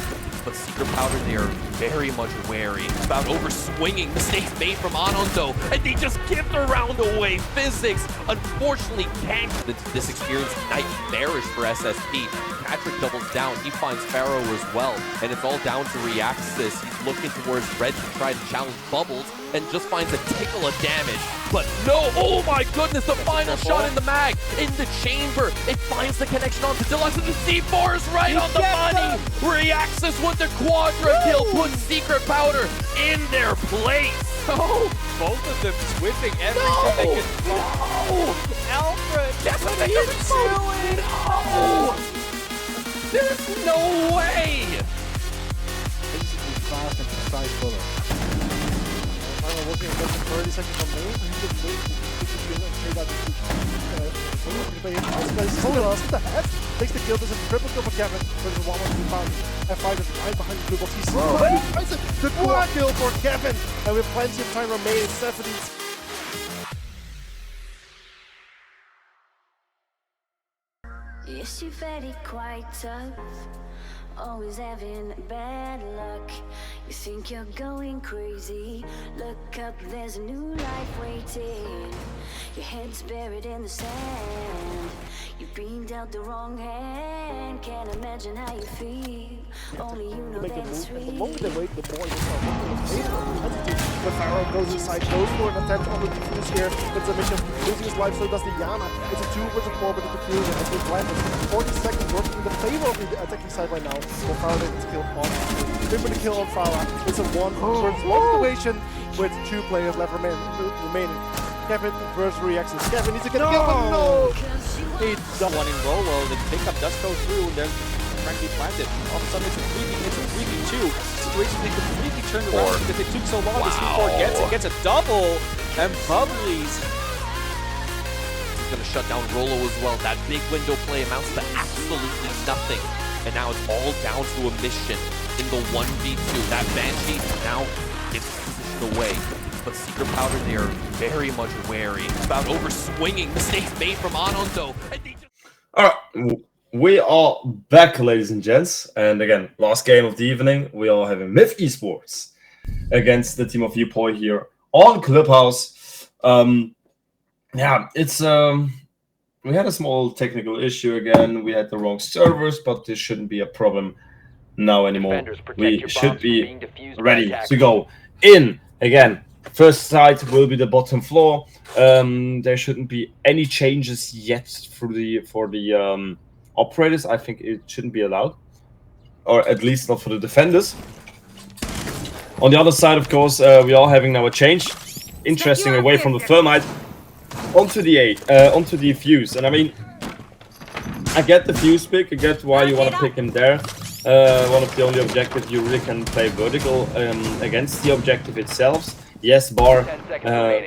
But Secret Powder, they are very much wary about over-swinging. Mistakes made from Anando, and they just give the round away. Physics, unfortunately, can't. This experience nightmarish for SSP. Patrick doubles down. He finds Pharaoh as well, and it's all down to Reaxis. He's looking towards Red to try to challenge Bubbles, and just finds a tickle of damage. But no, oh my goodness, the final shot in the mag, in the chamber. It finds the connection onto Deluxe, and the C4 is right on the money. Reaxis with the quadra kill puts Secret Powder in their place. both of them swimming everything they can do. No! Alfred, That's what they are doing! No! There's no way! Basically fast and precise bullet. Final working against him 30 seconds from main. He just waiting to trade out the head. Takes the kill. There's a triple kill for Kevin. There's a 1-1 found. F5 is right behind the blue box. He's finds it. The quad kill for Kevin. And with plenty of time remaining, 70. Yes, you're very quite tough, always having bad luck. You think you're going crazy. Look up, there's a new life waiting. Your head's buried in the sand. You've You've been dealt the wrong hand. Can't imagine how you feel. Only you know Make a that it's move, and the real. moment they wait, the more they start moving. The Pharaoh goes inside, goes for an attempt on the defuse here. It's a mission, losing his life, so does the Yana. It's a 2 versus 4 with the defuse, and it's landed. 40 seconds working in the favor of the attacking side right now. The Pharaoh gets killed on. With the kill on Farah. It's a 1 versus 1 situation with 2 players left remaining. Kevin versus Reactions. Kevin needs to get a kill, but no! He does. One in Rolo, the pickup does go through, and there's frankly planted. All of a sudden, it's a 3v2. Situation they completely turned around because it took so long. The C4 gets a double, and Bubbly's Gonna shut down Rolo as well. That big window play amounts to absolutely nothing. And now it's all down to a mission in the 1v2. That Banshee now gets positioned away. But Secret Powder, they are very much wary about over-swinging. Mistakes made from Anonto. And they just... All right, we are back, ladies and gents. And again, last game of the evening, we are having Myth Esports against the team of Viewpoint here on Clubhouse. Yeah, it's we had a small technical issue again. We had the wrong servers, but this shouldn't be a problem now anymore. We should be ready to go in again. First site will be the bottom floor. There shouldn't be any changes yet for the operators. I think it shouldn't be allowed, or at least not for the defenders. On the other side, of course, we are having now a change. Interesting, away from the thermite onto the fuse. And I mean, I get the fuse pick. I get why you want to pick him there. One of the only objectives you really can play vertical against the objective itself. Yes, bar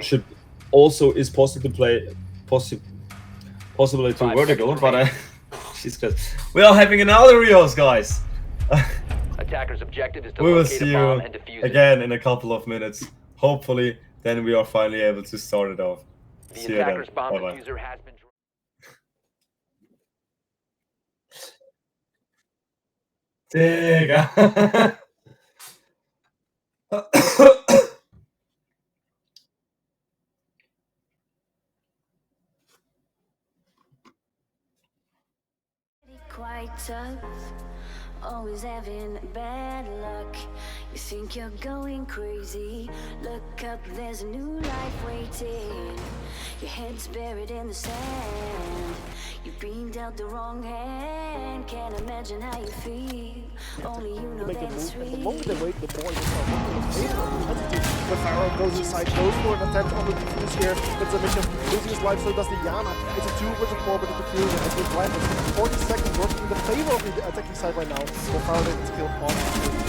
should also is possible to play possibly to vertical, but she's good. We are having another Rios, guys. Attacker's objective is to We will locate see a bomb you and defuse it. again in a couple of minutes. Hopefully, then we are finally able to start it off. The See you then. attacker's bomb Bye-bye. diffuser has been Digga. Quite tough, always having bad luck. You think you're going crazy. Look up, there's a new life waiting. Your head's buried in the sand. You've been dealt the wrong hand. Can't imagine how you feel. Only you know Make a that it's move, and the real. moment they wait, the more they start moving. The Pharaoh goes inside, goes for an attempt on the defuse here. It's a mission, losing his life, so does the Yana. It's a 2 versus 4 with the defuse, and it's landed. 40 seconds working in the favor of the attacking side right now. The Pharaoh gets killed on.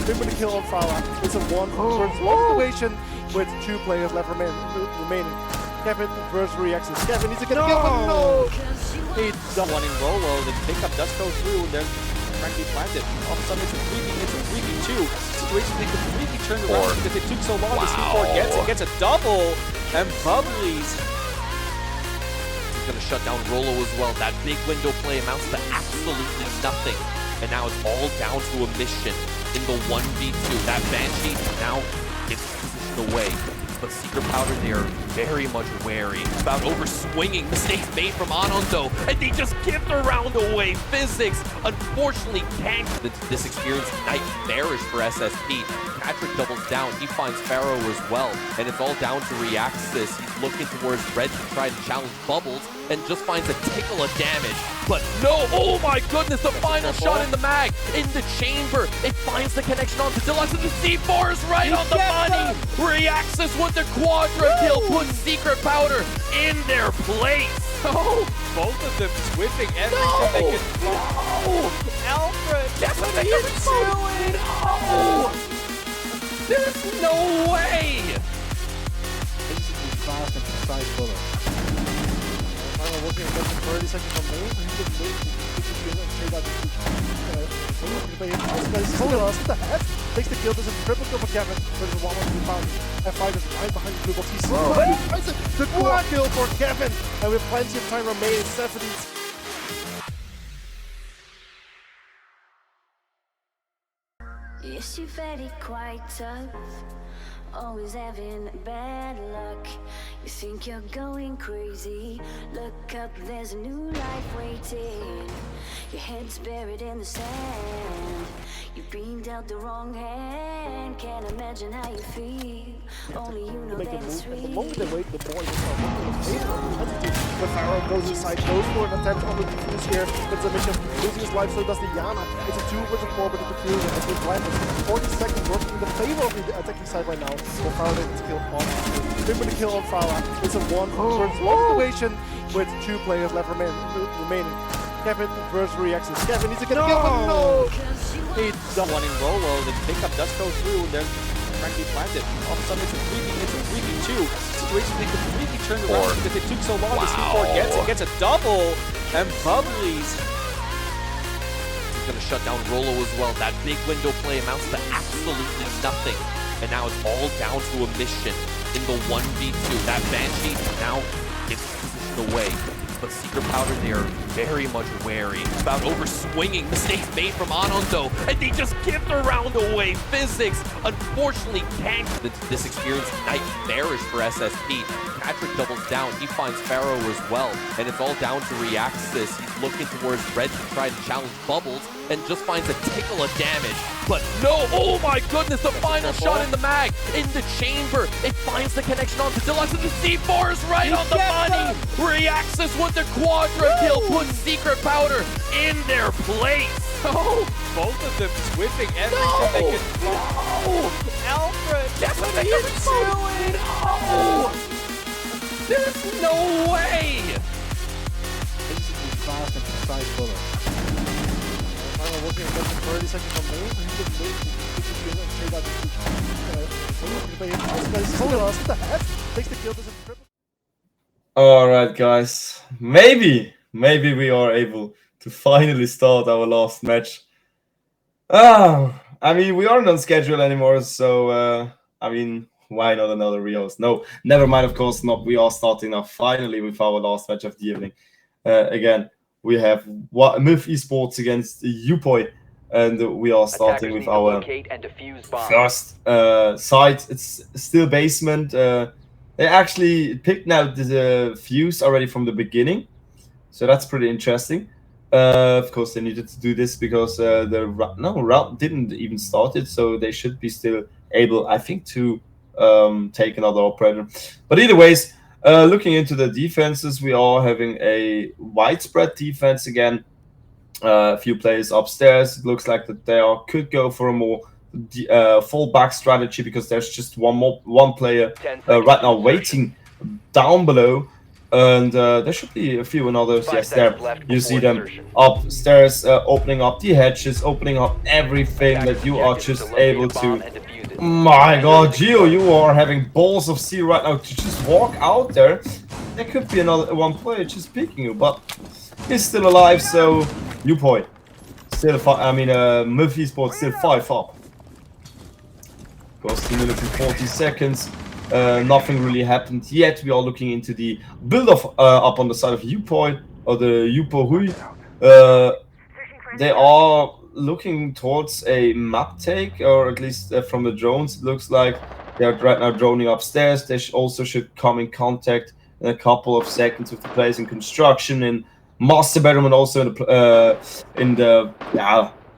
With the kill on Farah. It's a 1 versus 1 situation with 2 players left remaining. Kevin versus Reactions. Kevin needs to get a kill, but no! He does. one in Rolo, the pickup does go through, and there's frankly planted. All of a sudden, it's a 3v2. Situation they completely turned around because it took so long. The C4 gets a double, and Bubbly's Gonna shut down Rolo as well. That big window play amounts to absolutely nothing. And now it's all down to a mission in the 1v2. That Banshee now gets positioned away. But Secret Powder, they are very much wary about over-swinging. Mistakes made from Anonto, and they just give the round away. Physics, unfortunately, can't. This experience nightmarish for SSP. Patrick doubles down. He finds Pharaoh as well. And it's all down to Reaxis. He's looking towards Red to try to challenge Bubbles and just finds a tickle of damage. But no, oh my goodness, the final shot in the mag, in the chamber. It finds the connection onto Deluxe, and the C4 is right on the money. Reaxis with the quadra kill puts Secret Powder in their place. oh, both of them switching everything they can do. Alfred, That's what they are doing. No, there's no way. Basically fast and precise bullet. Pharaoh working against him 30 seconds from main. He's just waiting to straight out the head. Takes the kill. There's a triple kill for Kevin. There's a 1-1 found. F5 is right behind the blue box. He's the quad kill for Kevin. And with plenty of time remaining, 70. Yes, you're very quite tough. Always having bad luck. You think you're going crazy. Look up, there's a new life waiting. Your head's buried in the sand. You've been dealt the wrong hand. Can't imagine how you feel. Only you know Make that a it's move, and the real. moment they wait, the more they start But Pharaoh goes inside, goes for an attempt on the defuse here. It's a mission, losing his life, so does the Yana. It's a 2 versus 4 with the diffuser, and with Blindness, 40 seconds working in the favor of the attacking side right now. So Pharaoh needs to kill off. With the kill on Pharaoh, it's a 1 versus 1 situation with 2 players left remaining. Kevin versus Reactions. Kevin needs to get a kill, but no! He does. One in Rolo, the pickup does go through, and there's frankly planted. All of a sudden it's a 3v2. Situation they completely turned around because it took so long. The C4 gets a double, and Bubbly's Gonna shut down Rolo as well. That big window play amounts to absolutely nothing. And now it's all down to a mission in the 1v2. That Banshee now gets positioned away. But Secret Powder, they are very much wary about overswinging. Mistakes made from Anondo, and they just give the round away. Physics, unfortunately, can't. This experience nightmarish for SSP. Patrick doubles down. He finds Pharaoh as well, and it's all down to Reaxis. He's looking towards Red to try to challenge Bubbles, and just finds a tickle of damage. But no, oh my goodness, the final shot in the mag, in the chamber. It finds the connection onto Deluxe, and the C4 is right on the money. Reaxis with the quadra kill puts Secret Powder in their place. oh, both of them swimming everything they can do. Alfred, That's what they are doing. No, there's no way. Basically fast and precise bullet. Pharaoh working against him 30 seconds on main. He's just waiting to kill and straight out the head. Takes the kill, does it triple. All right, guys. Maybe we are able to finally start our last match. I mean, we aren't on schedule anymore, so I mean, why not another rehost? No, never mind. Of course not. We are starting now finally with our last match of the evening. Again, we have Myth Esports against Upoi, and we are starting with our first site. It's still basement. They actually picked out the fuse already from the beginning, so that's pretty interesting. Of course, they needed to do this because the round didn't even start it, so they should be still able, I think, to take another operator. But either ways, looking into the defenses, we are having a widespread defense again. A few players upstairs. It looks like that they could go for a more fallback strategy because there's just one player right now waiting down below, and there should be a few others. Yes, there you see them upstairs, opening up the hatches, opening up everything that you are just able to. My God, Gio, you are having balls of steel right now to just walk out there. There could be another one player just picking you, but he's still alive. So Upoi still, Myth Esports still 5 up. Goes 2 minutes and 40 seconds. Nothing really happened yet. We are looking into the build-up up on the side of Upoi, or the Upohui. They are looking towards a map take, or at least from the drones, it looks like they are right now droning upstairs. They also should come in contact in a couple of seconds with the players in construction, in master bedroom, and also in the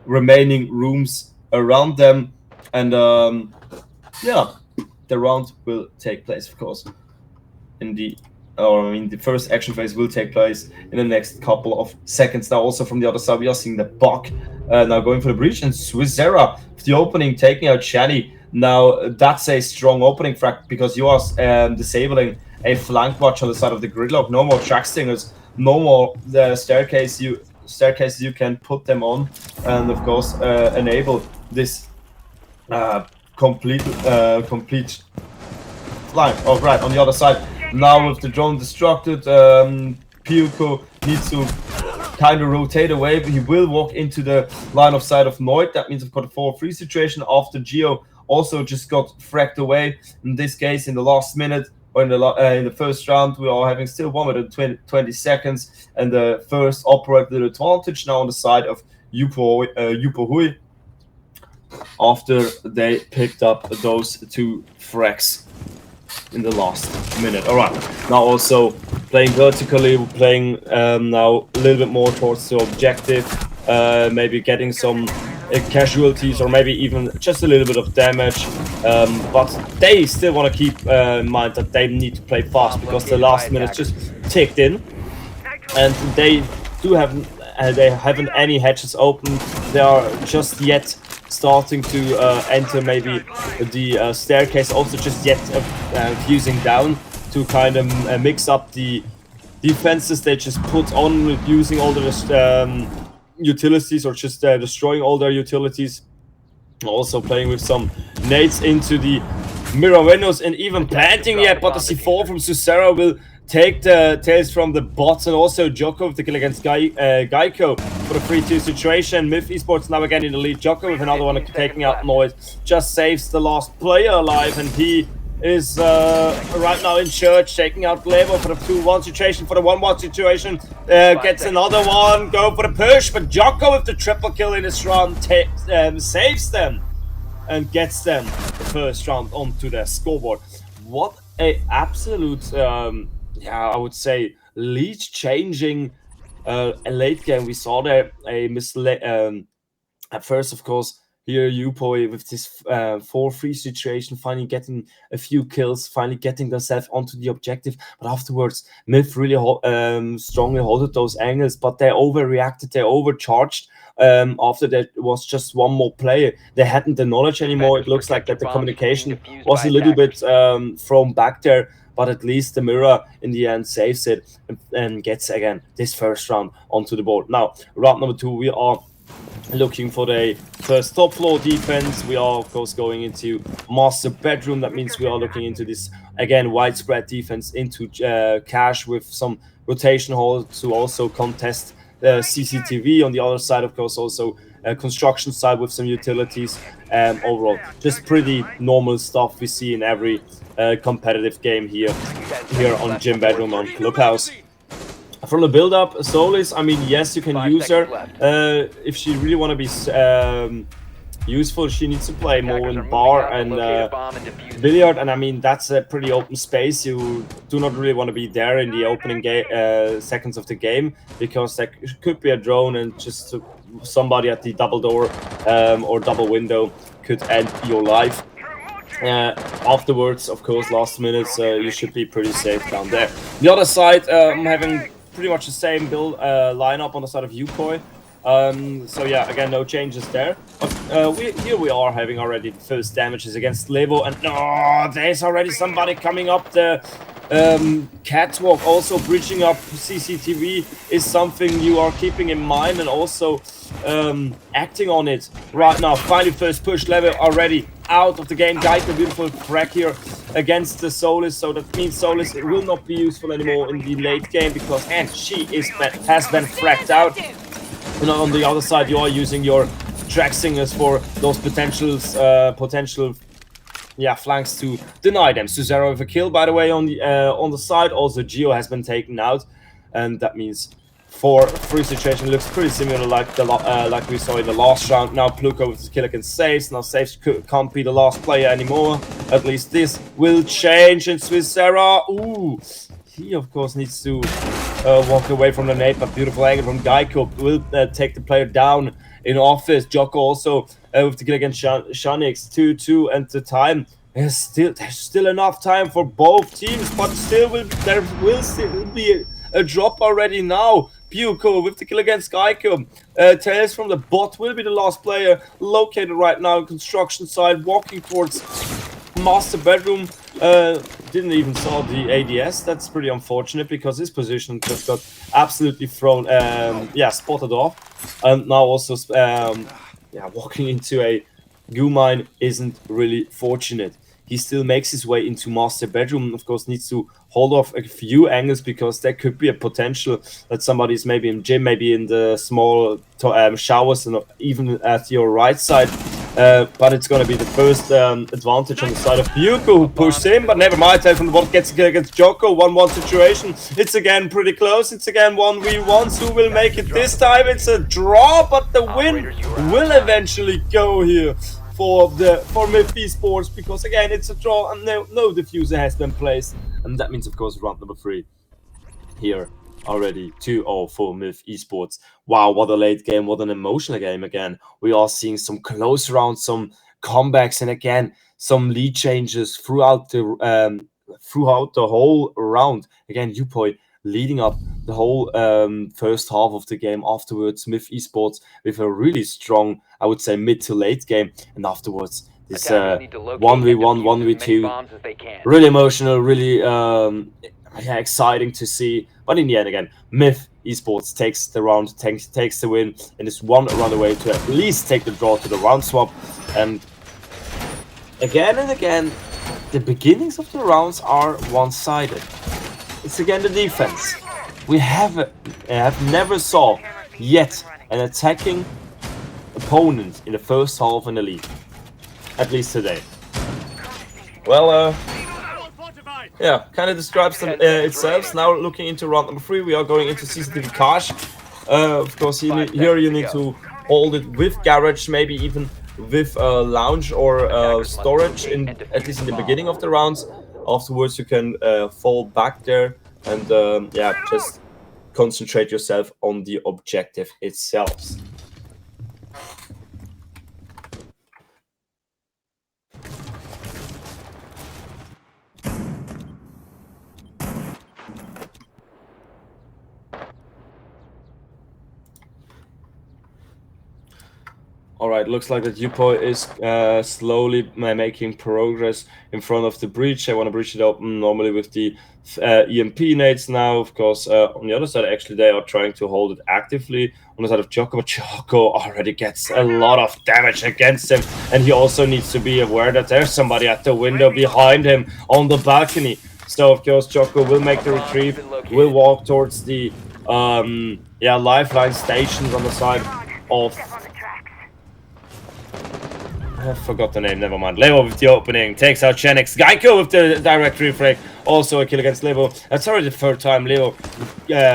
remaining rooms around them. And yeah, the round will take place, of course. The first action phase will take place in the next couple of seconds. Now, also from the other side, we are seeing the Buck now going for the breach, and Swizzera the opening, taking out Shani. Now, that's a strong opening frag because you are disabling a flank watch on the side of the gridlock. No more track stingers, no more the staircases you can put them on, and of course enable this complete flank. Oh, right, on the other side. Now with the drone destructed, Pyuko needs to kind of rotate away, but he will walk into the line of sight of Noid. That means I've got a 4-3 situation after Geo also just got fragged away. In this case, in the last minute, or in the first round, we are having still 1 minute 20 seconds, and the first operator advantage now on the side of Yupohui. after they picked up those 2 frags in the last minute. All right, now also playing vertically, we're playing now a little bit more towards the objective, maybe getting some casualties or maybe even just a little bit of damage, but they still want to keep in mind that they need to play fast because the last minute just ticked in, and they haven't any hatches open. They are just yet starting to enter maybe the staircase, also just yet fusing down to kind of mix up the defenses they just put on with using all the utilities or just destroying all their utilities. Also playing with some nades into the mirror windows and even planting yet, but the C4 from Susera will take the tails from the bots, and also Joko with the kill against Geico for the 3-2 situation. Myth Esports now again in the lead. Joko with another one taking out Noise, just saves the last player alive, and he is right now in church, taking out Levo for the 2-1 situation, for the 1-1 situation. Gets another one, go for the push, but Joko with the triple kill in this round saves them and gets them the first round onto their scoreboard. What a absolute, I would say, lead-changing late game. We saw there a at first, of course, here Upoi with this 4-3 situation, finally getting a few kills, finally getting themselves onto the objective. But afterwards, Myth really strongly holded those angles, but they overreacted, they overcharged. After there was just one more player, they hadn't the knowledge anymore. It looks like that the communication was a little bit thrown back there, but at least the mirror in the end saves it and gets again this first round onto the board. Now, round number 2, we are looking for the first top floor defense. We are of course going into master bedroom. That means we are looking into this again widespread defense into cache with some rotation hall to also contest CCTV on the other side, of course, also construction side with some utilities. Overall, just pretty normal stuff we see in every competitive game here on Gym Bedroom on Clubhouse. From the build-up, Solis, I mean, yes, you can use her. If she really want to be useful, she needs to play more in bar and billiard, and I mean, that's a pretty open space. You do not really want to be there in the opening seconds of the game, because there could be a drone and just somebody at the double door or double window could end your life. Afterwards, of course, last minutes, you should be pretty safe down there. The other side, I'm having pretty much the same build lineup on the side of Yukoi. So yeah, again, no changes there. But here we are having already the first damages against Levo, and there's already somebody coming up the catwalk. Also bridging up CCTV is something you are keeping in mind and also acting on it right now. Finally, first push level already out of the game. Guys, a beautiful frag here against the Solis, so that means Solis will not be useful anymore in the late game because she has been fragged out. And on the other side, you are using your track singers for those potential flanks to deny them. Susero with a kill, by the way, on the side. Also, Geo has been taken out, and that means 4-3 situation looks pretty similar like we saw in the last round. Now Pluko with the kill against Saves. Now Saves can't be the last player anymore. At least this will change. And Susero, he of course needs to walk away from the nade, but beautiful angle from Geico will take the player down in office. Joko also with the kill against Shanix, 2-2, and the time there's still enough time for both teams, but there will still be a drop already now. Puko with the kill against Geico. Tails from the bot will be the last player located right now in construction side, walking towards master bedroom. Didn't even saw the ADS. That's pretty unfortunate because his position just got absolutely thrown, spotted off. And now also, walking into a goo mine isn't really fortunate. He still makes his way into master bedroom. Of course, needs to hold off a few angles because there could be a potential that somebody's maybe in gym, maybe in the small showers, and even at your right side. But it's going to be the first advantage on the side of Yuko, who pushed him, but never mind. From the bot gets against Joko, 1-1 situation. It's again pretty close. It's again 1v1. Who will make it this time? It's a draw, but the win will eventually go here for MIF Esports, because again it's a draw and no diffuser has been placed, and that means of course round number 3 here already 2-0 for MIF Esports. Wow, what a late game, what an emotional game again. We are seeing some close rounds, some comebacks, and again some lead changes throughout the whole round. Again, Upoi leading up the whole first half of the game. Afterwards, MIF Esports with a really strong, I would say, mid to late game, and afterwards this Attackers need to locate 1v1, and defuse as many 1v2, bombs as they can. really emotional, really yeah, exciting to see. But in the end, again, MIF Esports takes the round, takes the win, and is one round away to at least take the draw to the round swap. And again, the beginnings of the rounds are one-sided. It's again the defense. We have never saw yet an attacking opponent in the first half in the league. At least today. Well, yeah, kind of describes itself. Now looking into round number 3, we are going into CCTV Cache. Of course, here you need to hold it with garage, maybe even with lounge or storage, at least in the beginning of the rounds. Afterwards, you can fall back there and yeah, just concentrate yourself on the objective itself. Alright, looks like that Upoi is slowly making progress in front of the breach. I want to breach it open normally with the EMP nades now. Of course, on the other side, actually, they are trying to hold it actively. On the side of Jocko, but Jocko already gets a lot of damage against him. And he also needs to be aware that there's somebody at the window behind him on the balcony. So, of course, Jocko will make the retrieve, will walk towards the yeah, lifeline stations on the side of... I forgot the name, never mind. Levo with the opening, takes out Chenix. Geico with the direct refrag, also a kill against Levo. That's already the third time Levo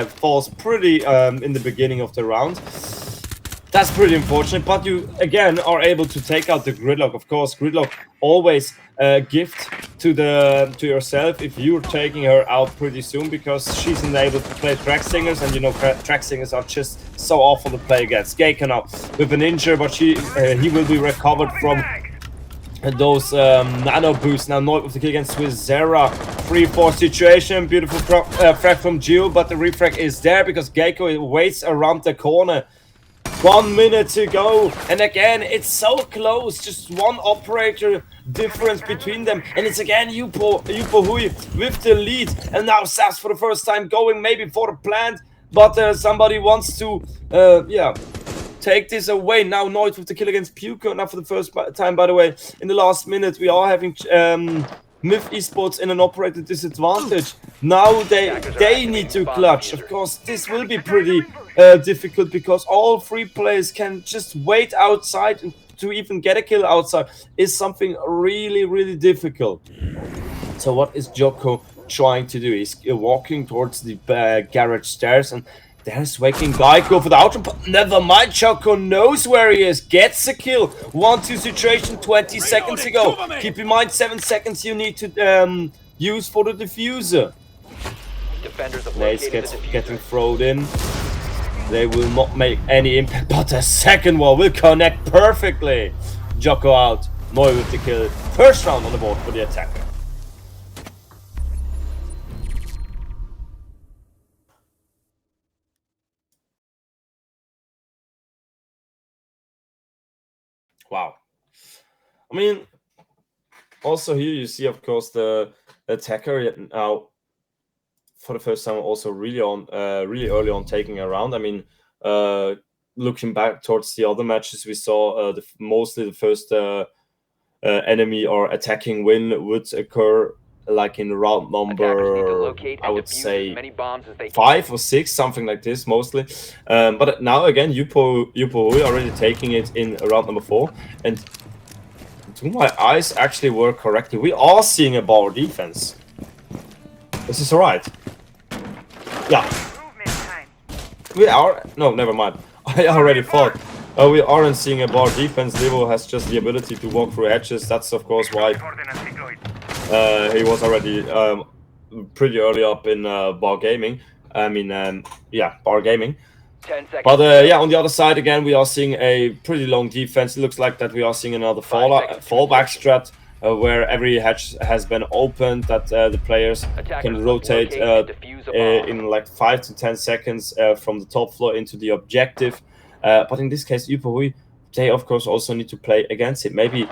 falls pretty in the beginning of the round. That's pretty unfortunate, but you, again, are able to take out the Gridlock. Of course, Gridlock always a gift to yourself if you're taking her out pretty soon, because she's unable to play track singers, and you know track singers are just so awful to play against. Geico now with an injury, but he will be recovered from those nano boosts. Now Noid with the kill against Swizzera. 3-4 situation, beautiful frag from Gio, but the refrag is there because Geico waits around the corner. 1 minute to go, and again it's so close, just one operator difference between them, and it's again Yupo Hui with the lead, and now Sass for the first time going maybe for the plant, but somebody wants to yeah, take this away. Now Noid with the kill against Puko. Now for the first time, by the way, in the last minute we are having MIF Esports in an operator disadvantage. Now they need to clutch. Of course, this will be pretty difficult because all 3 players can just wait outside, and to even get a kill outside is something really, really difficult. So what is Jocko trying to do? He's walking towards the garage stairs, and there's waking Geico for the outro, but never mind, Jocko knows where he is, gets a kill. 1-2 situation 20 seconds ago. Keep in mind 7 seconds you need to use for the diffuser. Nades getting thrown in. They will not make any impact, but the second one will connect perfectly. Jocko out, Moy with the kill. First round on the board for the attacker. Wow. I mean, also here you see, of course, the attacker now for the first time also really early on taking a round. I mean, looking back towards the other matches, we saw mostly the first enemy or attacking win would occur like in round number, I would say 5 or 6, something like this mostly. But now again, Yupo already taking it in round number 4, and do my eyes actually work correctly? We are seeing a bar defense. This is alright. Yeah. We are. No, never mind. I already thought We aren't seeing a bar defense. Levo has just the ability to walk through edges. That's of course why he was already pretty early up in bar gaming. I mean, yeah, bar gaming. 10 seconds. But yeah, on the other side again, we are seeing a pretty long defense. It looks like that we are seeing another fallback strat where every hatch has been opened, that the players can rotate in like 5 to 10 seconds from the top floor into the objective. But in this case, Yupahui, they of course also need to play against it. Maybe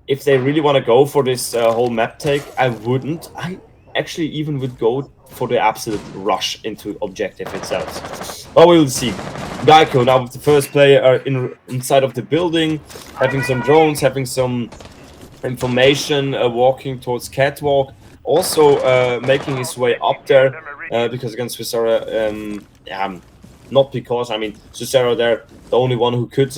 if they really want to go for this whole map take, I wouldn't. I actually even would go for the absolute rush into objective itself. But we will see. Geico now with the first player inside of the building, having some drones, having some information, walking towards catwalk, also making his way up there because against Swissera, not because, I mean, Cicero there, the only one who could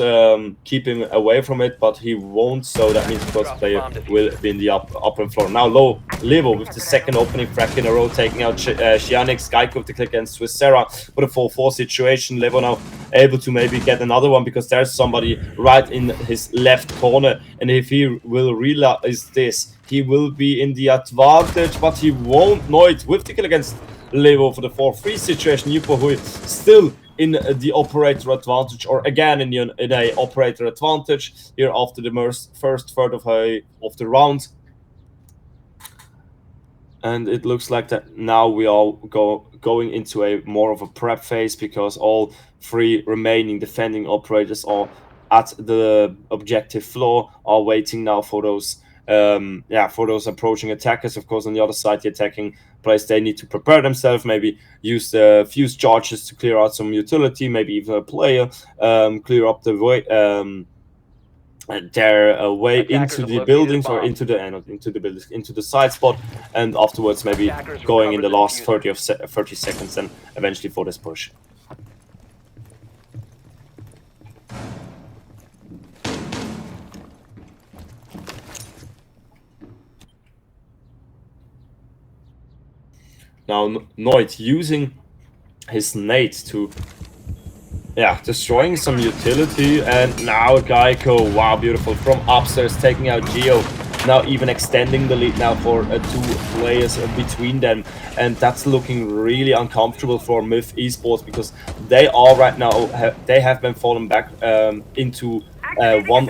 keep him away from it, but he won't, so that means the first player will be in the upper floor. Now Levo with the second opening frag in a row, taking out Shianix, Geico with the click against Swissera for the 4-4 situation. Levo now able to maybe get another one because there's somebody right in his left corner, and if he will realize this, he will be in the advantage, but he won't know it with the kill against Levo for the 4-3 situation. Yupahui still in the operator advantage, or again in a operator advantage here after the first third of the round. And it looks like that now we are going into a more of a prep phase because all three remaining defending operators are at the objective floor, are waiting now for those for those approaching attackers. Of course, on the other side, the attacking players, they need to prepare themselves, maybe use the fuse charges to clear out some utility, maybe even a player, clear up the way, their way into the buildings or into the side spot, and afterwards maybe going in the last 30 seconds and eventually for this push. Now Noid using his nade to destroying some utility, and now Geico, wow, beautiful, from upstairs taking out Geo, now even extending the lead now for 2 players between them, and that's looking really uncomfortable for Myth Esports because they are right now they have been fallen back into one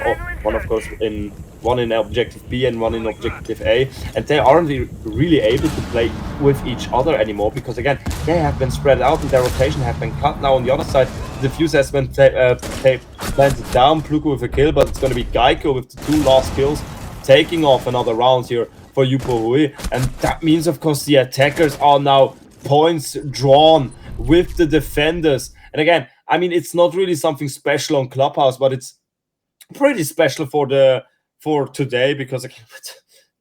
of course in one in objective B and one in objective A, and they aren't really able to play with each other anymore because again they have been spread out and their rotation have been cut. Now on the other side, the fuse has been planted down, Pluko with a kill, but it's going to be Geico with the 2 last kills, taking off another round here for Yupahui, and that means of course the attackers are now points drawn with the defenders. And again, I mean, it's not really something special on Clubhouse, but it's pretty special for today because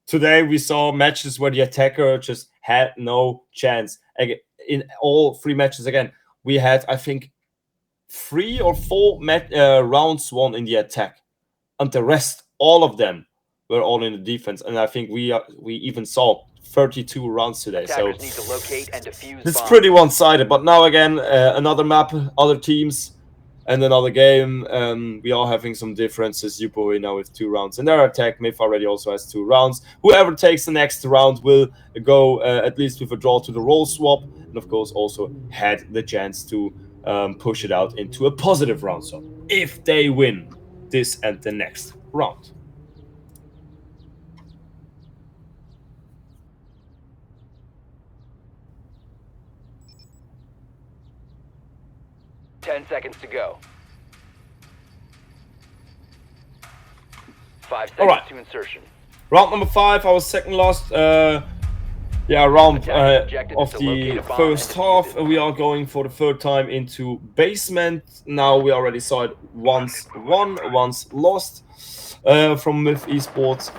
today we saw matches where the attacker just had no chance. Again, in all 3 matches, again, we had, I think, 3 or 4 rounds won in the attack, and the rest, all of them, were all in the defense. And I think we even saw 32 rounds today. So Need to locate and defuse it's bombs. pretty one-sided. But now again, another map, other teams, and another game. We are having some differences. Yupahui now with 2 rounds in their attack. Myth already also has 2 rounds. Whoever takes the next round will go at least with a draw to the role swap, and of course also had the chance to push it out into a positive round. So if they win this and the next round. Ten seconds to go. 5 seconds Alright. to insertion. Round number 5, our second last round of the first half. We are going for the 3rd time into basement. Now we already saw it once won, once lost from Myth Esports.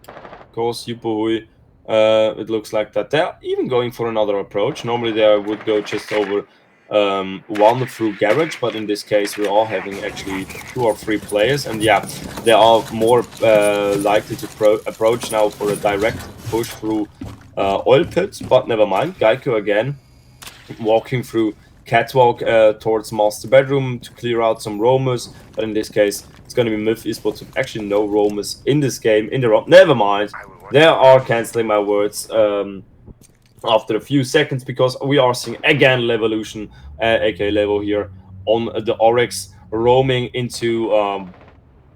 Of course, Yupahui, it looks like that they're even going for another approach. Normally they would go just over one through garage, but in this case we are having actually 2 or 3 players, and yeah, they are more likely to approach now for a direct push through oil pits. But never mind, Geico again walking through catwalk towards master bedroom to clear out some roamers, but in this case it's going to be Myth Esports with actually no roamers in this game in the round. Never mind, they are canceling my words after a few seconds, because we are seeing again Levolution, aka Levo here on the Oryx, roaming into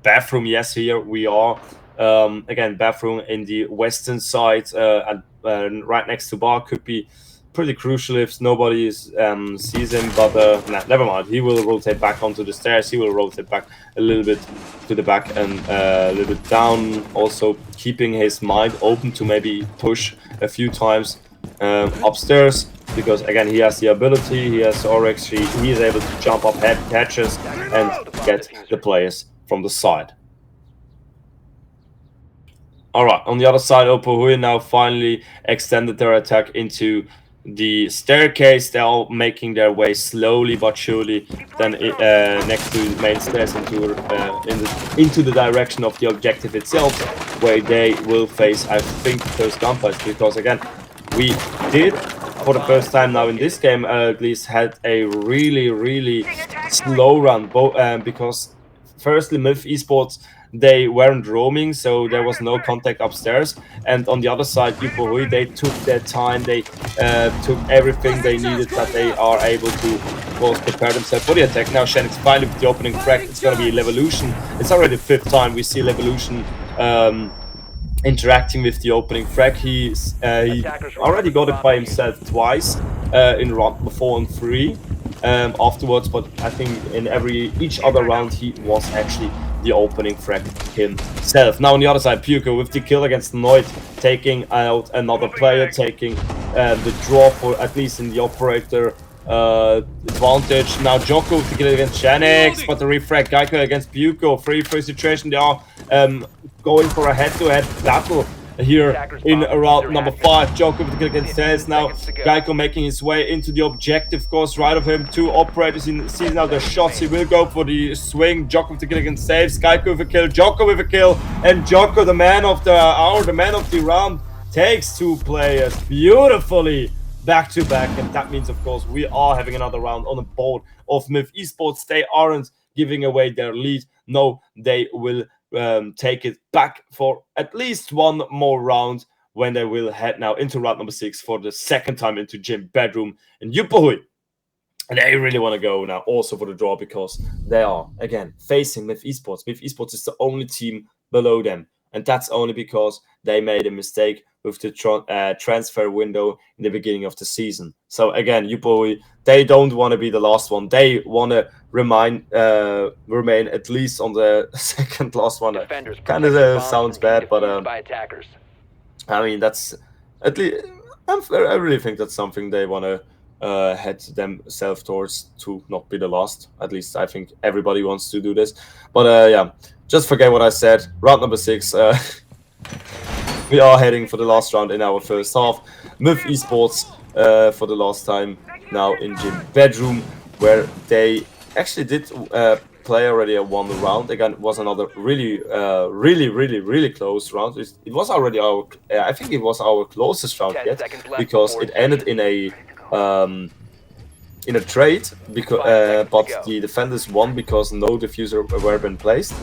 bathroom. Yes, here we are again, bathroom in the western side, and right next to bar. Could be pretty crucial if nobody sees him, but nah, never mind. He will rotate back onto the stairs. He will rotate back a little bit to the back and a little bit down, also keeping his mind open to maybe push a few times upstairs, because again, he has the ability, he has Oryx, he is able to jump up head catches and get the players from the side. Alright, on the other side, Opohui now finally extended their attack into the staircase. They're all making their way slowly but surely then next to the main stairs into the direction of the objective itself, where they will face, I think, those gunfights, because again, we did for the first time now in this game at least had a really slow run, because firstly Myth Esports, they weren't roaming, so there was no contact upstairs, and on the other side Yupohui, they took their time, they took everything they needed, that they are able to, of course, prepare themselves for the attack. Now Shenix finally with the opening frag. It's gonna be Levolution. It's already the 5th time we see Levolution interacting with the opening frag. He already got it by himself twice in round 4 and 3 afterwards, but I think in each other round he was actually the opening frag himself. Now on the other side, Puko with the kill against Noid, taking out another player, taking the draw for at least in the operator advantage. Now Joko with the kill against Shenix, but the refrag Geico against Puko. 3-3 situation. They are going for a head-to-head battle here in round number 5. Joko with the kill against Tez. Now Geico making his way into the objective course. Right of him, 2 operators in sees now the shots. He will go for the swing. Joko with the kill against saves. Geico with a kill. Joko with a kill. And Joko, the man of the hour, the man of the round, takes 2 players beautifully back to back. And that means, of course, we are having another round on the board of Myth Esports. They aren't giving away their lead. No, they will take it back for at least 1 more round, when they will head now into round number 6 for the 2nd time into Gym Bedroom and Yupohui. And they really want to go now also for the draw, because they are again facing Myth Esports. Myth Esports is the only team below them, and that's only because they made a mistake with the transfer window in the beginning of the season. So again, Yupohui, they don't want to be the last one. They want to remain at least on the 2nd last one. Kind of sounds bad, but I mean, that's at least, I really think that's something they want to head themselves towards, to not be the last. At least I think everybody wants to do this. But yeah, just forget what I said. Round number 6. We are heading for the last round in our first half. Myth Esports for the last time now in Gym Bedroom, where they actually did play already a 1 round. Again, it was another really close round. It was already our, I think it was our closest round yet, because it ended in a trade, because but the defenders won because no diffuser were been placed.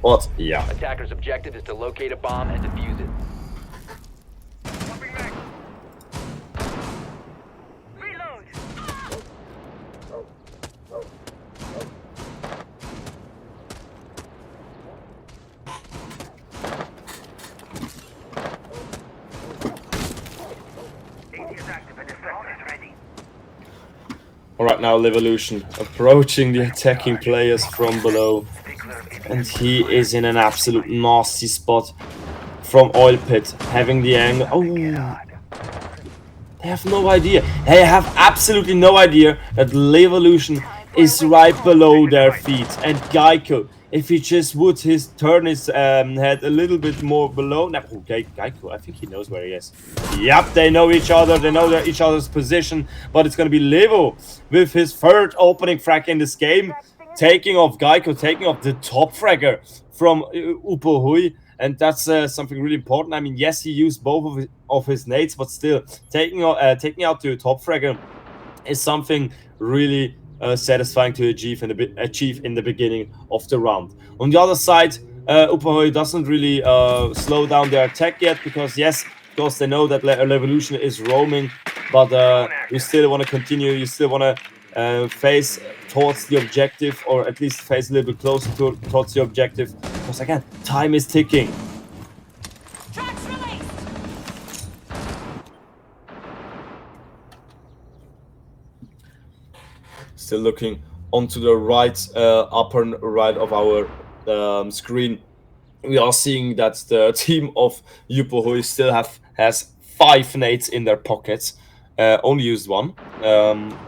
But yeah, Attacker's objective is to locate a bomb and defuse it. Reload. alright, now Levolution approaching the attacking players from below. And he is in an absolute nasty spot from Oil Pit, having the angle. Oh, they have no idea. They have absolutely no idea that Levolution is right below their feet. And Geico, if he just would turn his head a little bit more below. Now, okay, Geico, I think he knows where he is. Yep, they know each other. They know each other's position. But it's going to be Levo with his 3rd opening frag in this game, taking off Geico, taking off the top fragger from Yupohui. And that's something really important. I mean, yes, he used both of his nades, but still taking out the top fragger is something really satisfying to achieve in the beginning of the round. On the other side, Upahoy doesn't really slow down their attack yet because yes, of course they know that Revolution is roaming, but you still want to continue. You still want to face towards the objective, or at least face a little bit closer towards the objective, because again, time is ticking. Still looking onto the right, upper right of our screen, we are seeing that the team of Yupohui still has 5 nades in their pockets. Only used 1.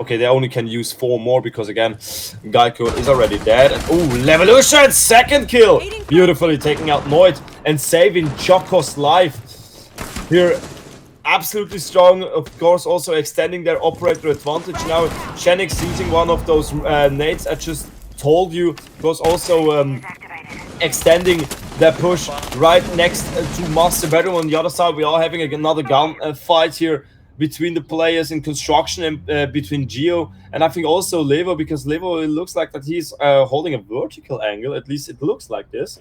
Okay, they only can use 4 more because again, Geico is already dead. Oh, Levolution! 2nd kill! Beautifully taking out Noid and saving Choco's life. Here, absolutely strong, of course, also extending their operator advantage. Now, Shenix using one of those nades I just told you, of course, also extending their push right next to Master Bedroom. On the other side, we are having another gun fight here between the players in construction and between Geo and I think also Levo, because Levo, it looks like that he's holding a vertical angle, at least it looks like this.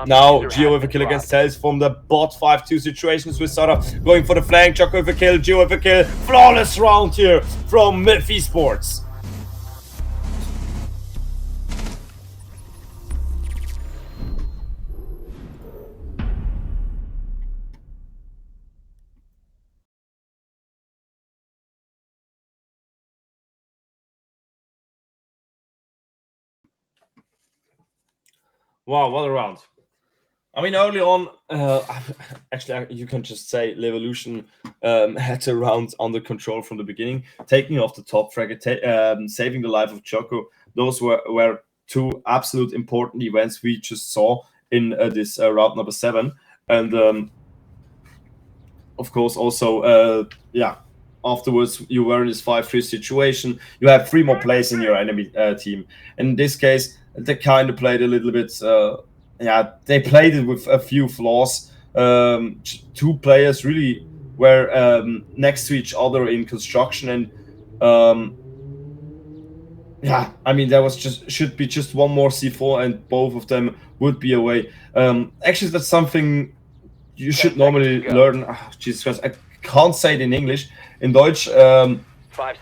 Now Geo with a kill against Tails from the bot 5-2 situations with Sara going for the flank. Choco with a kill, Geo with a kill. Flawless round here from Myth Esports. Wow, what a round. I mean, early on, actually, you can just say Levolution had a round under control from the beginning, taking off the top frag, saving the life of Choco. Those were 2 absolute important events we just saw in this round number 7. And of course, also, yeah, afterwards, you were in this 5-3 situation. You have 3 more players in your enemy team. In this case, they kind of played a little bit, yeah, they played it with a few flaws. 2 players really were next to each other in construction, and yeah, I mean, there was should be just 1 more C4 and both of them would be away. Actually, that's something you should normally learn. Oh, Jesus Christ, I can't say it in English. In Deutsch, 5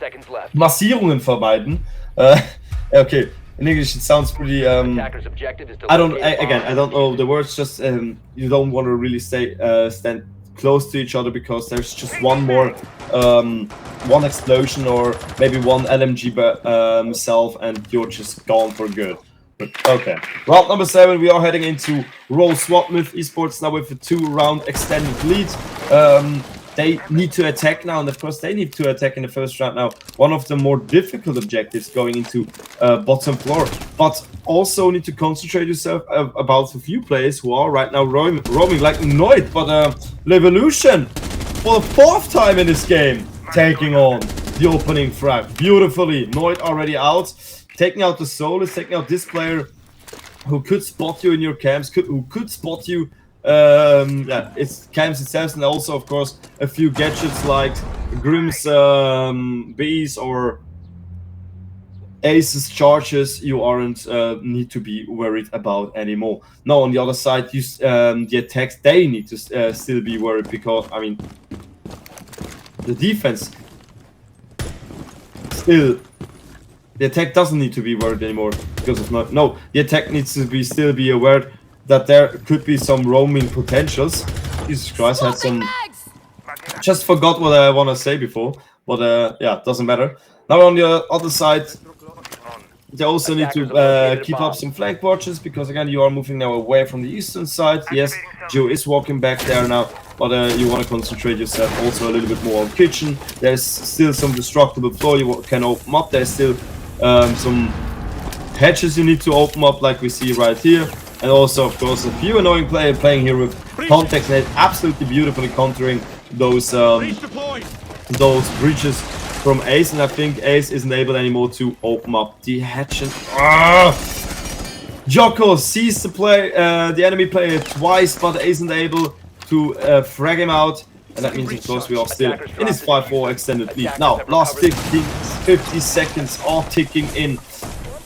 seconds left. Massierungen vermeiden. Okay. In English, it sounds pretty. I don't know the words. Just you don't want to really stand close to each other because there's just 1 more, 1 explosion or maybe 1 LMG self, and you're just gone for good. But okay, round number 7, we are heading into roll swap with Esports now with a 2-round extended lead. They need to attack now, and of course they need to attack in the first round now. One of the more difficult objectives going into bottom floor, but also need to concentrate yourself about a few players who are right now roaming like Noid, but Levolution for the 4th time in this game taking on the opening frag beautifully. Noid already out, taking out the Solus, taking out this player who could spot you in your camps, who could spot you. Yeah, it's camps itself, and also of course a few gadgets like Grimm's bees or Ace's charges you aren't need to be worried about anymore. Now on the other side, you the attacks, they need to still be worried, because I mean the defense still, the attack doesn't need to be worried anymore because of the attack needs to still be aware that there could be some roaming potentials. Jesus Christ, had some. Just forgot what I want to say before, but yeah, doesn't matter. Now on the other side, they also need to keep up some flank watches, because again you are moving now away from the eastern side. Yes, Joe is walking back there now, but you want to concentrate yourself also a little bit more on kitchen. There's still some destructible floor you can open up. There's still some hatches you need to open up, like we see right here. And also, of course, a few annoying players playing here with context net, absolutely beautifully countering those breaches from Ace. And I think Ace isn't able anymore to open up the hatch. Jocko sees the enemy player twice, but isn't able to frag him out. And that means, of course, we are still in this 5-4 extended lead. Now, last 50 seconds are ticking in.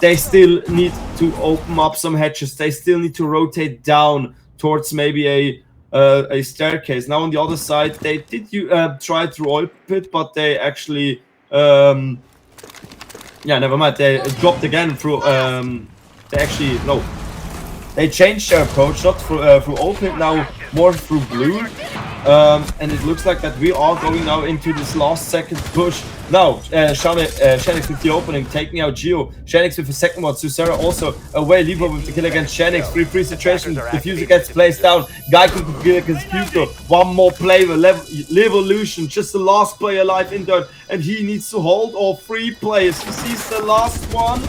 They still need to open up some hatches. They still need to rotate down towards maybe a staircase. Now on the other side, they did try through oil pit, but they actually yeah, never mind. They dropped again through they changed their approach, not through oil pit, now more through blue. And it looks like that we are going now into this last second push. Now, Shanix with the opening, taking out Geo. Shanix with the second one. Susera also away. Libra with the kill against Shanix. 3-3 situation. Diffuser gets placed down. Guy can kill against Puto. One more player. Levolution, just the last player alive in there. And he needs to hold all 3 players. He sees the last one.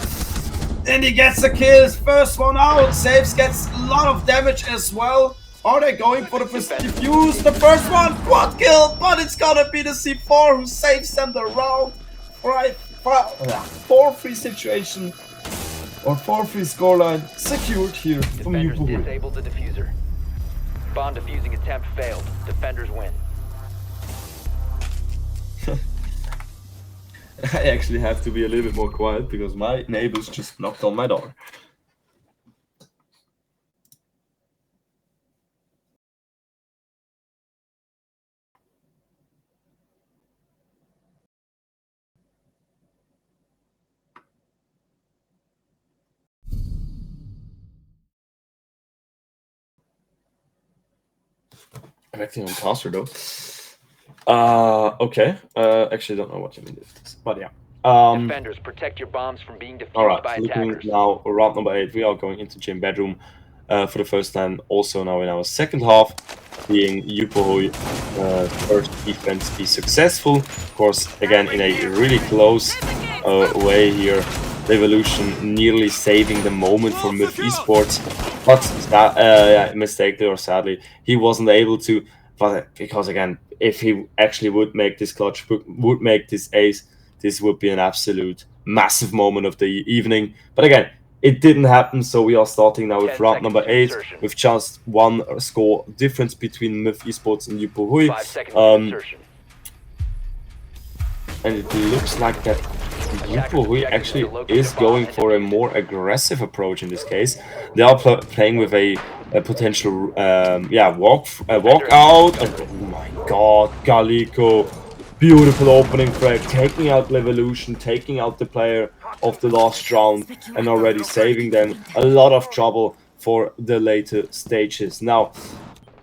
And he gets a kill. His first one out. Saves, gets a lot of damage as well. Are they going for the first defuse? The first one, quad kill, but it's gonna be the C4 who saves them the round. 4-3 situation, or 4-3 scoreline secured here from Defenders Yubu. disabled the diffuser. Bomb defusing attempt failed. Defenders win. I actually have to be a little bit more quiet because my neighbors just knocked on my door. I'm acting on password though. Okay. Actually, don't know what you mean with this, but yeah. Defenders, protect your bombs from being defused All right. by Looking attackers. now, round number 8. We are going into gym bedroom for the first time. Also now in our second half, being Yupohoi first defense be successful. Of course, again in a really close way here. Revolution nearly saving the moment for Myth Esports, but mistakenly or sadly, he wasn't able to. But because again, if he actually would make this clutch, would make this ace, this would be an absolute massive moment of the evening. But again, it didn't happen, so we are starting now with round number 8 with just 1 score difference between Myth Esports and Yupohui. 5 seconds to insertion. And it looks like that Yupohui actually is going for a more aggressive approach in this case. They are playing with a potential walk out. Oh my god, Galico. Beautiful opening frag, taking out Revolution, taking out the player of the last round, and already saving them a lot of trouble for the later stages. Now,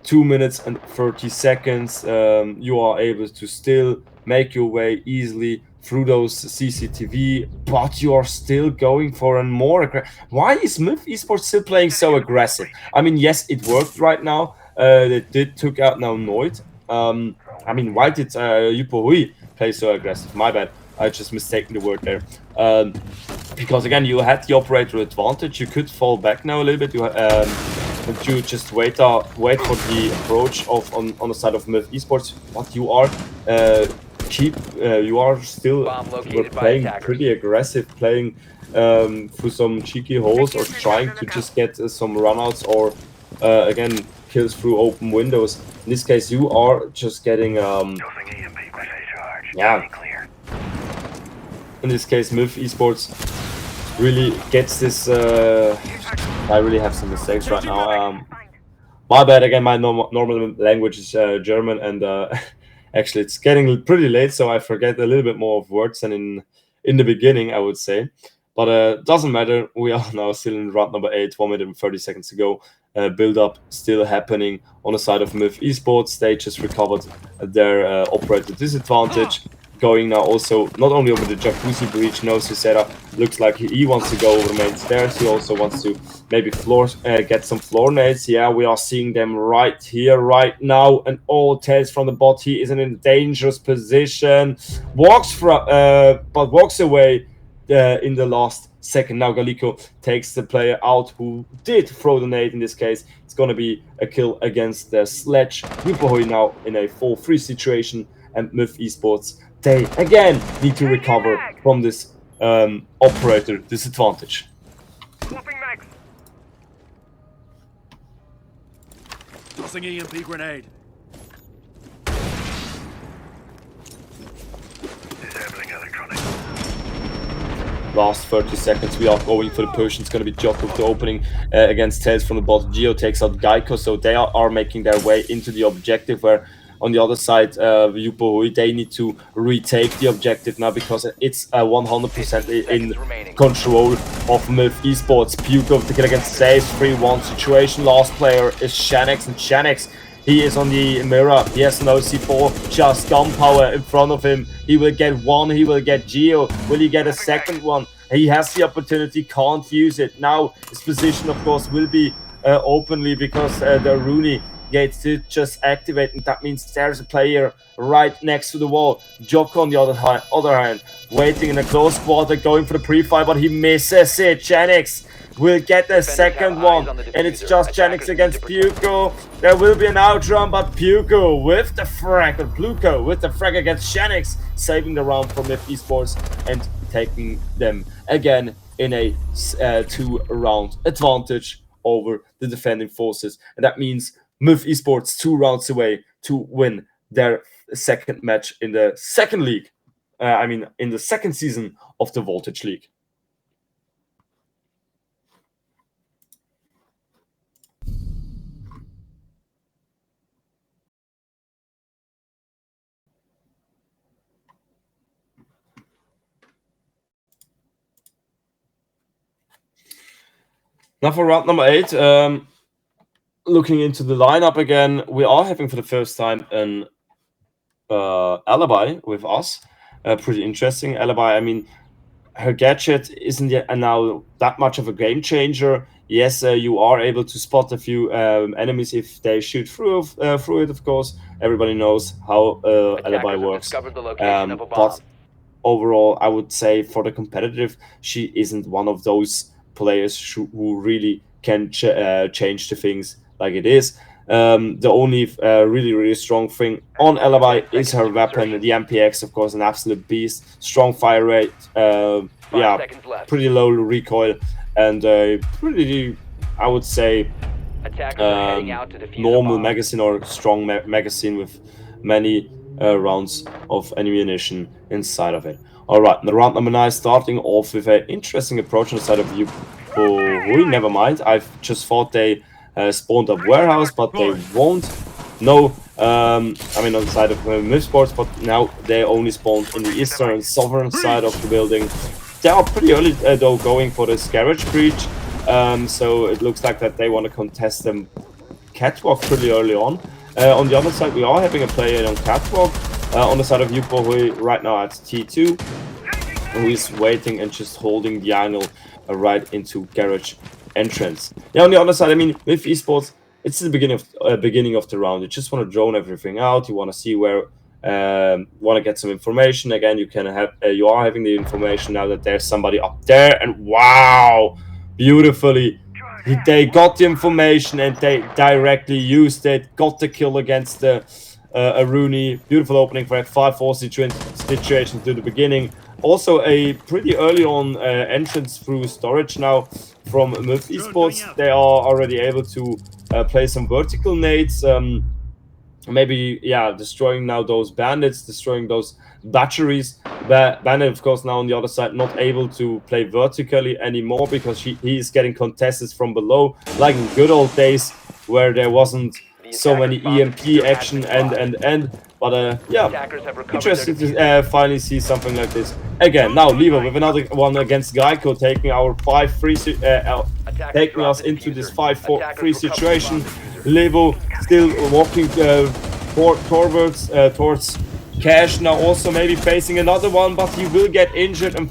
2 minutes and 30 seconds, you are able to still make your way easily through those CCTV, but you are still going for a more aggressive. Why is Myth Esports still playing so aggressive? I mean, yes, it worked right now. They did took out now Noid. I mean, why did Yupohui play so aggressive? My bad. I just mistaken the word there. Because again, you had the operator advantage. You could fall back now a little bit. But you just wait for the approach of on the side of Myth Esports. But you are you are still playing pretty aggressive, playing through some cheeky holes or trying to just get some runouts or again kills through open windows. In this case, you are just getting in this case, Myth Esports really gets this. I really have some mistakes right now. My bad again. My normal language is German, and actually it's getting pretty late, so I forget a little bit more of words than in the beginning, I would say. But doesn't matter. We are now still in round number 8, 1 minute and 30 seconds to go. Build up still happening on the side of Myth Esports. They just recovered their operator disadvantage. Going now also not only over the jacuzzi breach. No, Susera looks like he wants to go over the main stairs. He also wants to maybe get some floor nades. Yeah, we are seeing them right here, right now. And all tails from the bot. He is in a dangerous position. Walks away in the last second. Now Galico takes the player out who did throw the nade in this case. It's going to be a kill against the Sledge. Yupohoi now in a 4-3 situation, and Myth Esports, they again need to recover from this operator disadvantage. Tossing EMP grenade. last 30 seconds. We are going for the push. It's going to be Jocko with the opening against Tails from the bottom. Geo takes out Geico, so they are making their way into the objective, where on the other side, Yupo, they need to retake the objective now because it's 100% in control of MIF Esports. Puko to kill against Saves, 3-1 situation. Last player is Shanix, and Shanix, he is on the mirror. He has no C4, just gunpowder in front of him. He will get one, he will get Geo. Will he get a second one? He has the opportunity, can't use it. Now his position, of course, will be openly because the Rooney gates to just activate, and that means there's a player right next to the wall. Jocko on the other hand, waiting in a close quarter, going for the pre-fire, but he misses it. Janix will get the second one, and it's just Janix against Puko. There will be an outrun, but Puko with the frag, or Pluko with the frag against Janix, saving the round from MIF Esports and taking them again in a 2-round advantage over the defending forces. And that means MIF Esports 2 rounds away to win their second match in the second league. In the second season of the Voltage League. Now for round number 8, looking into the lineup again, we are having for the first time an Alibi with us. Pretty interesting. Alibi, I mean, her gadget isn't yet now that much of a game changer. Yes, you are able to spot a few enemies if they shoot through it, of course. Everybody knows how Alibi works. But overall, I would say for the competitive, she isn't one of those players who really can change the things like it is. The only really strong thing on Alibi is her weapon, the MPX, of course, an absolute beast. Strong fire rate, pretty low recoil, and pretty, I would say, normal magazine or strong magazine with many rounds of ammunition inside of it. Alright, the round number 9 starting off with an interesting approach on the side of Yupo. Never mind, I just thought they spawned up warehouse, but they won't. No, on the side of MIF Sports, but now they only spawned in the eastern and southern side of the building. They are pretty early though going for this garage breach, so it looks like that they want to contest them catwalk pretty early on. On the other side, we are having a player on catwalk. On the side of Yupo, who right now at T2, who is waiting and just holding the angle right into garage entrance. Yeah, on the other side, I mean, with esports, it's the beginning of the round. You just want to drone everything out. You want to see where, want to get some information. Again, you can have, you are having the information now that there's somebody up there, and wow, beautifully. They got the information and they directly used it. Got the kill against the Rooney. Beautiful opening for a 5-4 situation to the beginning. Also a pretty early on entrance through storage now from MIF Esports. They are already able to play some vertical nades. Maybe, yeah, destroying now those bandits, destroying those batteries. Bandit, of course, now on the other side, not able to play vertically anymore because he is getting contested from below, like in good old days where there wasn't so many EMP action and. But yeah, interesting to finally see something like this. Again, now Levo with another one against Geico, taking our 5-3, taking us into this 5-4-3 situation. Levo still walking towards Cash, now also maybe facing another one, but he will get injured and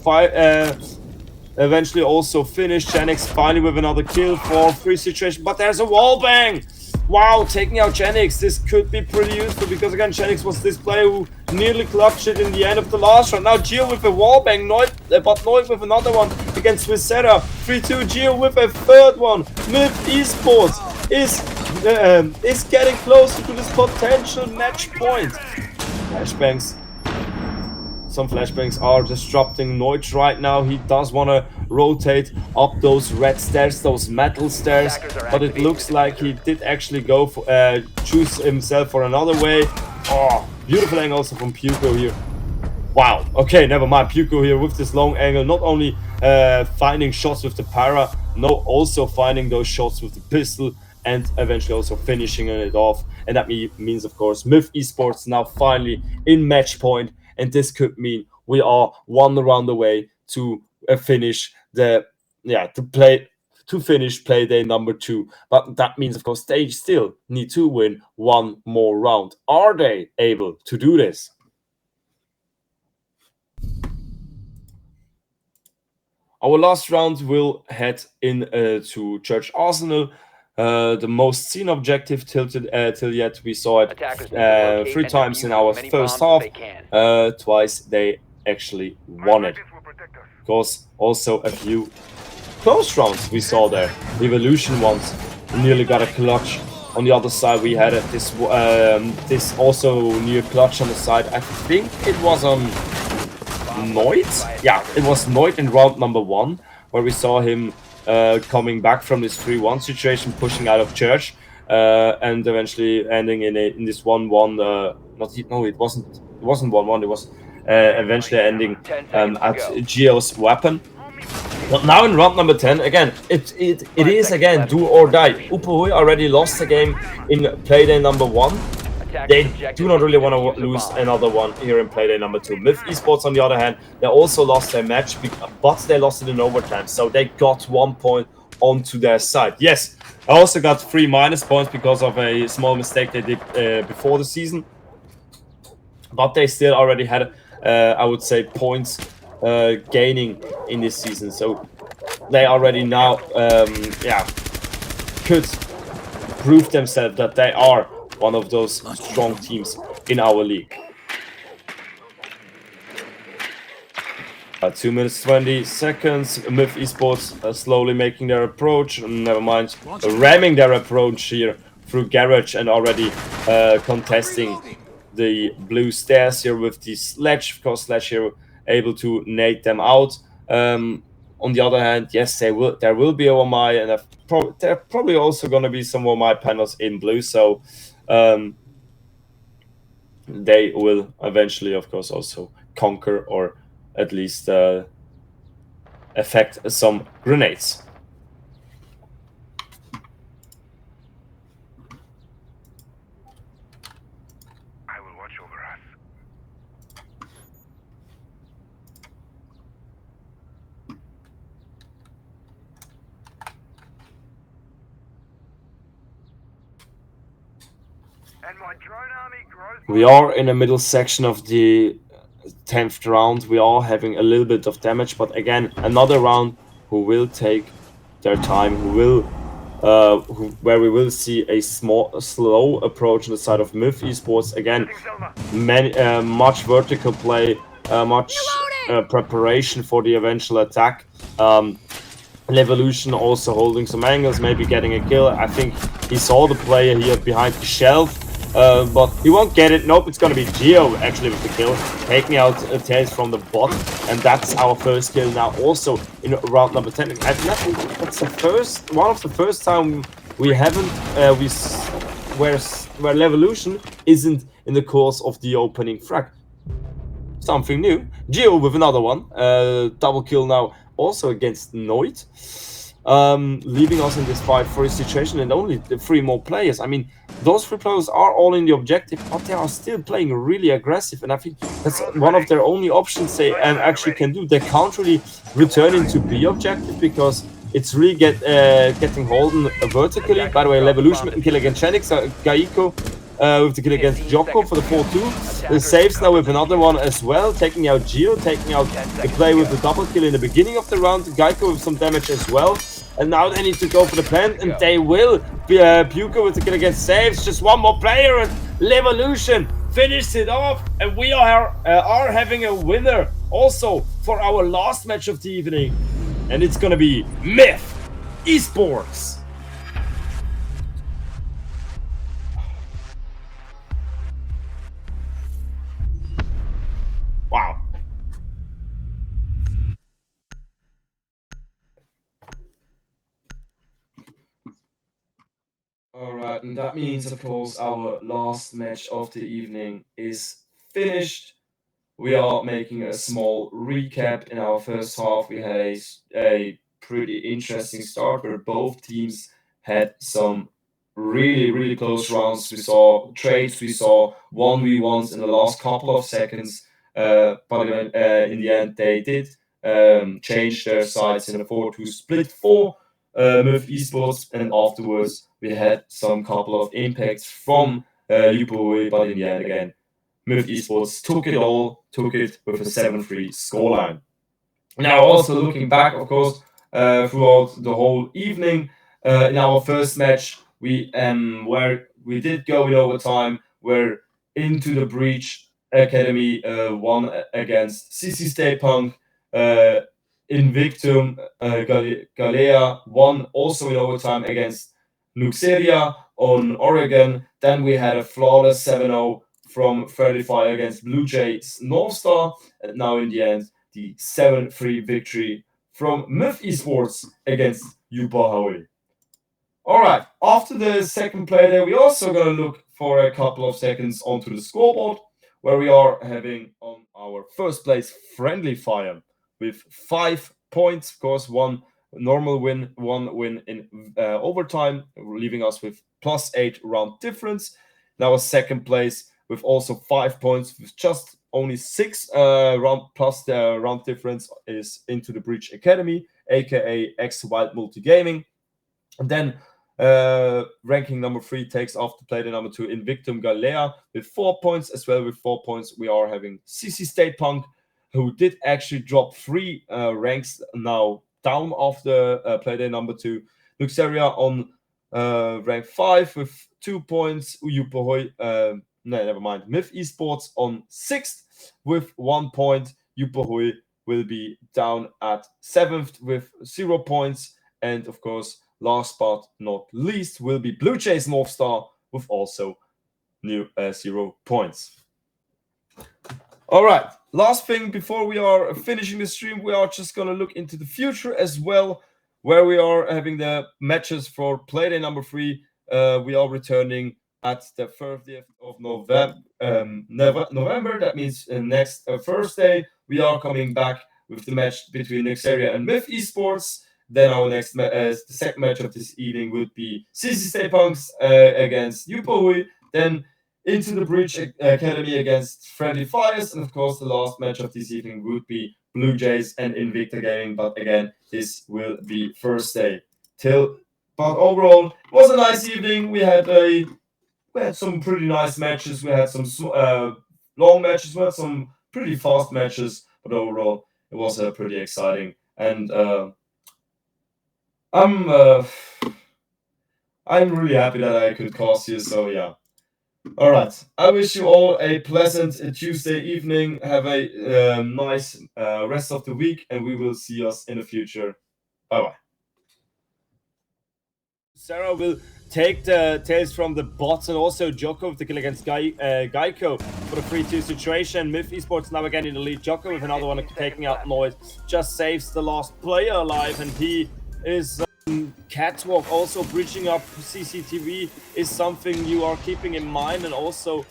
eventually also finish. Janix finally with another kill, 4-3 situation, but there's a wall bang! Wow, taking out Janix, this could be pretty useful because again, Janix was this player who nearly clutched it in the end of the last round. Now Gio with a wall bang, but Noid with another one against Swissera. 3-2, Gio with a third one. MIF Esports is getting closer to this potential match point. Flashbangs. Some flashbangs are disrupting Noid right now. He does want to rotate up those red stairs, those metal stairs, but it looks like he did actually go for choose himself for another way. Oh, beautiful angle also from Puko here. Wow, okay, never mind. Puko here with this long angle, not only finding shots with the para, no, also finding those shots with the pistol, and eventually also finishing it off. And that means, of course, Myth Esports now finally in match point, and this could mean we are one round away to finish to finish Playday number 2. But that means, of course, they still need to win one more round. Are they able to do this? Our last round will head in to Church Arsenal. The most seen objective till yet. We saw it Attackers need to locate 3 and times defuse in as our many first bombs half. as they can. Twice they actually won it. This will protect us. Of course, also a few close rounds we saw there. Evolution once nearly got a clutch. On the other side, we had this also near clutch on the side. I think it was on Noit. Yeah, it was Noit in round number 1, where we saw him coming back from this 3-1 situation, pushing out of Church, and eventually ending in this 1-1. It wasn't 1-1. It was eventually ending 10 seconds to at go. Geo's weapon. But now in round number 10, again, it is again do or die. Upuhui already lost the game in Playday number 1. They do not really want to lose another one here in Playday number 2. Myth Esports, on the other hand, they also lost their match, but they lost it in overtime, so they got 1 point onto their side. Yes, I also got 3 minus points because of a small mistake they did before the season, but they still already had, I would say, points gaining in this season, so they already now, could prove themselves that they are one of those strong teams in our league. 2 minutes 20 seconds. Myth Esports slowly making their approach. Never mind, ramming their approach here through Garage and already contesting the blue stairs here with the Sledge. Of course, Sledge here able to nade them out. On the other hand, yes, there will be OMI, and there are probably also going to be some OMI panels in blue. So they will eventually, of course, also conquer or at least affect some grenades. I will watch over us. And my drone army grows. We are in the middle section of the 10th round. We are having a little bit of damage, but again, another round who will take their time, where we will see a slow approach on the side of Myth Esports. Again, much vertical play, much preparation for the eventual attack. Levolution also holding some angles, maybe getting a kill. I think he saw the player here behind the shelf, but he won't get it. Nope, it's gonna be Geo actually with the kill, taking out Tails from the bot, and that's our first kill now. Also in round number 10. I think that's one of the first time we haven't where Levolution isn't in the course of the opening frag. Something new. Geo with another one. Double kill now also against Noit. Leaving us in this 5-3 situation, and only the 3 more players. I mean, those 3 players are all in the objective, but they are still playing really aggressive, and I think that's one of their only options they actually can do. They can't really return into B objective because it's really getting holden vertically. By the way, Levolution with the kill against Shenix, Gaiko with the kill against Joko for the 4-2. The saves now with another one as well, taking out Geo, taking out the play with the double kill in the beginning of the round. Gaiko with some damage as well. And now they need to go for the plant, and they will. Puka with the kill against saves. Just one more player, and Levolution finished it off. And we are having a winner also for our last match of the evening. And it's gonna be Myth Esports. Wow. Alright, and that means, of course, our last match of the evening is finished we are making a small recap. In our first half, we had a pretty interesting start where both teams had some really close rounds. We saw trades, we saw 1v1s in the last couple of seconds, but in the end they did change their sides in a 4-2 split for Move Esports, and afterwards we had some couple of impacts from Yupoe, but in the end again Move Esports took it with a 7-3 scoreline. Now, also looking back, of course, throughout the whole evening, in our first match, where we did go in overtime, where Into the Breach Academy won against CC Stay Punk, Invictum Galea won also in overtime against Nuxeria on Oregon. Then we had a flawless 7-0 from 35 against Blue Jays North Star, and now in the end, the 7-3 victory from Myth Esports against Yupahawi. Alright, after the second play there, we're also going to look for a couple of seconds onto the scoreboard, where we are having on our first place Friendly Fire with 5 points. Of course, one normal win, one win in overtime, leaving us with +8 round difference. Now, a second place with also 5 points, with just only 6 round plus the round difference is Into the Breach Academy, aka X Wild Multigaming. And then ranking number 3 takes after Playday number 2 Invictum Galea with 4 points. As well with 4 points, we are having CC State Punk, who did actually drop 3 ranks now down after Playday number 2. Luxeria on rank 5 with 2 points. Uyupohoi, no, never mind. Myth Esports on 6th with 1 point. Yupohui will be down at 7th with 0 points. And of course, last but not least, will be Blue Jays North Star with also 0 points. All right, last thing before we are finishing the stream, we are just going to look into the future as well, where we are having the matches for Playday number 3. We are returning at the 30th of November. That means next Thursday, we are coming back with the match between Nexaria and Myth Esports. Then our next the second match of this evening would be CC Stay Punks against Yupohui. Then Into the Breach Academy against Friendly Fires. And of course, the last match of this evening would be Blue Jays and Invicta Gaming. But again, this will be Thursday. But overall, it was a nice evening. We had some pretty nice matches. We had some long matches. We had some pretty fast matches. But overall, it was pretty exciting. And I'm really happy that I could cast you. So yeah. All right. I wish you all a pleasant Tuesday evening. Have a nice rest of the week, and we will see us in the future. Bye bye. Sarah will take the tails from the bots, and also Joko with the kill against Geico for the 3-2 situation. Myth Esports now again in the lead. Joko with another one taking out Noise. Just saves the last player alive, and he is Catwalk also breaching up CCTV is something you are keeping in mind and also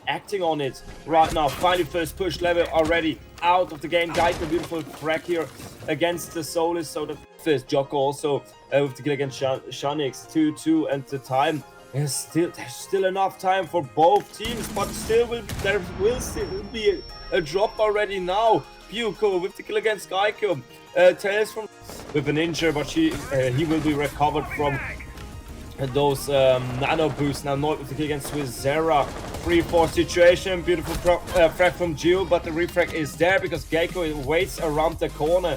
acting on it right now. Finally, first push level already out of the game. Geico, beautiful crack here against the Solis. So the first Joko also with the kill against Shanix 2-2, and the time there's still enough time for both teams, but there will still be a drop already now. Puko with the kill against Geico. Tails from with an injury, but he will be recovered from those nano boosts. Now Noid with the kill against Swissera. 3-4 situation. Beautiful frag from Gio, but the refrag is there because Geico waits around the corner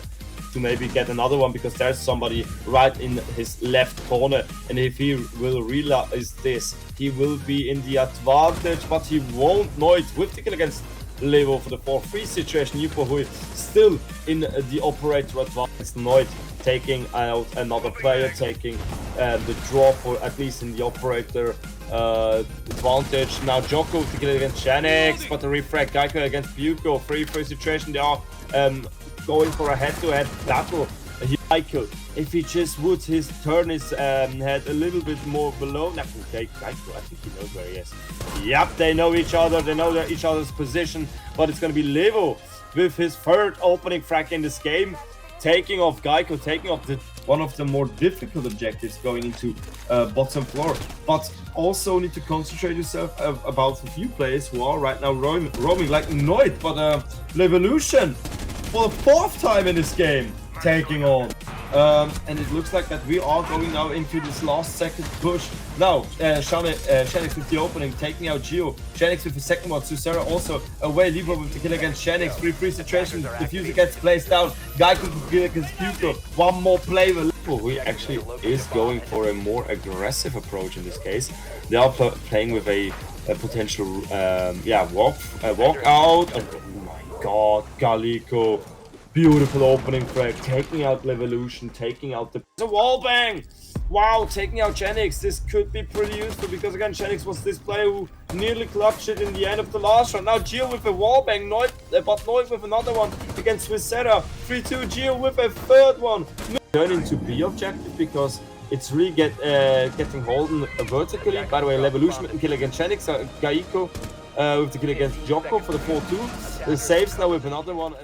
to maybe get another one, because there's somebody right in his left corner, and if he will realize this, he will be in the advantage, but he won't. Noid with the kill against Levo for the 4-3 situation. Yupohui still in the operator advantage. Noid taking out another player, taking the draw for at least in the operator advantage. Now Joko with the kill against Shanix, but the refrag Geico against Buko. 3-3 situation. They are going for a head-to-head battle Michael, if he just would turn his head a little bit more below. Now, okay, Michael, I think he knows where he is. Yep, they know each other. They know each other's position. But it's going to be Levo with his third opening frag in this game, taking off Geico, taking off one of the more difficult objectives going into bottom floor. But also need to concentrate yourself about a few players who are right now roaming like Noid, but Revolution for the 4th time in this game taking on. And it looks like that we are going now into this last second push. Now, Shenix with the opening, taking out Gio. Shenix with the second one. Susera also away. Libra with the kill against Shenix. 3-3 situation. Diffuser gets placed down. Geico with the kill against Hugo. One more play with Libra, who actually is going for a more aggressive approach in this case. They are playing with a potential walk out. And, oh my god, Galico. Beautiful opening frag, taking out Revolution, taking out the wall bang. Wow, taking out Genix. This could be pretty useful because again, Genix was this player who nearly clutched it in the end of the last round. Now Gio with a wall bang, but Noid with another one against Swissera. 3-2, Gio with a third one. Turn into B objective because it's really getting holden vertically. By the way, Revolution with the kill against Genix, Geico with the kill against Joko for the 4-2. The saves now with another one.